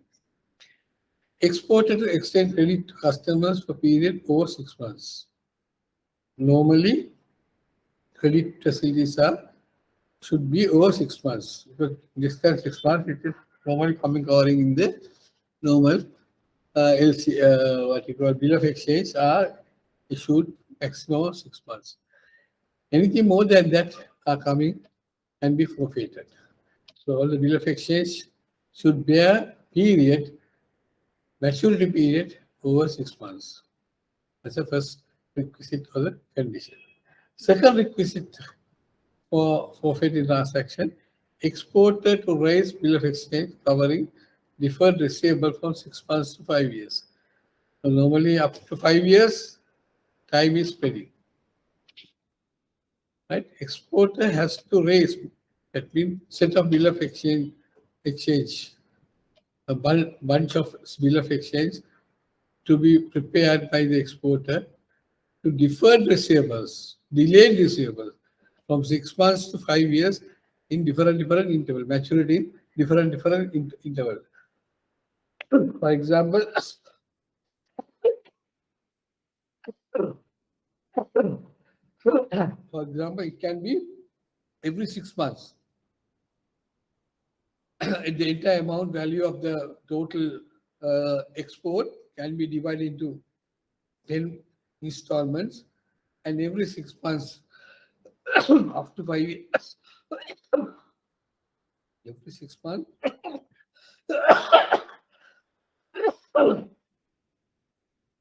Exporter to extend credit to customers for period over 6 months. Normally, credit facilities should be over 6 months. Because this time 6 months, it is normally covering in the normal what you call bill of exchange are issued maximum of 6 months. Anything more than that are coming and be forfeited. So all the bill of exchange should bear maturity period over 6 months. That's the first requisite for the condition. Second requisite for forfeiting transaction, exporter to raise bill of exchange covering deferred receivable from 6 months to 5 years. So normally up to 5 years, time is pending. Right? Exporter has to raise, that means set of bill of exchange, a bunch of bill of exchange to be prepared by the exporter to deferred receivables, delayed receivables from 6 months to 5 years in different interval, maturity in different interval. For example, it can be every 6 months. The entire amount value of the total export can be divided into 10 installments, and every 6 months up to 5 years. Every 6 months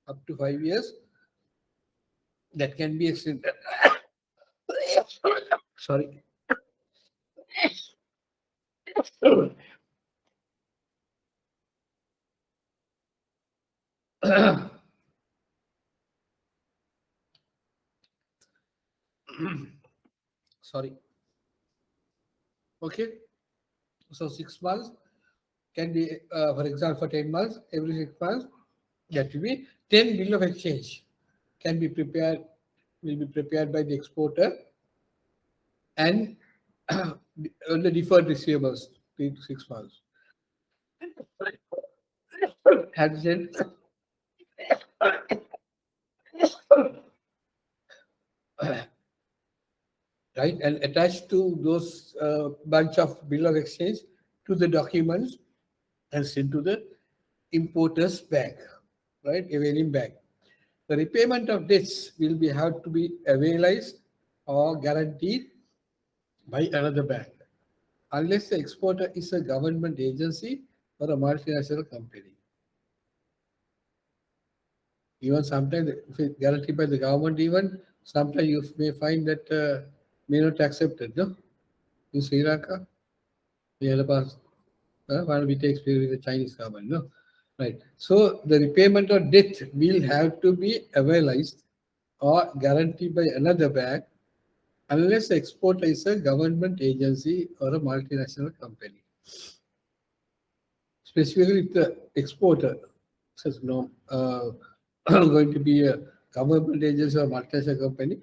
up to 5 years, that can be extended. Sorry. Sorry. Okay. So 6 months can be, for example, for 10 months, every 6 months, that will be 10 bill of exchange can be prepared, will be prepared by the exporter and on the deferred receivables, 3 to 6 months. Had said, right, and attached to those bunch of bill of exchange to the documents and sent to the importer's bank, right, availing bank. The repayment of debts will be have to be availized or guaranteed by another bank, unless the exporter is a government agency or a multinational company. Even sometimes, if it's guaranteed by the government, even sometimes you may find that may not accepted. No, in Sri Lanka, we had a past one we take with the Chinese government. No, right. So the repayment of debt will have to be availized or guaranteed by another bank, unless the exporter is a government agency or a multinational company. Specifically, if the exporter says no, going to be a government agency or multinational company,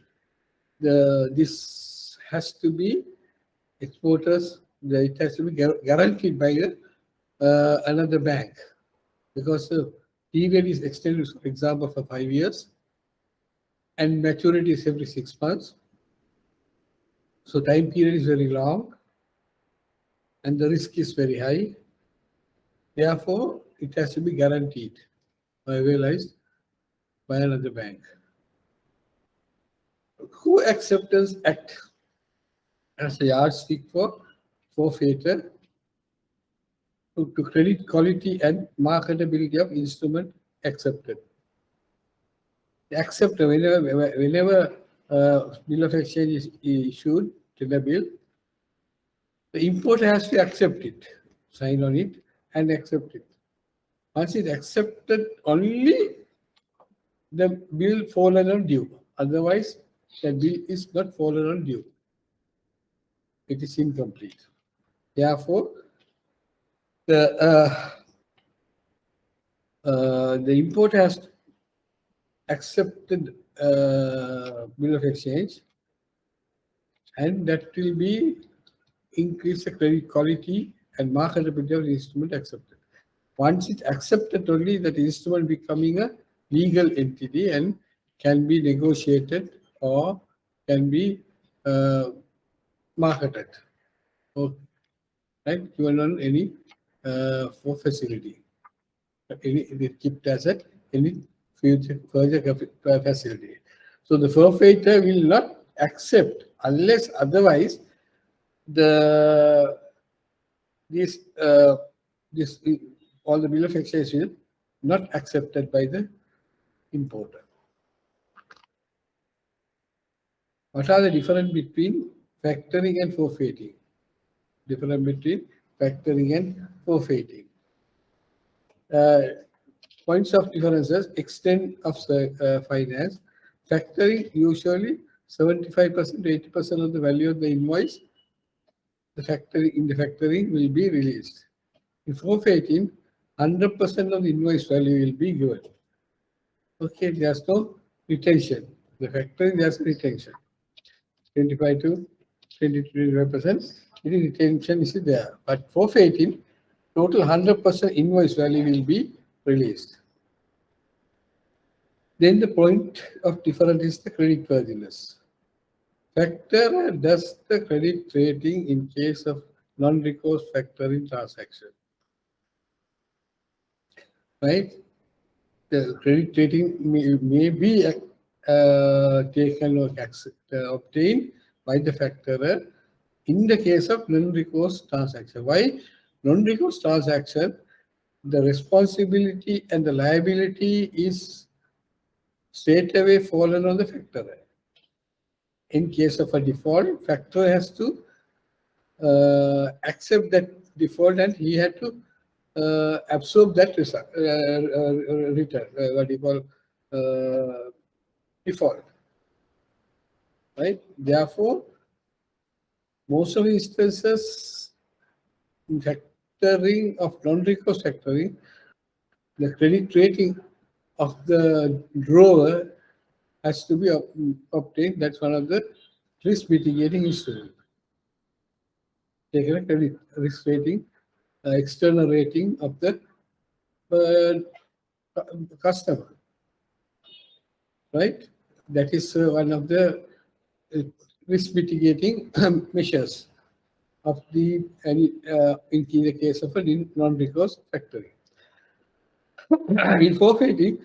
this has to be exporters. It has to be guaranteed by another bank, because the period is extended, for example, for 5 years, and maturity is every 6 months. So time period is very long, and the risk is very high. Therefore, it has to be guaranteed or realized by another bank. Who acceptance act as a yardstick for forfeiture to credit quality and marketability of instrument accepted. Accept whenever bill of exchange is issued, Tenor Bill, the importer has to accept it, sign on it, and accept it. Once it's accepted, only the bill fallen on due. Otherwise, the bill is not fallen on due. It is incomplete. Therefore, the importer has accepted bill of exchange, and that will be increase the credit quality and marketability of the instrument accepted. Once it's accepted, only that instrument becoming a legal entity and can be negotiated or can be marketed, or right, given on any for facility, any kept as a any future further facility. So the forfeitor will not accept unless otherwise the this this all the bill of exchange will not accepted by the importer. What are the difference between factoring and forfeiting? Difference between factoring and forfeiting. Points of differences: extent of finance. Factoring usually 75% to 80% of the value of the invoice. The factoring will be released. In forfeiting, 100% of the invoice value will be given. Okay, there's no retention. The factoring, there's retention. 25 to 25%. The retention is there. But forfeiting, total 100% invoice value will be released. Then the point of difference is the credit worthiness. Factor does the credit rating in case of non-recourse factoring transaction. Right? The credit rating may be taken or obtained by the factorer in the case of non-recourse transaction. Why? Non-recourse transaction, the responsibility and the liability is straight away fallen on the factorer. In case of a default, factorer has to accept that default, and he had to absorb that return, what you call default, right? Therefore, most of the instances in factoring of non-recourse factoring, the credit rating of the drawer has to be obtained. That's one of the risk mitigating instruments. Taken a credit risk rating, external rating of the customer, right? That is one of the risk mitigating measures of the in the case of a non-recourse factoring. In forfeiting,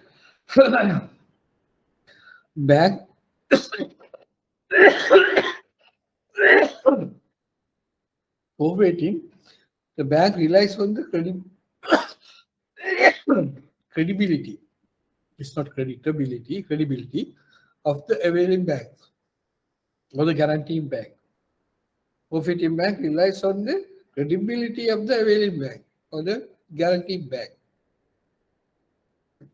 bank forfeiting, the bank relies on the credibility. It's not creditability, credibility of the availing bank or the guaranteeing bank. Forfeiting bank relies on the credibility of the availing bank or the guaranteeing bank.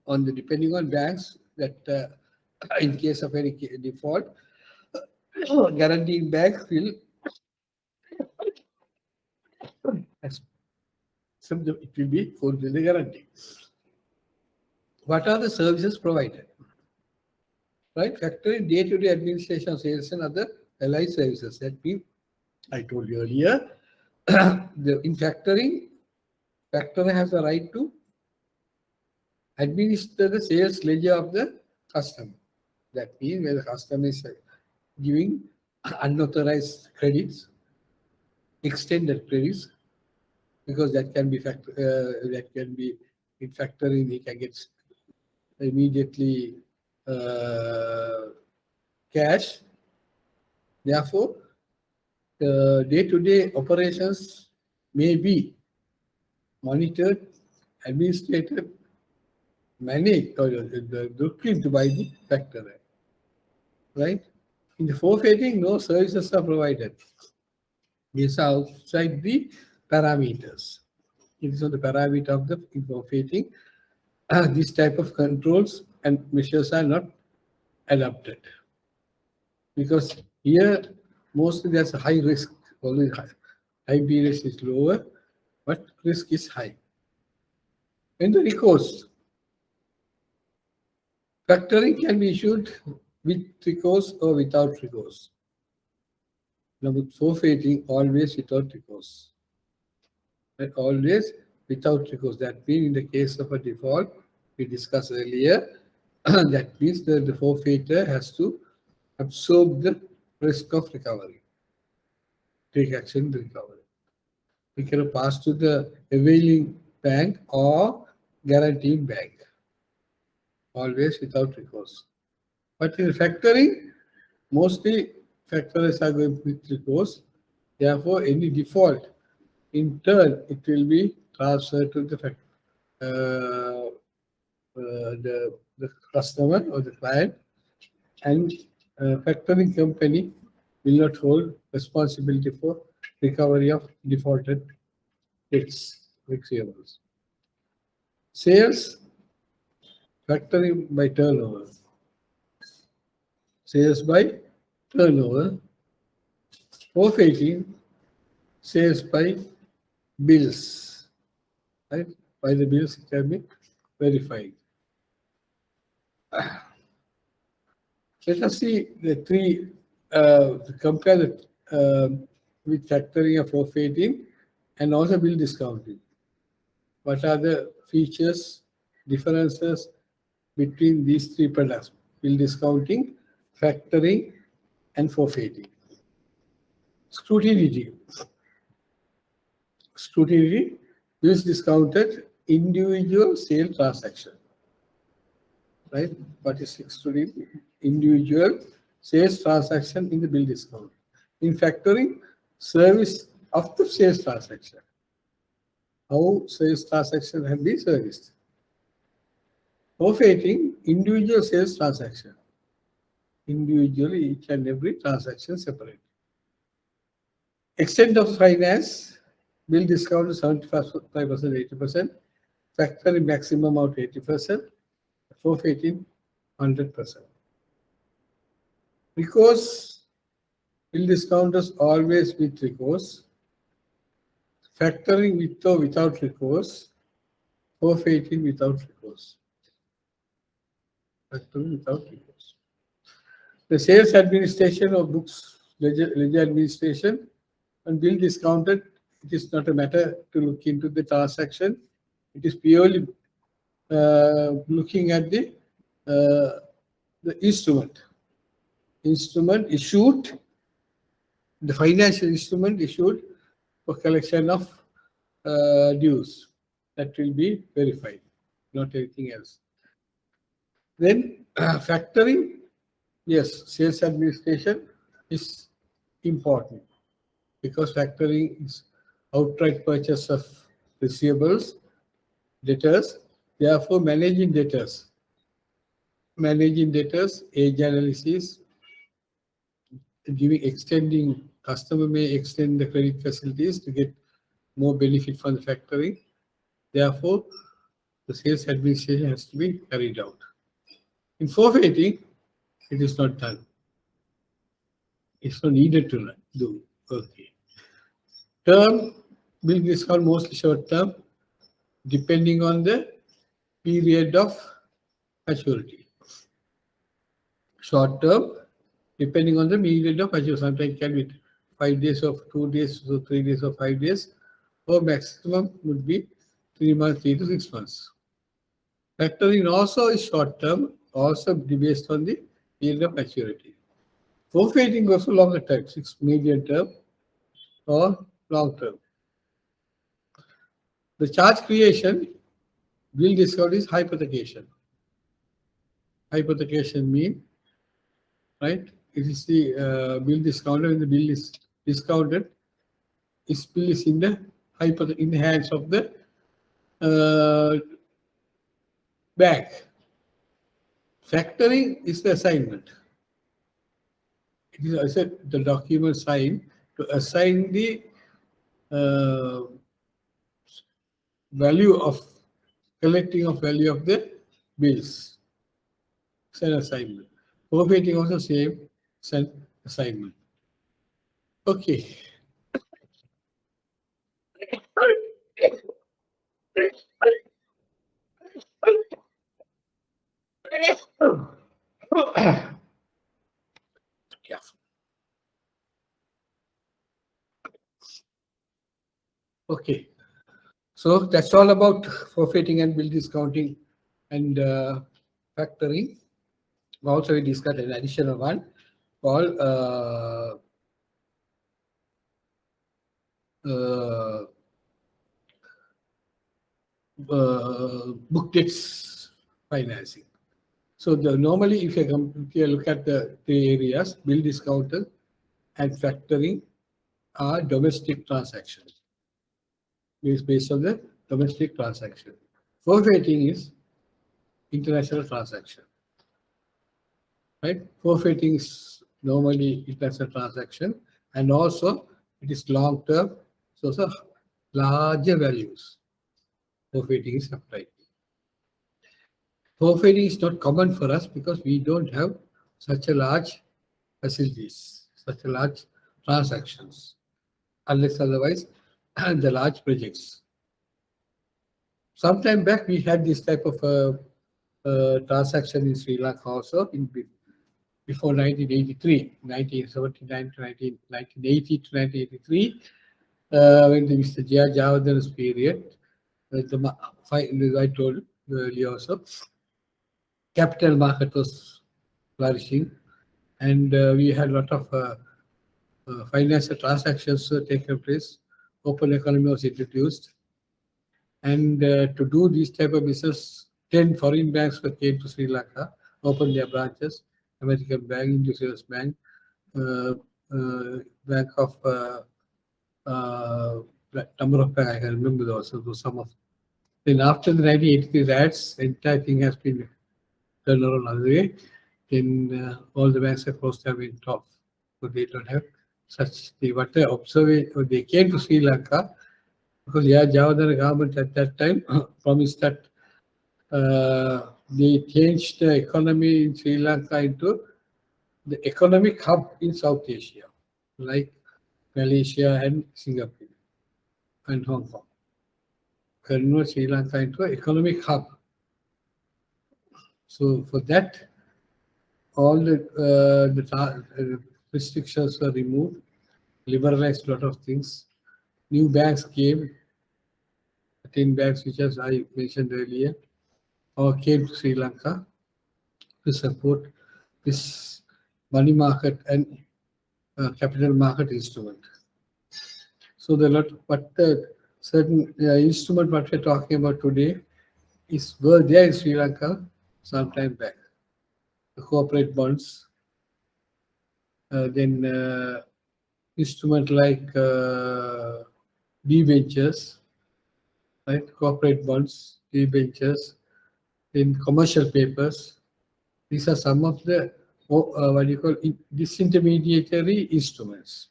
On the depending on banks that in case of any default, guaranteeing bank will it will be fulfill the guarantee. What are the services provided? Right, factoring day-to-day administration, sales, and other allied services. That means I told you earlier. In factoring, factorer has the right to administer the sales ledger of the customer. That means when the customer is giving unauthorized credits, extended credits, because that can be in factoring, he can get immediately cash. Therefore, the day-to-day operations may be monitored, administrated, managed, or looked into by the factorer. Right? In the forfeiting, no services are provided. These are outside the parameters. It is on the parameter of the forfeiting. This type of controls and measures are not adopted. Because here, mostly there's a high risk, always high. IB risk is lower, but risk is high. And the recourse. Factoring can be issued with recourse or without recourse. Now, with forfeiting, always without recourse. And always without recourse. That means in the case of a default, we discussed earlier, that means that the forfeiter has to absorb the risk of recovery, take action to recovery. We can pass to the availing bank or guaranteeing bank, always without recourse. But in factoring, mostly factorers are going with recourse. Therefore, any default, in turn, it will be transferred to the customer or the client, and factoring company will not hold responsibility for recovery of defaulted receivables. Sales, factoring by turnover. Sales by turnover. Forfeiting, sales by bills. Right? By the bills it can be verified. Let us see the three, compare with factoring and forfeiting and also bill discounting. What are the features, differences between these three products? Bill discounting, factoring, and forfeiting. Scrutiny. Scrutiny bills discounted individual sale transaction. Right? What is excluding individual sales transaction in the bill discount? In factoring, service of the sales transaction. How sales transaction can be serviced. Forfeiting, individual sales transaction. Individually, each and every transaction separate. Extent of finance, bill discount is 75%, 80%, factoring maximum out 80%, forfeiting 100%. Recourse, bill discount is always with recourse, factoring with or without recourse, forfeiting without recourse. Factoring without recourse. The sales administration of books, ledger administration, and bill discounted, it is not a matter to look into the transaction. It is purely looking at the instrument issued, the financial instrument issued for collection of dues. That will be verified, not anything else. Then factoring, yes, sales administration is important because factoring is outright purchase of receivables, debtors, therefore managing debtors, age analysis, extending, customer may extend the credit facilities to get more benefit from the factoring. Therefore, the sales administration has to be carried out. In forfeiting, it is not done. It's not needed to do. Okay. Term bill discount mostly short term, depending on the period of maturity. Short term, depending on the period of maturity. Sometimes it can be 5 days or 2 days, or 3 days or 5 days, or maximum would be 3 months, 3 to 6 months. Factoring also is short term, also based on the period of maturity. Forfeiting also longer term, 6 medium term or long term. The charge creation, bill discount is hypothecation. Hypothecation mean, right? It is the bill discounted when the bill is discounted. Its bill is in the hands of the bank. Factoring is the assignment. It is, I said, the document signed to assign the value of collecting of value of the bills. It's an assignment. Forfeiting also same, it's an assignment. Okay. Yeah. Okay. So that's all about forfeiting and bill discounting and factoring. Also, we discussed an additional one called book debts financing. So normally, if you look at the three areas, bill discounter and factoring are domestic transactions. It's based on the domestic transaction. Forfeiting is international transaction. Right? Forfeiting is normally international transaction, and also it is long term, so larger values. Forfeiting is applied. Forfeiting is not common for us because we don't have such a large facilities, such a large transactions, unless otherwise, and the large projects. Sometime back, we had this type of transaction in Sri Lanka also before 1983, 1979 to 1980 to 1983, when the Mr. J.R. Javadhan's period, I told earlier also, capital market was flourishing, and we had a lot of financial transactions taking place. Open economy was introduced, and to do this type of business, 10 foreign banks came to Sri Lanka, opened their branches. American Bank, Industrial Bank, Bank of number of banks, I can remember those. So some of. Then after the 1983 riots, the entire thing has been turned around another way. Then all the banks across have been off. So they don't have such thing. But they came to Sri Lanka Because Javadar government at that time promised that they changed the economy in Sri Lanka into the economic hub in South Asia, like Malaysia and Singapore and Hong Kong. Convert Sri Lanka into an economic hub. So for that, all the restrictions were removed, liberalized a lot of things. New banks came, 10 banks which as I mentioned earlier, or came to Sri Lanka to support this money market and capital market instrument. So the lot, but the certain instrument what we're talking about today is were there in Sri Lanka some time back. The corporate bonds, then instrument like debentures, right? Corporate bonds, debentures, then commercial papers. These are some of the what you call disintermediary instruments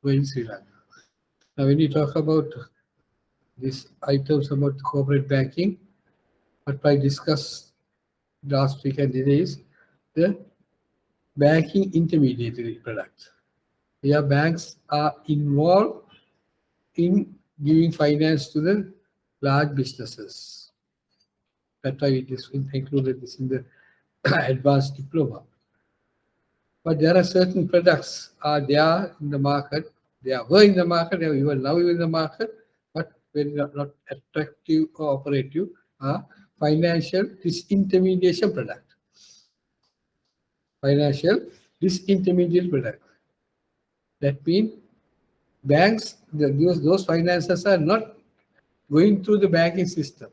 in Sri Lanka. Now, when you talk about these items about corporate banking, what I discussed last week and today is the banking intermediary product. Where banks are involved in giving finance to the large businesses. That's why it is included this in the advanced diploma. But there are certain products are there in the market. They were in the market, they are even now in the market, but when not attractive or operative, are financial disintermediation product. Financial disintermediate product. That means banks, those finances are not going through the banking system.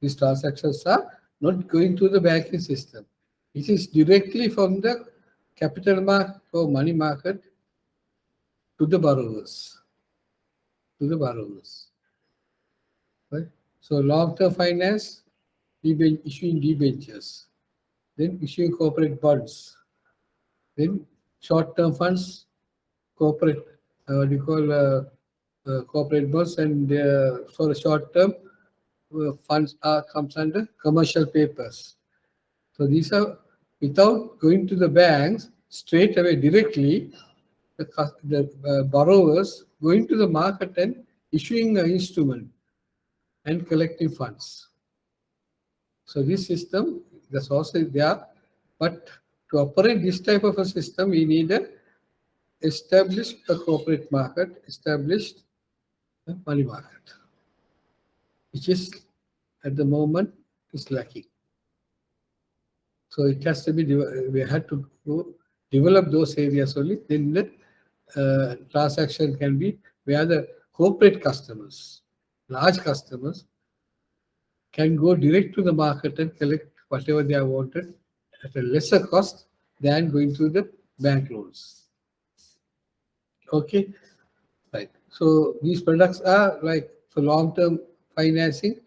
These transactions are not going through the banking system. It is directly from the capital market or money market to the borrowers. To the borrowers. Right? So long-term finance, issuing debentures, then issuing corporate bonds, then short-term funds, corporate, what you call corporate bonds, and for the short-term funds comes under commercial papers. So these are without going to the banks straight away directly. The borrowers going to the market and issuing an instrument and collecting funds. So this system, the source is there, but to operate this type of a system, we need a established a corporate market, established a money market, which is at the moment is lacking. So it has to be, we had to develop those areas only, then the transaction can be where the corporate customers, large customers, can go direct to the market and collect whatever they have wanted at a lesser cost than going through the bank loans. Okay, right. So these products are like for long-term financing,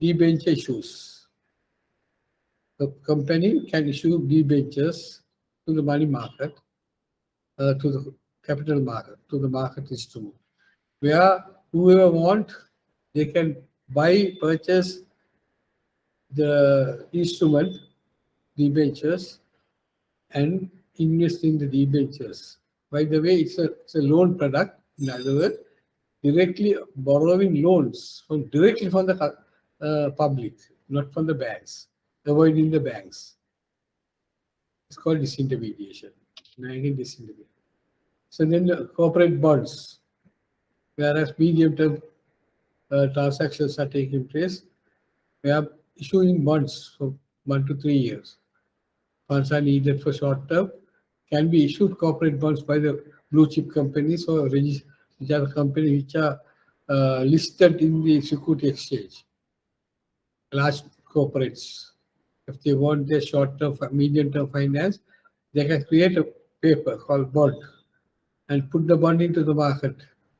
debenture issues. The company can issue debentures to the money market, to the capital market, to the market instrument, where whoever want, they can purchase the instrument, debentures, and invest in the debentures. By the way, it's a loan product. In other words, directly borrowing loans directly from the public, not from the banks, avoiding the banks. It's called disintermediation. Banking disintermediation. So then the corporate bonds, whereas medium-term transactions are taking place, we are issuing bonds for 1 to 3 years. Funds are needed for short term, can be issued corporate bonds by the blue chip companies or which are companies which are listed in the Securities Exchange. Large corporates, if they want their short term, medium term finance, they can create a paper called bond and put the bond into the market.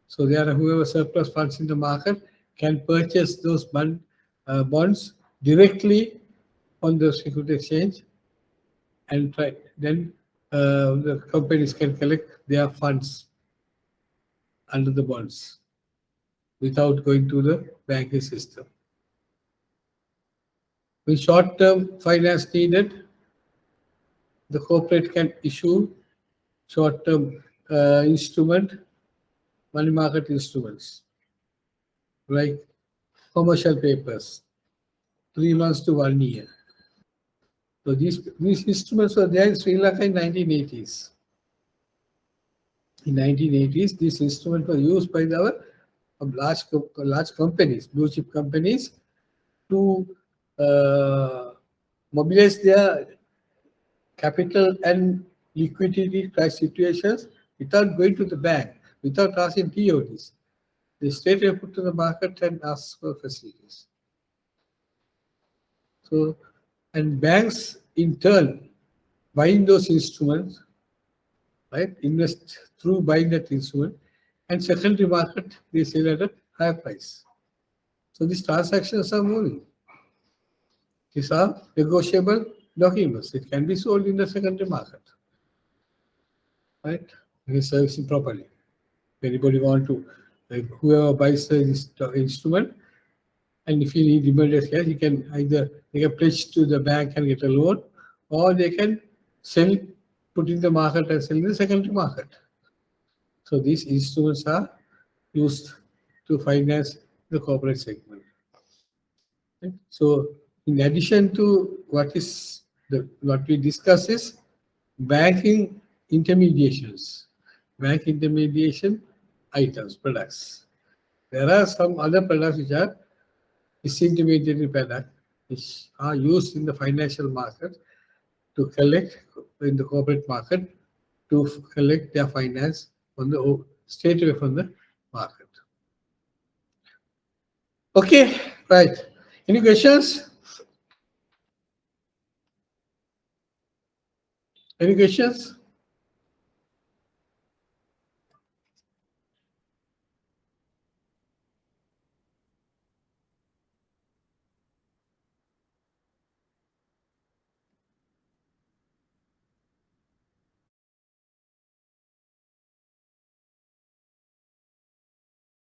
So there are whoever surplus funds in the market can purchase those bonds directly on the Securities Exchange, and then the companies can collect their funds under the bonds. without going to the banking system. With short-term finance needed, the corporate can issue short-term money market instruments, like commercial papers, 3 months to 1 year. So these instruments were there in Sri Lanka in 1980s. In 1980s, these instruments were used by large companies, blue chip companies, to mobilize their capital and liquidity crisis situations without going to the bank, without asking TODs. They straight away put to the market and ask for facilities. So, and banks in turn buying those instruments, right? Invest through buying that instrument, and secondary market they sell at a higher price. So these transactions are moving. These are negotiable documents. It can be sold in the secondary market, right? It is servicing properly. If anybody want to, like whoever buys the instrument, and if you need immediate cash, you can either they can pledge to the bank and get a loan, or they can sell, put in the market and sell in the secondary market. So these instruments are used to finance the corporate segment. Right? So in addition to what we discuss is banking intermediations, bank intermediation items, products. There are some other products which are disintermediary products which are used in the financial market to collect in the corporate market to collect their finance from the straight away from the market. Okay, right. Any questions? Any questions?